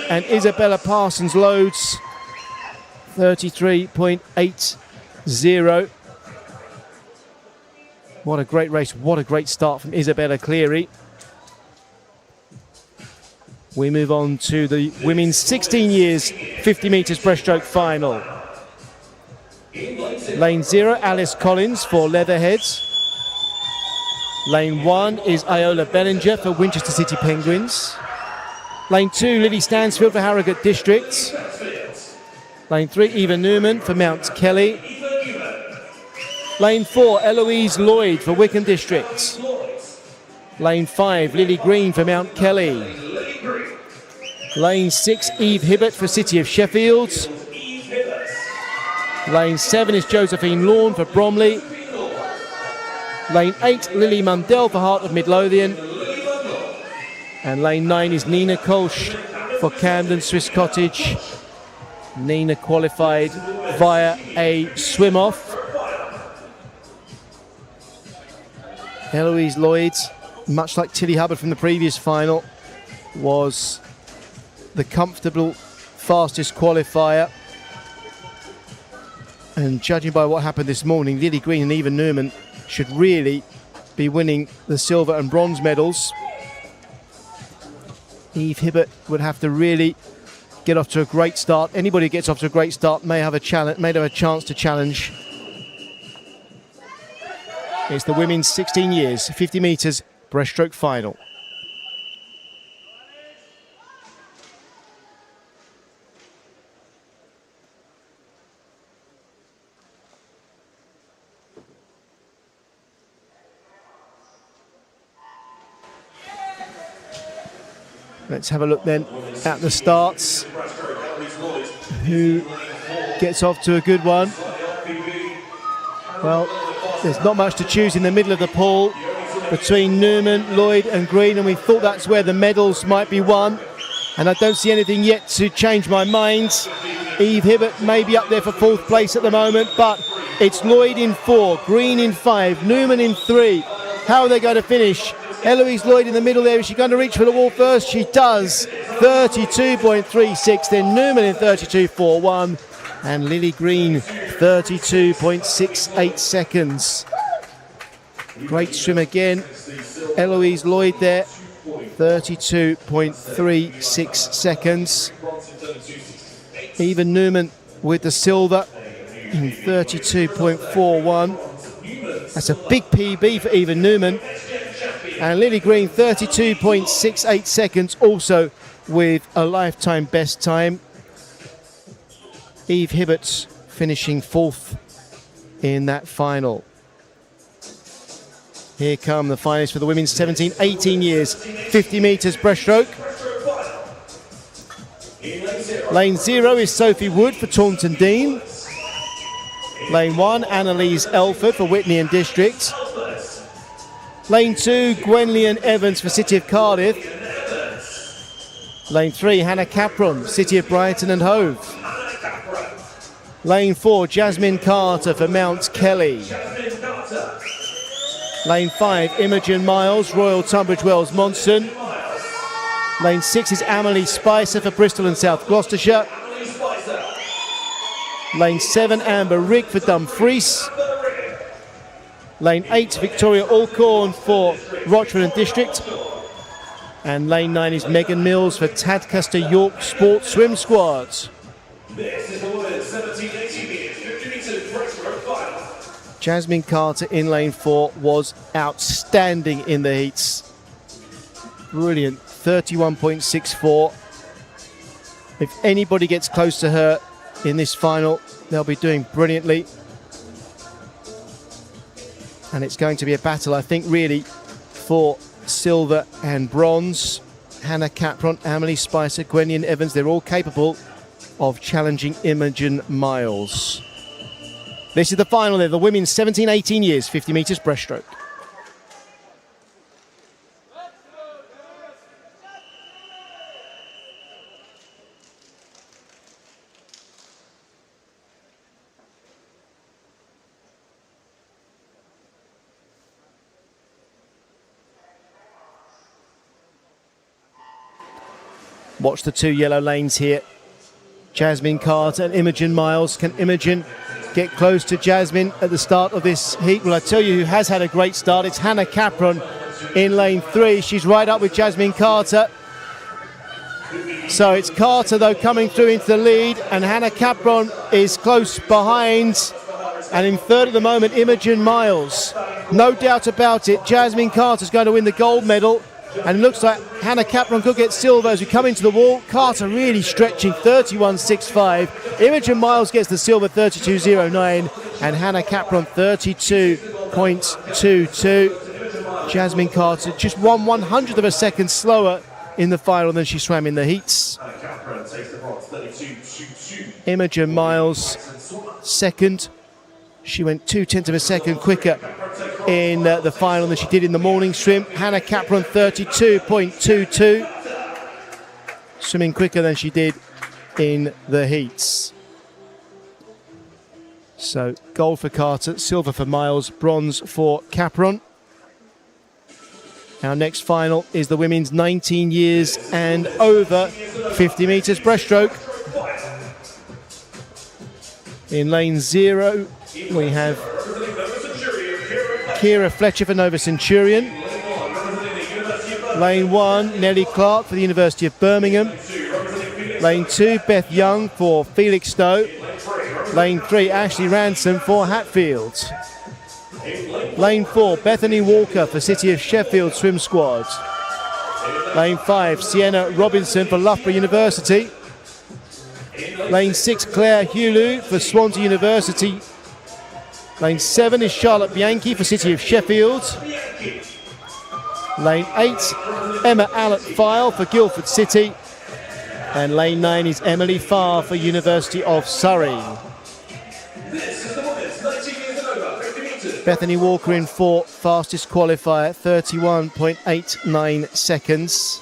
And Isabella Parsons Loads, 33.80. What a great race, what a great start from Isabella Cleary. We move on to the women's 16 years 50 metres breaststroke final. Lane 0, Alice Collins for Leatherheads. Lane 1 is Iola Bellinger for Winchester City Penguins. Lane 2, Lily Stansfield for Harrogate District. Lane 3, Eva Newman for Mount Kelly. Lane 4, Eloise Lloyd for Wickham District. Lane 5, Lily Green for Mount Kelly. Lane 6, Eve Hibbert for City of Sheffield. Lane 7 is Josephine Lawn for Bromley. Lane 8, Lily Mundell for Heart of Midlothian. And lane 9 is Nina Kolsch for Camden Swiss Cottage. Nina qualified via a swim-off. Eloise Lloyd, much like Tilly Hubbard from the previous final, was the comfortable fastest qualifier. And judging by what happened this morning, Lily Green and Eva Newman should really be winning the silver and bronze medals. Eve Hibbert would have to really get off to a great start. Anybody who gets off to a great start may have a chance to challenge. It's the women's 16 years, 50 metres breaststroke final. Let's have a look then at the starts. Who gets off to a good one? Well, there's not much to choose in the middle of the pool between Newman, Lloyd and Green, and we thought that's where the medals might be won. And I don't see anything yet to change my mind. Eve Hibbert may be up there for 4th place at the moment, but it's Lloyd in 4, Green in 5, Newman in 3. How are they going to finish? Eloise Lloyd in the middle there. Is she going to reach for the wall first? She does. 32.36. Then Newman in 32.41. And Lily Green, 32.68 seconds. Great swim again. Eloise Lloyd there, 32.36 seconds. Eva Newman with the silver in 32.41. That's a big PB for Eva Newman. And Lily Green, 32.68 seconds, also with a lifetime best time. Eve Hibbert finishing 4th in that final. Here come the finalists for the women's 17-18 years, 50 metres breaststroke. Lane 0 is Sophie Wood for Taunton Dean. Lane 1, Annalise Elford for Whitney and District. Lane 2, Gwenlyan Evans for City of Cardiff. Lane 3, Hannah Capron, City of Brighton and Hove. Lane 4, Jasmine Carter for Mount Kelly. Lane 5, Imogen Miles, Royal Tunbridge Wells Monson. Lane 6 is Amelie Spicer for Bristol and South Gloucestershire. Lane 7, Amber Rigg for Dumfries. Lane 8, Victoria Alcorn for Rochford and District. And lane 9 is Megan Mills for Tadcaster York Sports Swim Squad. This is the women's 17-18 years, 50 metres breaststroke final. Jasmine Carter in lane 4 was outstanding in the heats. Brilliant, 31.64. If anybody gets close to her in this final, they'll be doing brilliantly. And it's going to be a battle, I think, really, for silver and bronze. Hannah Capron, Amelie Spicer, Gwenlyan Evans, they're all capable of challenging Imogen Miles. This is the final there, the women's 17-18 years, 50 metres breaststroke. Watch the 2 yellow lanes here. Jasmine Carter and Imogen Miles. Can Imogen get close to Jasmine at the start of this heat? Well, I tell you who has had a great start. It's Hannah Capron in lane 3. She's right up with Jasmine Carter. So it's Carter, though, coming through into the lead, and Hannah Capron is close behind. And in third at the moment, Imogen Miles. No doubt about it, Jasmine Carter's going to win the gold medal. And it looks like Hannah Capron could get silver as we come into the wall. Carter really stretching, 31.65. Imogen Miles gets the silver, 32.09. And Hannah Capron, 32.22. Jasmine Carter just 1/100th of a second slower in the final than she swam in the heats. Imogen Miles second. She went 0.2 of a second quicker in the final than she did in the morning swim. Hannah Capron 32.22, swimming quicker than she did in the heats. So gold for Carter, silver for Miles, bronze for Capron. Our next final is the women's 19 years and over 50 metres breaststroke. In lane 0, we have Kira Fletcher for Nova Centurion. Lane 1, Nellie Clark for the University of Birmingham. Lane 2, Beth Young for Felixstowe. Lane 3, Ashley Ransom for Hatfield. Lane 4, Bethany Walker for City of Sheffield Swim Squad. Lane 5, Sienna Robinson for Loughborough University. Lane 6, Claire Hulu for Swansea University. Lane 7 is Charlotte Bianchi for City of Sheffield. Lane 8, Emma Allett-File for Guildford City. And lane 9 is Emily Farr for University of Surrey. Bethany Walker in 4th, fastest qualifier, 31.89 seconds.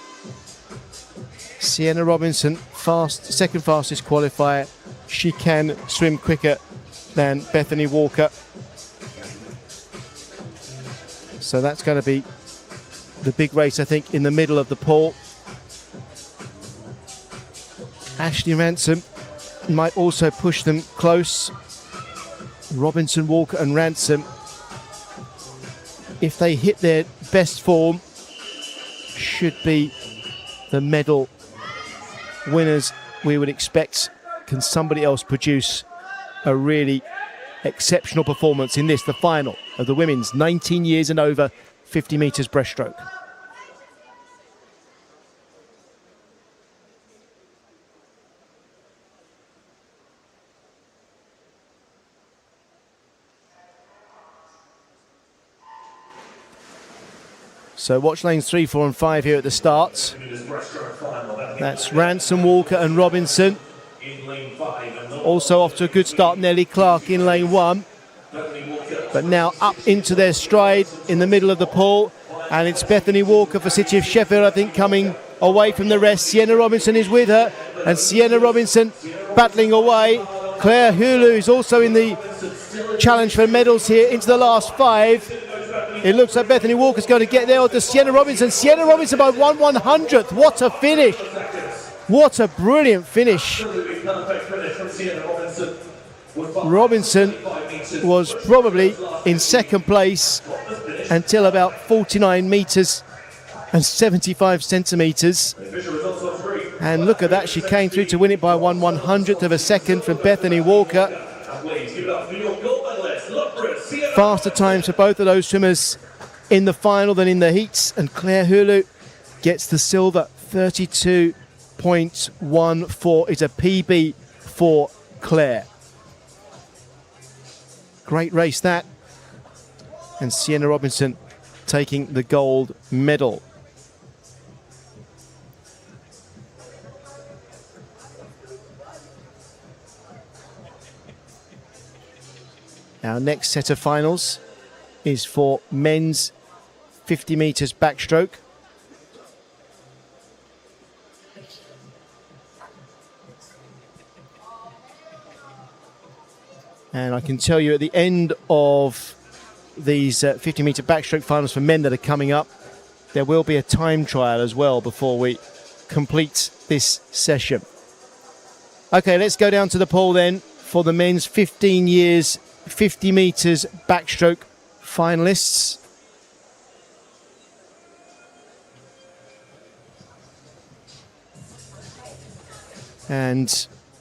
Sienna Robinson, second fastest qualifier. She can swim quicker than Bethany Walker. So that's going to be the big race, I think, in the middle of the pool. Ashley Ransom might also push them close. Robinson, Walker and Ransom, if they hit their best form, should be the medal winners we would expect. Can somebody else produce a really exceptional performance in this, the final of the women's 19 years and over 50 metres breaststroke? So watch lanes 3, 4 and 5 here at the start. That's Ransom, Walker and Robinson. Also off to a good start, Nellie Clark in lane 1. But now up into their stride in the middle of the pool. And it's Bethany Walker for City of Sheffield, I think, coming away from the rest. Sienna Robinson is with her. And Sienna Robinson battling away. Claire Hulu is also in the challenge for medals here into the last 5. It looks like Bethany Walker's going to get there, or does Sienna Robinson? Sienna Robinson by 1/100th. What a finish. What a brilliant finish. Robinson was probably in second place until about 49 metres and 75 centimetres. And look at that, she came through to win it by 1/100th of a second from Bethany Walker. Faster times for both of those swimmers in the final than in the heats. And Claire Hulu gets the silver. 32.14 is a PB for Claire. Great race that. And Sienna Robinson taking the gold medal. Our next set of finals is for men's 50 metres backstroke. And I can tell you at the end of these 50 metre backstroke finals for men that are coming up, there will be a time trial as well before we complete this session. Okay, let's go down to the pool then for the men's 15 years 50 metres backstroke finalists. And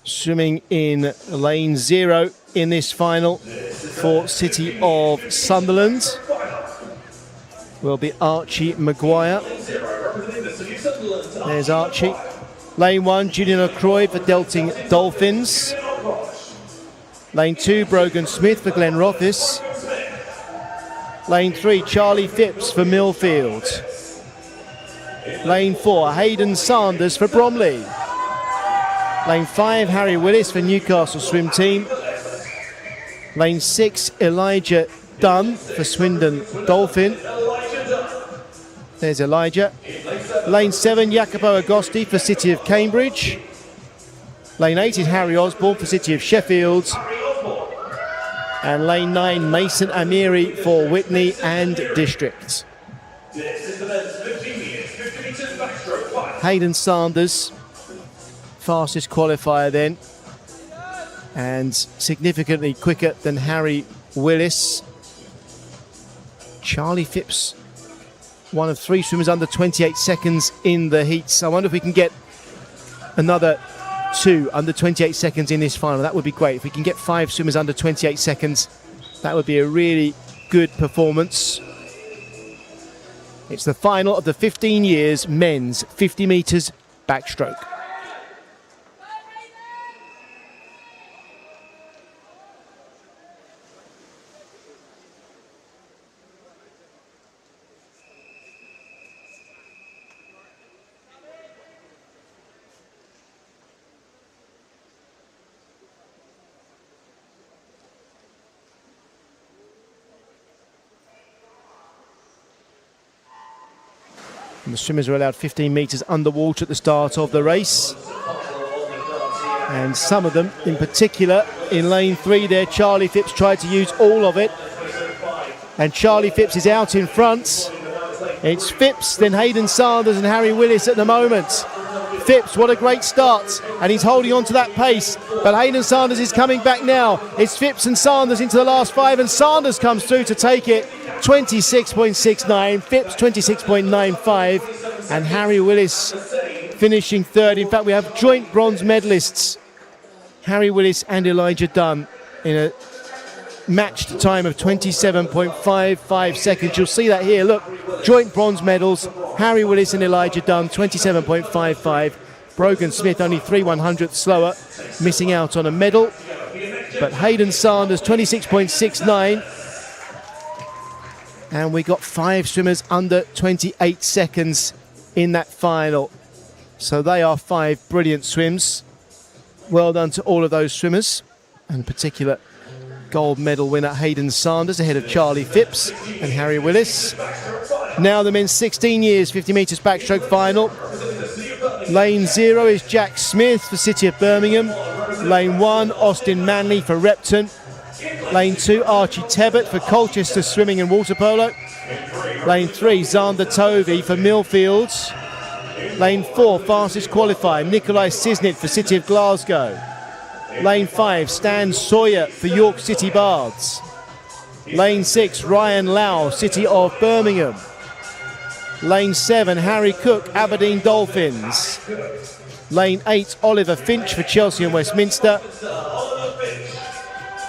swimming in lane 0 in this final for City of Sunderland will be Archie Maguire. There's Archie. Lane 1, Julian O'Croy for Delting Dolphins. Lane 2, Brogan Smith for Glen Rothes. Lane 3, Charlie Phipps for Millfield. Lane 4, Hayden Sanders for Bromley. Lane 5, Harry Willis for Newcastle Swim Team. Lane 6, Elijah Dunn for Swindon Dolphin. There's Elijah. Lane 7, Jacopo Agosti for City of Cambridge. Lane 8 is Harry Osborne for City of Sheffield. And lane 9, Mason Amiri for Whitney and District. Hayden Sanders, fastest qualifier then, and significantly quicker than Harry Willis. Charlie Phipps, one of 3 swimmers under 28 seconds in the heats. I wonder if we can get another 2 under 28 seconds in this final. That would be great. If we can get 5 swimmers under 28 seconds, that would be a really good performance. It's the final of the 15 years men's 50 metres backstroke. And the swimmers are allowed 15 metres underwater at the start of the race. And some of them, in particular, in lane 3 there, Charlie Phipps tried to use all of it. And Charlie Phipps is out in front. It's Phipps, then Hayden Sanders and Harry Willis at the moment. Phipps, what a great start. And he's holding on to that pace. But Hayden Sanders is coming back now. It's Phipps and Sanders into the last 5. And Sanders comes through to take it. 26.69, Phipps 26.95, and Harry Willis finishing 3rd. In fact, we have joint bronze medalists, Harry Willis and Elijah Dunn, in a matched time of 27.55 seconds. You'll see that here, look, joint bronze medals, Harry Willis and Elijah Dunn, 27.55. Brogan Smith only 3/100ths slower, missing out on a medal. But Hayden Sanders, 26.69. And we got 5 swimmers under 28 seconds in that final. So they are 5 brilliant swims. Well done to all of those swimmers. And in particular, gold medal winner Hayden Sanders ahead of Charlie Phipps and Harry Willis. Now the men's 16 years 50 metres backstroke final. Lane 0 is Jack Smith for City of Birmingham. Lane 1, Austin Manley for Repton. Lane 2, Archie Tebbett for Colchester Swimming and Water Polo. Lane 3, Xander Tovey for Millfield. Lane 4, fastest qualifier, Nikolai Sisnit for City of Glasgow. Lane 5, Stan Sawyer for York City Bards. Lane 6, Ryan Lau, City of Birmingham. Lane 7, Harry Cook, Aberdeen Dolphins. Lane 8, Oliver Finch for Chelsea and Westminster.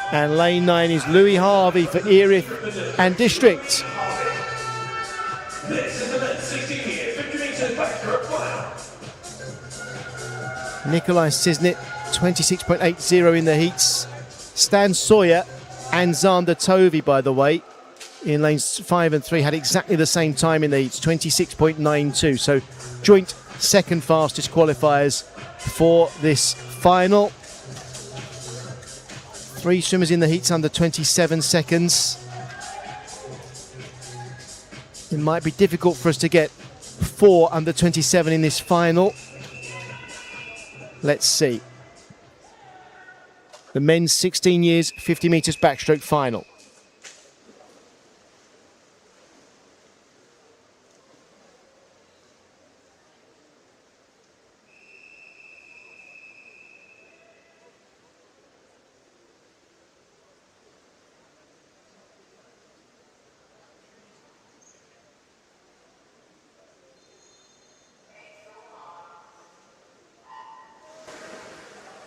And lane 9 is Louis Harvey for Erith and District. Nikolai Sisnit, 26.80 in the heats. Stan Sawyer and Xander Tovey, by the way, in lanes 5 and 3 had exactly the same time in the heats, 26.92. So joint second fastest qualifiers for this final. 3 swimmers in the heats under 27 seconds. It might be difficult for us to get 4 under 27 in this final. Let's see. The men's 16 years 50 metres backstroke final.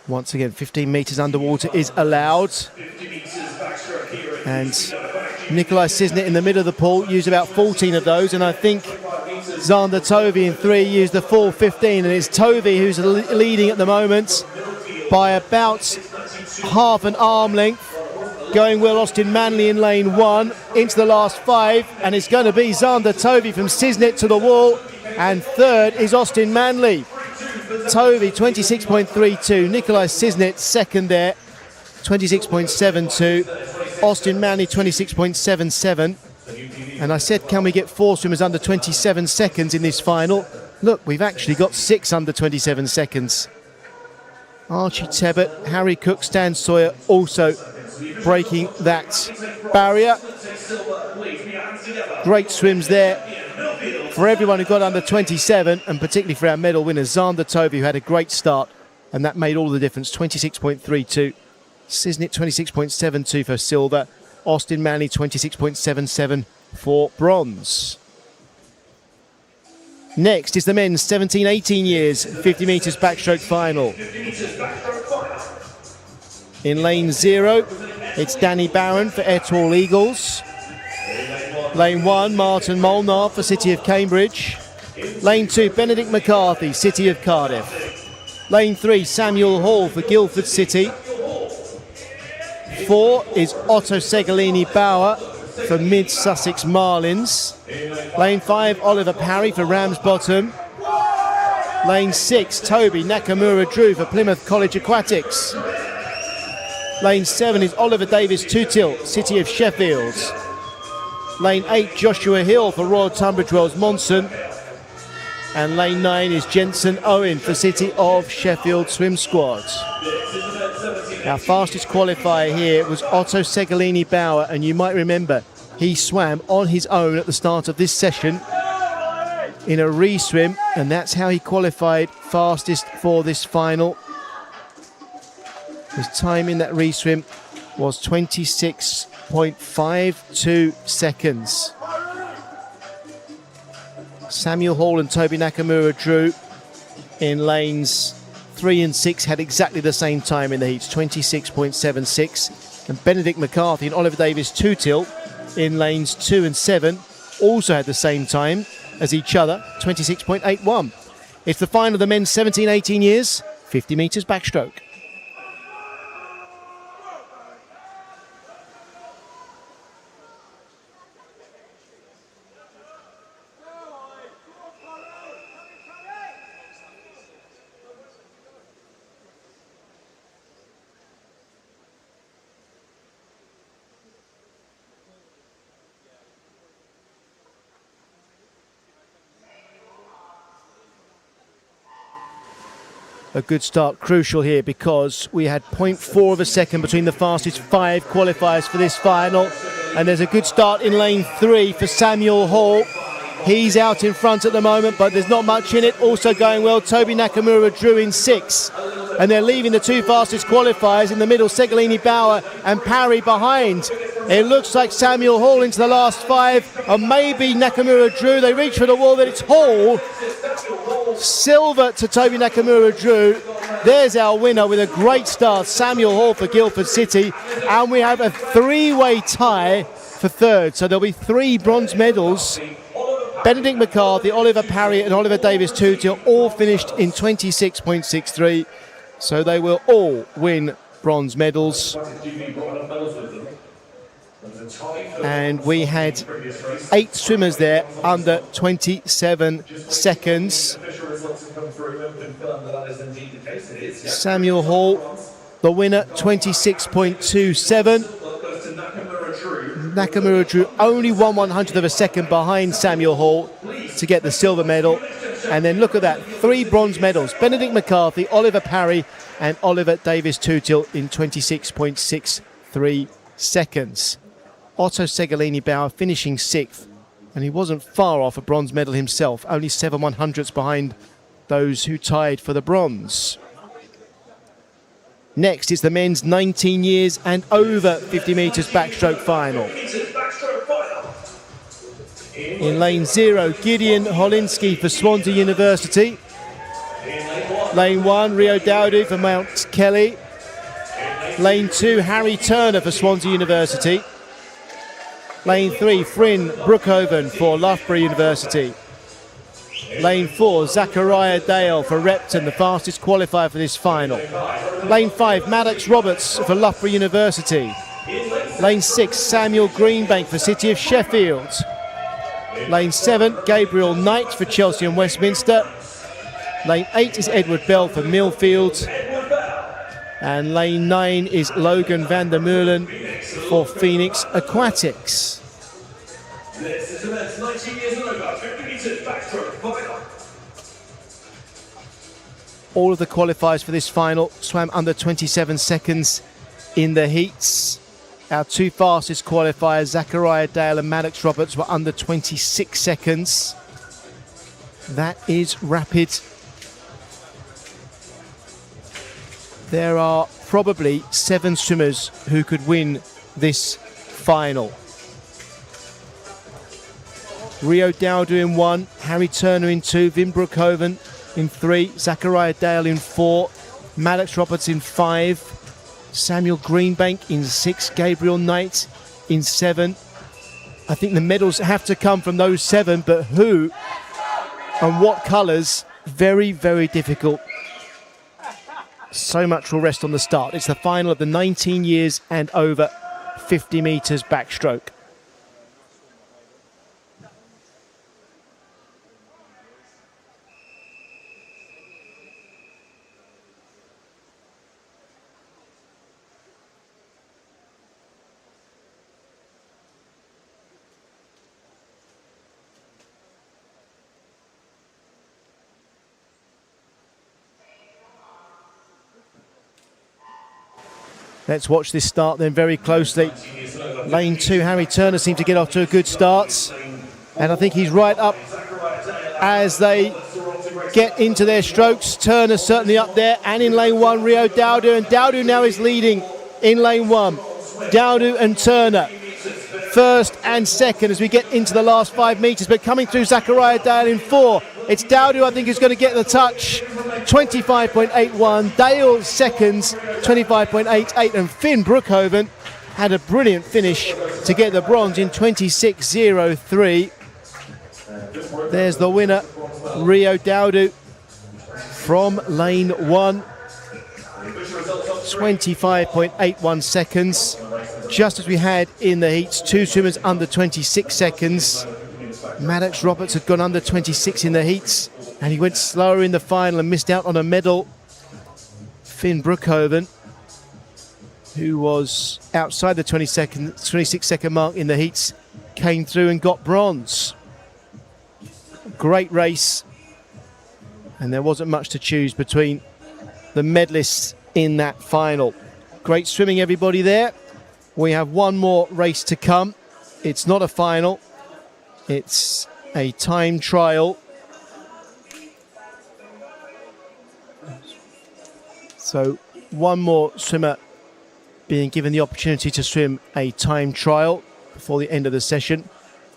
Once again, 15 metres underwater is allowed. And Nikolai Sisnit in the middle of the pool used about 14 of those, and I think Xander Tovey in 3 used the full 15, and it's Tovey who's leading at the moment by about half an arm length. Going well, Austin Manley in lane 1, into the last 5, and it's going to be Xander Tovey from Cisnet to the wall, and third is Austin Manley. Tovey 26.32, Nikolai Cisnet second there, 26.72, Austin Manley 26.77. And I said, can we get 4 swimmers under 27 seconds in this final? Look, we've actually got 6 under 27 seconds. Archie Tebbett, Harry Cook, Stan Sawyer also breaking that barrier. Great swims there for everyone who got under 27, and particularly for our medal winner, Xander Tovey, who had a great start, and that made all the difference. 26.32, Cisnet 26.72 for silver, Austin Manley 26.77 for bronze. Next is the men's 17-18 years 50 metres backstroke final. In lane 0, it's Danny Barron for Etwall Eagles. Lane 1, Martin Molnar for City of Cambridge. Lane 2, Benedict McCarthy, City of Cardiff. Lane 3, Samuel Hall for Guildford City. 4 is Otto Segolini Bauer for Mid Sussex Marlins. Lane 5, Oliver Parry for Ramsbottom. Lane 6, Toby Nakamura Drew for Plymouth College Aquatics. Lane 7 is Oliver Davis Tootilt, City of Sheffield. Lane 8, Joshua Hill for Royal Tunbridge Wells Monson. And lane 9 is Jensen Owen for City of Sheffield Swim Squad. Our fastest qualifier here was Otto Segolini Bauer, and you might remember he swam on his own at the start of this session in a re-swim, and that's how he qualified fastest for this final. His time in that re-swim was 26.52 seconds. Samuel Hall and Toby Nakamura Drew in lanes 3 and 6 had exactly the same time in the heats, 26.76. And Benedict McCarthy and Oliver Davis Tootilt in lanes 2 and 7 also had the same time as each other, 26.81. It's the final of the men's 17-18 years, 50 metres backstroke. A good start, crucial here, because we had 0.4 of a second between the fastest 5 qualifiers for this final. And there's a good start in lane 3 for Samuel Hall. He's out in front at the moment, but there's not much in it. Also going well, Toby Nakamura Drew in 6. And they're leaving the 2 fastest qualifiers in the middle, Segolini Bauer and Parry behind. It looks like Samuel Hall into the last 5, and maybe Nakamura Drew. They reach for the wall, then it's Hall. Silver to Toby Nakamura Drew. There's our winner with a great start, Samuel Hall for Guildford City. And we have a 3-way tie for third. So there'll be 3 bronze medals. Benedict McCarthy, Oliver Parry and Oliver Davis Tootilt all finished in 26.63. So they will all win bronze medals. And we had 8 swimmers there under 27 seconds. Samuel Hall, the winner, 26.27. Nakamura Drew only 1/100th of a second behind Samuel Hall to get the silver medal. And then look at that, 3 bronze medals. Benedict McCarthy, Oliver Parry and Oliver Davis Tootilt in 26.63 seconds. Otto Segolini Bauer finishing 6th, and he wasn't far off a bronze medal himself, only 7/100ths behind those who tied for the bronze. Next is the men's 19 years and over 50 metres backstroke final. In lane 0, Gideon Holinsky for Swansea University. Lane 1, Rio Dowdy for Mount Kelly. Lane 2, Harry Turner for Swansea University. Lane 3, Fryn Brookhoven for Loughborough University. Lane 4, Zachariah Dale for Repton, the fastest qualifier for this final. Lane 5, Maddox Roberts for Loughborough University. Lane 6, Samuel Greenbank for City of Sheffield. Lane 7, Gabriel Knight for Chelsea and Westminster. Lane 8 is Edward Bell for Millfield. And lane 9 is Logan van der Meulen for Phoenix Aquatics. This is event 19 years and over, 50 metres backstroke final. All of the qualifiers for this final swam under 27 seconds in the heats. Our two fastest qualifiers, Zachariah Dale and Maddox Roberts, were under 26 seconds. That is rapid. There are probably 7 swimmers who could win this final. Rio Dowdu in 1, Harry Turner in 2, Vin Broekhoven in 3, Zachariah Dale in 4, Maddox Roberts in 5, Samuel Greenbank in 6, Gabriel Knight in 7. I think the medals have to come from those 7, but who and what colours, very, very difficult. So much will rest on the start. It's the final of the 19 years and over 50 metres backstroke. Let's watch this start then very closely. Lane 2, Harry Turner seemed to get off to a good start. And I think he's right up as they get into their strokes. Turner certainly up there. And in lane 1, Rio Dowdu. And Dowdu now is leading in lane 1. Dowdu and Turner, first and second as we get into the last 5 metres. But coming through, Zachariah Dale in 4. It's Dowdu, I think, who's going to get the touch. 25.81. Dale seconds, 25.88. And Finn Broekhoven had a brilliant finish to get the bronze in 26.03. There's the winner, Rio Dowdu from lane 1. 25.81 seconds. Just as we had in the heats, 2 swimmers under 26 seconds. Maddox Roberts had gone under 26 in the heats, and he went slower in the final and missed out on a medal. Finn Broekhoven, who was outside the 26 second mark in the heats, came through and got bronze. Great race, and there wasn't much to choose between the medalists in that final. Great swimming, everybody there. We have one more race to come. It's not a final, it's a time trial. So one more swimmer being given the opportunity to swim a time trial before the end of the session,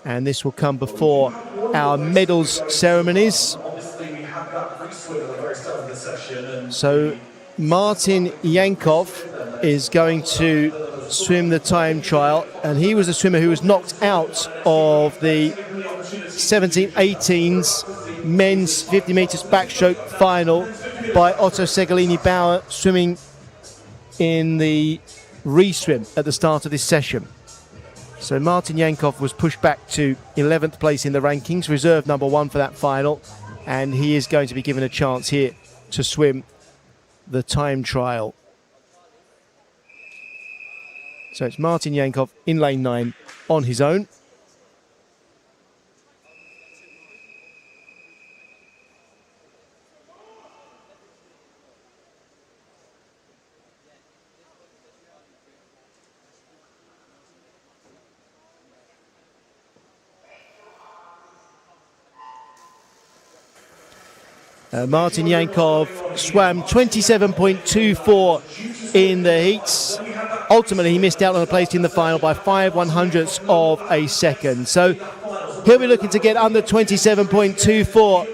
and this will come before our medals ceremonies. So Martin Yankov is going to swim the time trial, and he was a swimmer who was knocked out of the 17-18s men's 50 metres backstroke final by Otto Segolini-Bauer swimming in the re-swim at the start of this session. So Martin Yankov was pushed back to 11th place in the rankings, reserve number 1 for that final, and he is going to be given a chance here to swim the time trial. So it's Martin Yankov in lane 9 on his own. Martin Yankov swam 27.24 in the heats. Ultimately, he missed out on a place in the final by 5/100ths of a second. So he'll be looking to get under 27.24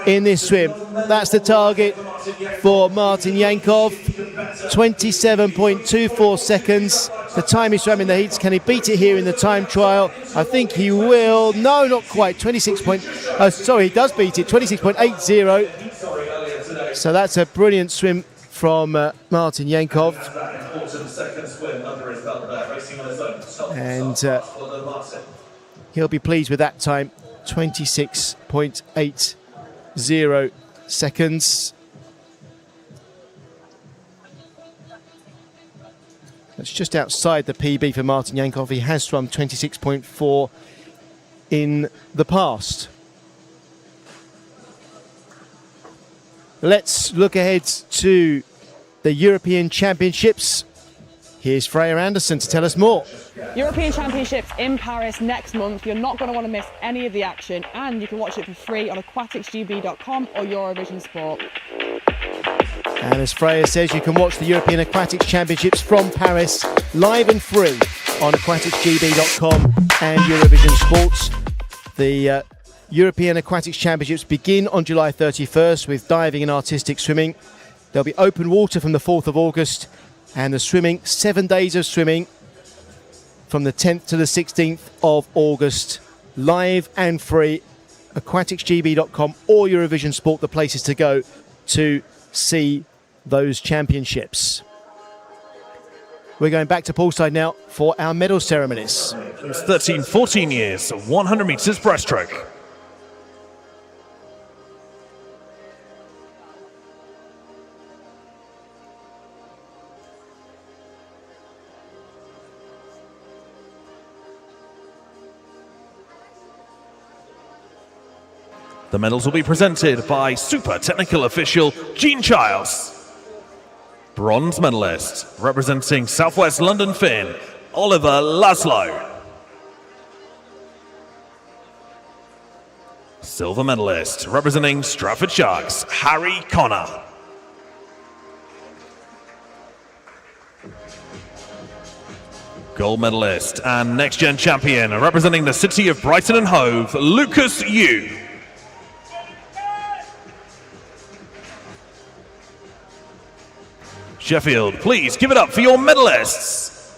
in this swim. That's the target for Martin Yankov. 27.24 seconds. The time he swam in the heats. Can he beat it here in the time trial? I think he will. No, not quite. 26. Sorry, he does beat it. 26.80. So that's a brilliant swim from Martin Yankov. That important second swim under his belt there, racing on his own. And he'll be pleased with that time, 26.80 seconds. That's just outside the PB for Martin Yankov. He has swum 26.4 in the past. Let's look ahead to the European Championships. Here's Freya Anderson to tell us more. European Championships in Paris next month. You're not going to want to miss any of the action, and you can watch it for free on aquaticsgb.com or Eurovision Sport. And as Freya says, you can watch the European Aquatics Championships from Paris live and free on aquaticsgb.com and Eurovision Sports. The European Aquatics Championships begin on July 31st with diving and artistic swimming. There'll be open water from the 4th of August, and the swimming, 7 days of swimming from the 10th to the 16th of August, live and free. aquaticsgb.com or Eurovision Sport, the places to go to see those championships. We're going back to poolside now for our medal ceremonies. It's 13, 14 years, 100 meters breaststroke. The medals will be presented by super technical official Gene Childs. Bronze medalist, representing Southwest London Finn, Oliver Laszlo. Silver medalist, representing Stratford Sharks, Harry Connor. Gold medalist and next-gen champion, representing the city of Brighton and Hove, Lucas Yu. Sheffield, please give it up for your medalists.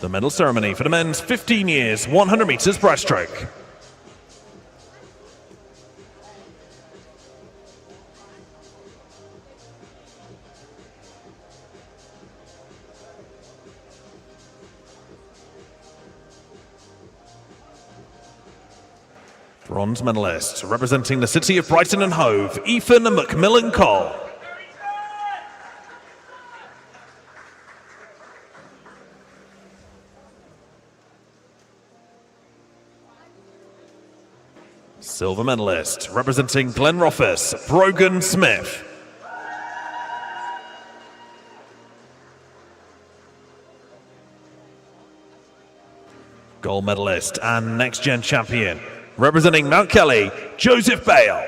The medal ceremony for the men's 15 years, 100 meters breaststroke. Bronze medalist, representing the city of Brighton and Hove, Ethan McMillan Cole. Silver medalist, representing Glenrothes, Brogan Smith. Gold medalist and next-gen champion, representing Mount Kelly, Joseph Bale.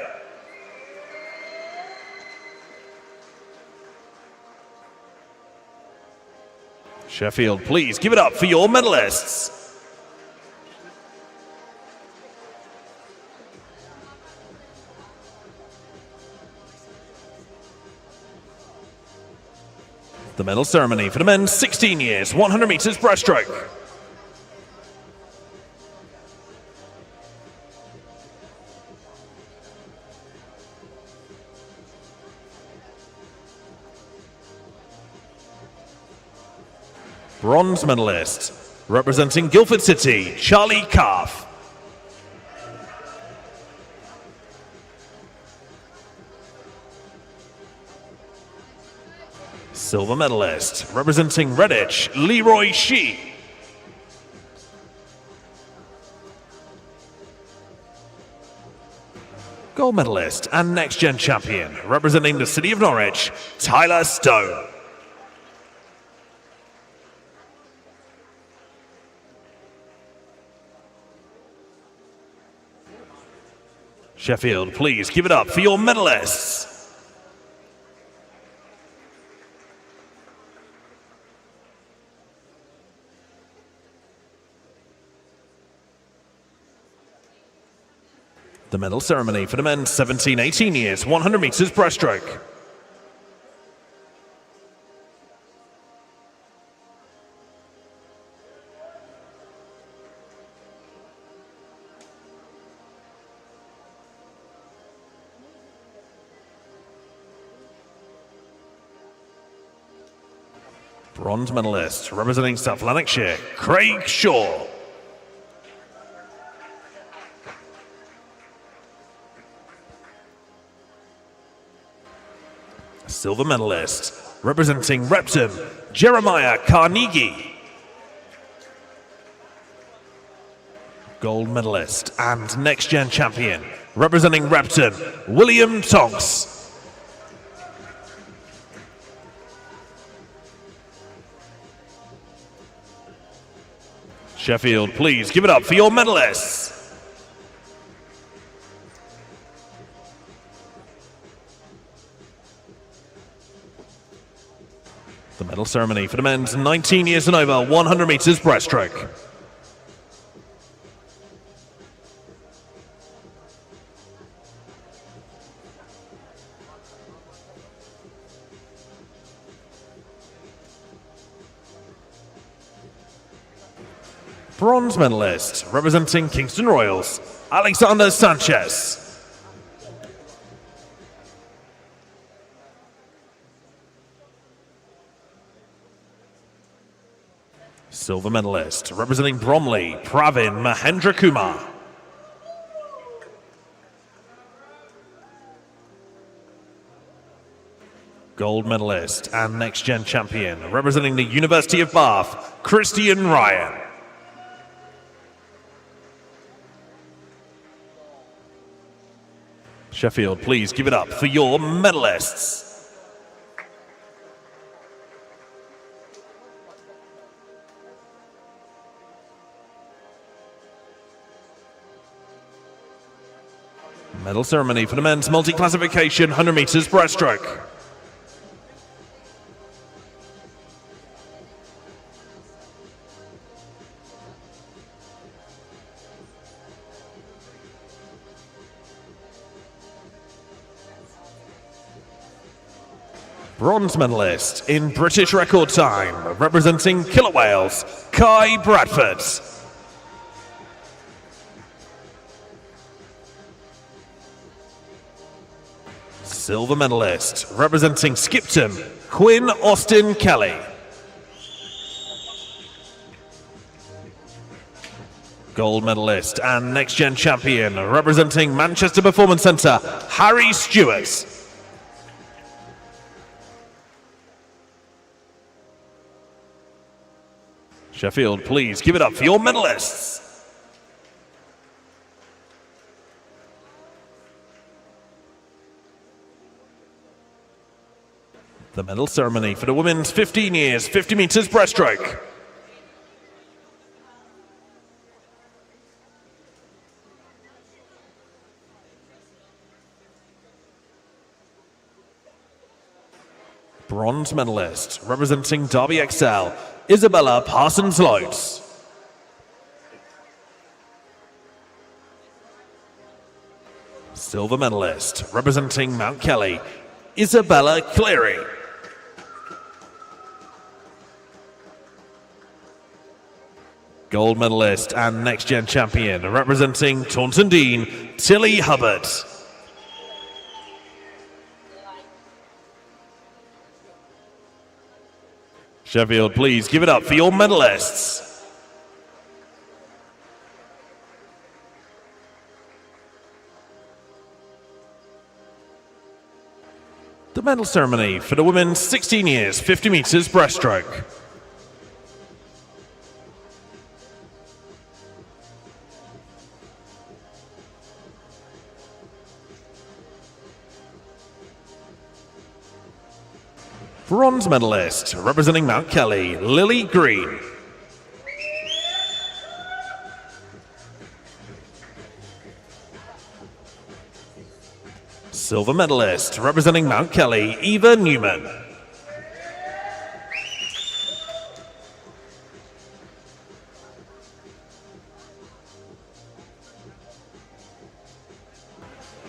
Sheffield, please give it up for your medalists. The medal ceremony for the men's 16 years, 100 meters breaststroke. Bronze medalist, representing Guildford City, Charlie Calf. Silver medalist, representing Redditch, Leroy Shee. Gold medalist and next-gen champion, representing the city of Norwich, Tyler Stone. Sheffield, please give it up for your medalists. The medal ceremony for the men's 17-18 years, 100 meters breaststroke. Bronze medalist representing South Lanarkshire, Craig Shaw. Silver medalist representing Repton, Jeremiah Carnegie. Gold medalist and next gen champion representing Repton, William Tonks. Sheffield, please give it up for your medalists. The medal ceremony for the men's 19 years and over 100 meters breaststroke. Bronze medalist representing Kingston Royals, Alexander Sanchez. Silver medalist representing Bromley, Pravin Mahendra Kumar. Gold medalist and next gen champion representing the University of Bath, Christian Ryan. Sheffield, please give it up for your medalists. Medal ceremony for the men's multi-classification 100 meters breaststroke. Bronze medalist in British record time, representing Killer Whales, Kai Bradford. Silver medalist, representing Skipton, Quinn Austin Kelly. Gold medalist and next gen champion, representing Manchester Performance Centre, Harry Stewart. Sheffield, please give it up for your medalists. The medal ceremony for the women's 15 years, 50 meters breaststroke. Bronze medalist representing Derby Excel, Isabella Parsons-Lotes. Silver medalist representing Mount Kelly, Isabella Cleary. Gold medalist and next gen champion representing Taunton Dean, Tilly Hubbard. Sheffield, please give it up for your medalists. The medal ceremony for the women's 16 years, 50 meters breaststroke. Bronze medalist representing Mount Kelly, Lily Green. Silver medalist representing Mount Kelly, Eva Newman.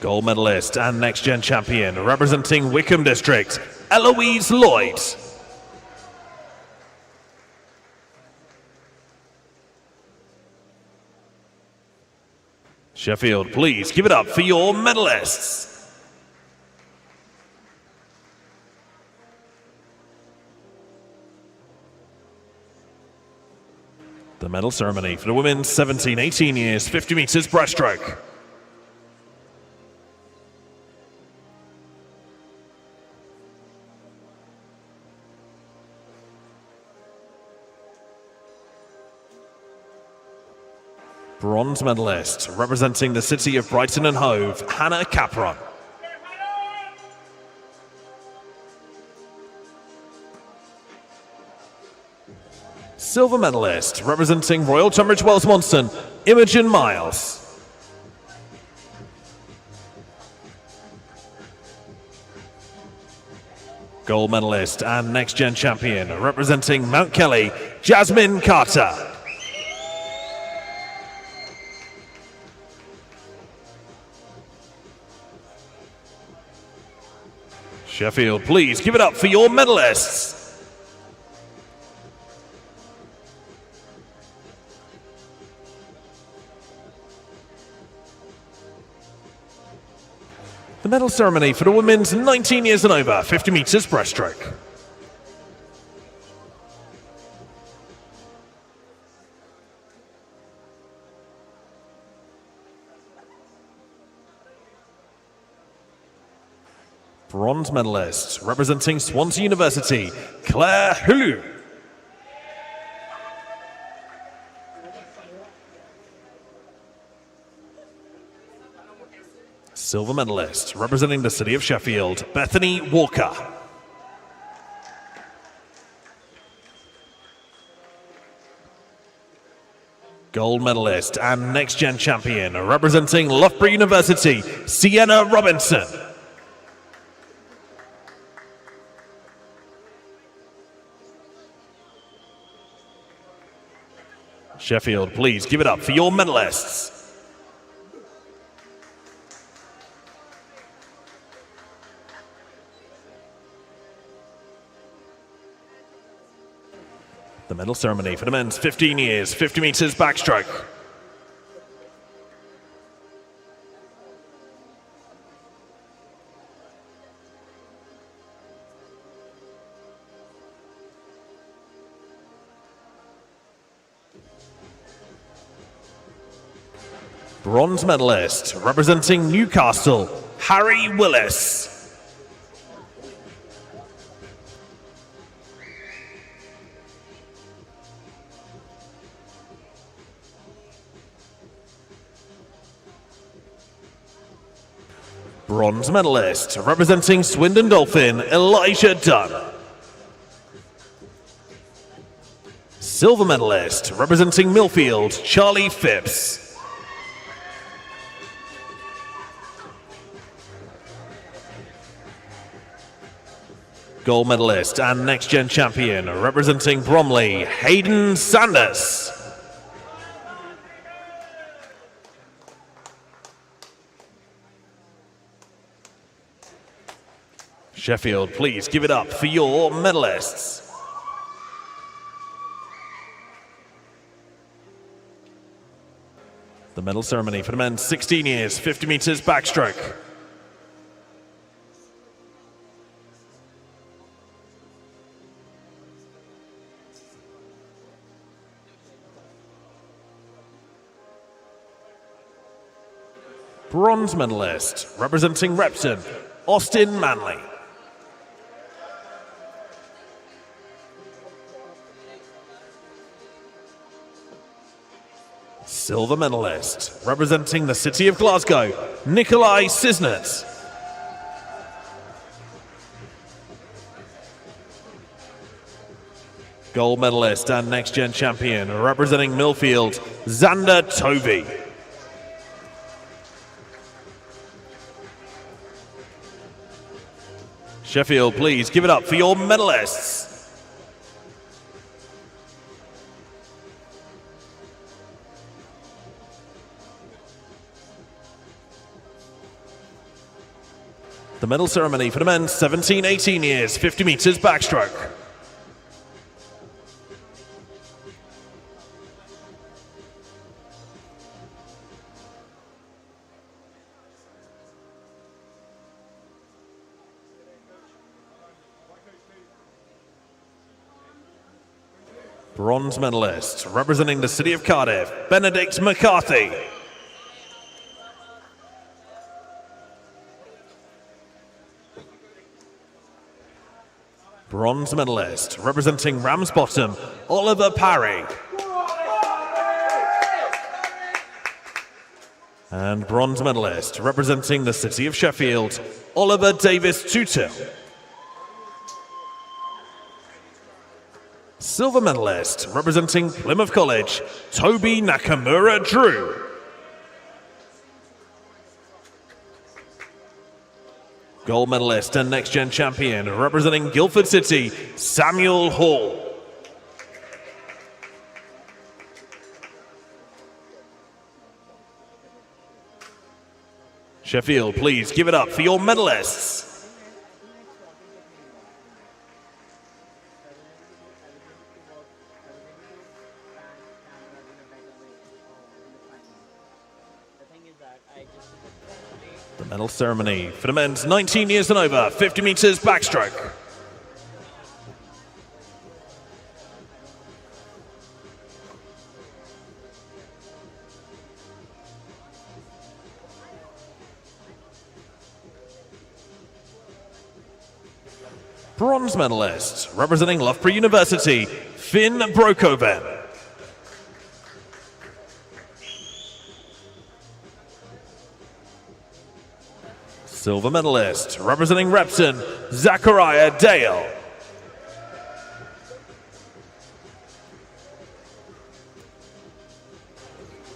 Gold medalist and next gen champion representing Wickham District, Eloise Lloyd. Sheffield, please give it up for your medalists. The medal ceremony for the women's 17-18 years, 50 meters breaststroke. Bronze medalist, representing the city of Brighton and Hove, Hannah Capron. Silver medalist, representing Royal Tunbridge Wells Monson, Imogen Miles. Gold medalist and next-gen champion, representing Mount Kelly, Jasmine Carter. Sheffield, please give it up for your medalists. The medal ceremony for the women's 19 years and over, 50 meters breaststroke. Bronze medalist, representing Swansea University, Claire Hulu. Silver medalist, representing the city of Sheffield, Bethany Walker. Gold medalist and next-gen champion, representing Loughborough University, Sienna Robinson. Sheffield, please give it up for your medalists. The medal ceremony for the men's 15 years, 50 meters backstroke. Bronze medalist, representing Newcastle, Harry Willis. Bronze medalist, representing Swindon Dolphin, Elijah Dunn. Silver medalist, representing Millfield, Charlie Phipps. Gold medalist and next-gen champion, representing Bromley, Hayden Sanders. Sheffield, please give it up for your medalists. The medal ceremony for the men's 16 years, 50 meters backstroke. Bronze medalist, representing Repton, Austin Manley. Silver medalist, representing the city of Glasgow, Nikolai Cisnet. Gold medalist and next-gen champion, representing Millfield, Xander Tovey. Sheffield, please give it up for your medalists. The medal ceremony for the men's 17-18 years, 50 meters backstroke. Bronze medalist, representing the city of Cardiff, Benedict McCarthy. Bronze medalist, representing Ramsbottom, Oliver Parry. And bronze medalist, representing the city of Sheffield, Oliver Davis Tutu. Silver medalist, representing Plymouth College, Toby Nakamura Drew. Gold medalist and next gen champion, representing Guildford City, Samuel Hall. Sheffield, please give it up for your medalists. The medal ceremony for the men's 19 years and over, 50 meters backstroke. Bronze medalist, representing Loughborough University, Finn Brokoven. Silver medalist, representing Repton, Zachariah Dale.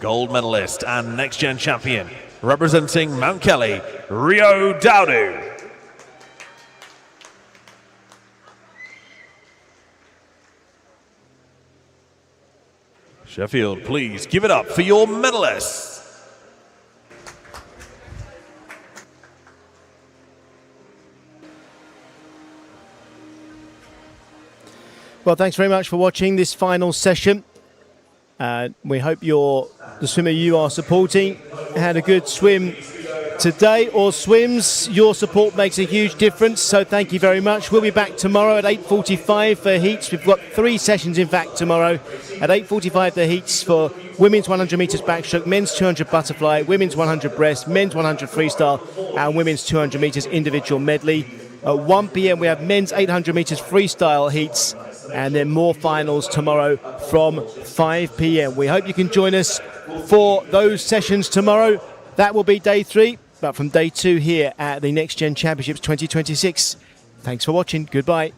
Gold medalist and next-gen champion, representing Mount Kelly, Rio Dowdu. Sheffield, please give it up for your medalists. Well, thanks very much for watching this final session. We hope the swimmer you are supporting had a good swim today or swims. Your support makes a huge difference, so thank you very much. We'll be back tomorrow at 8:45 for heats. We've got 3 sessions, in fact, tomorrow. At 8:45, the heats for women's 100 metres backstroke, men's 200 butterfly, women's 100 breast, men's 100 freestyle, and women's 200 metres individual medley. At 1 p.m, we have men's 800 metres freestyle heats, and then more finals tomorrow from 5 p.m. We hope you can join us for those sessions tomorrow. That will be day 3, but from day 2 here at the Next Gen Championships 2026. Thanks for watching. Goodbye.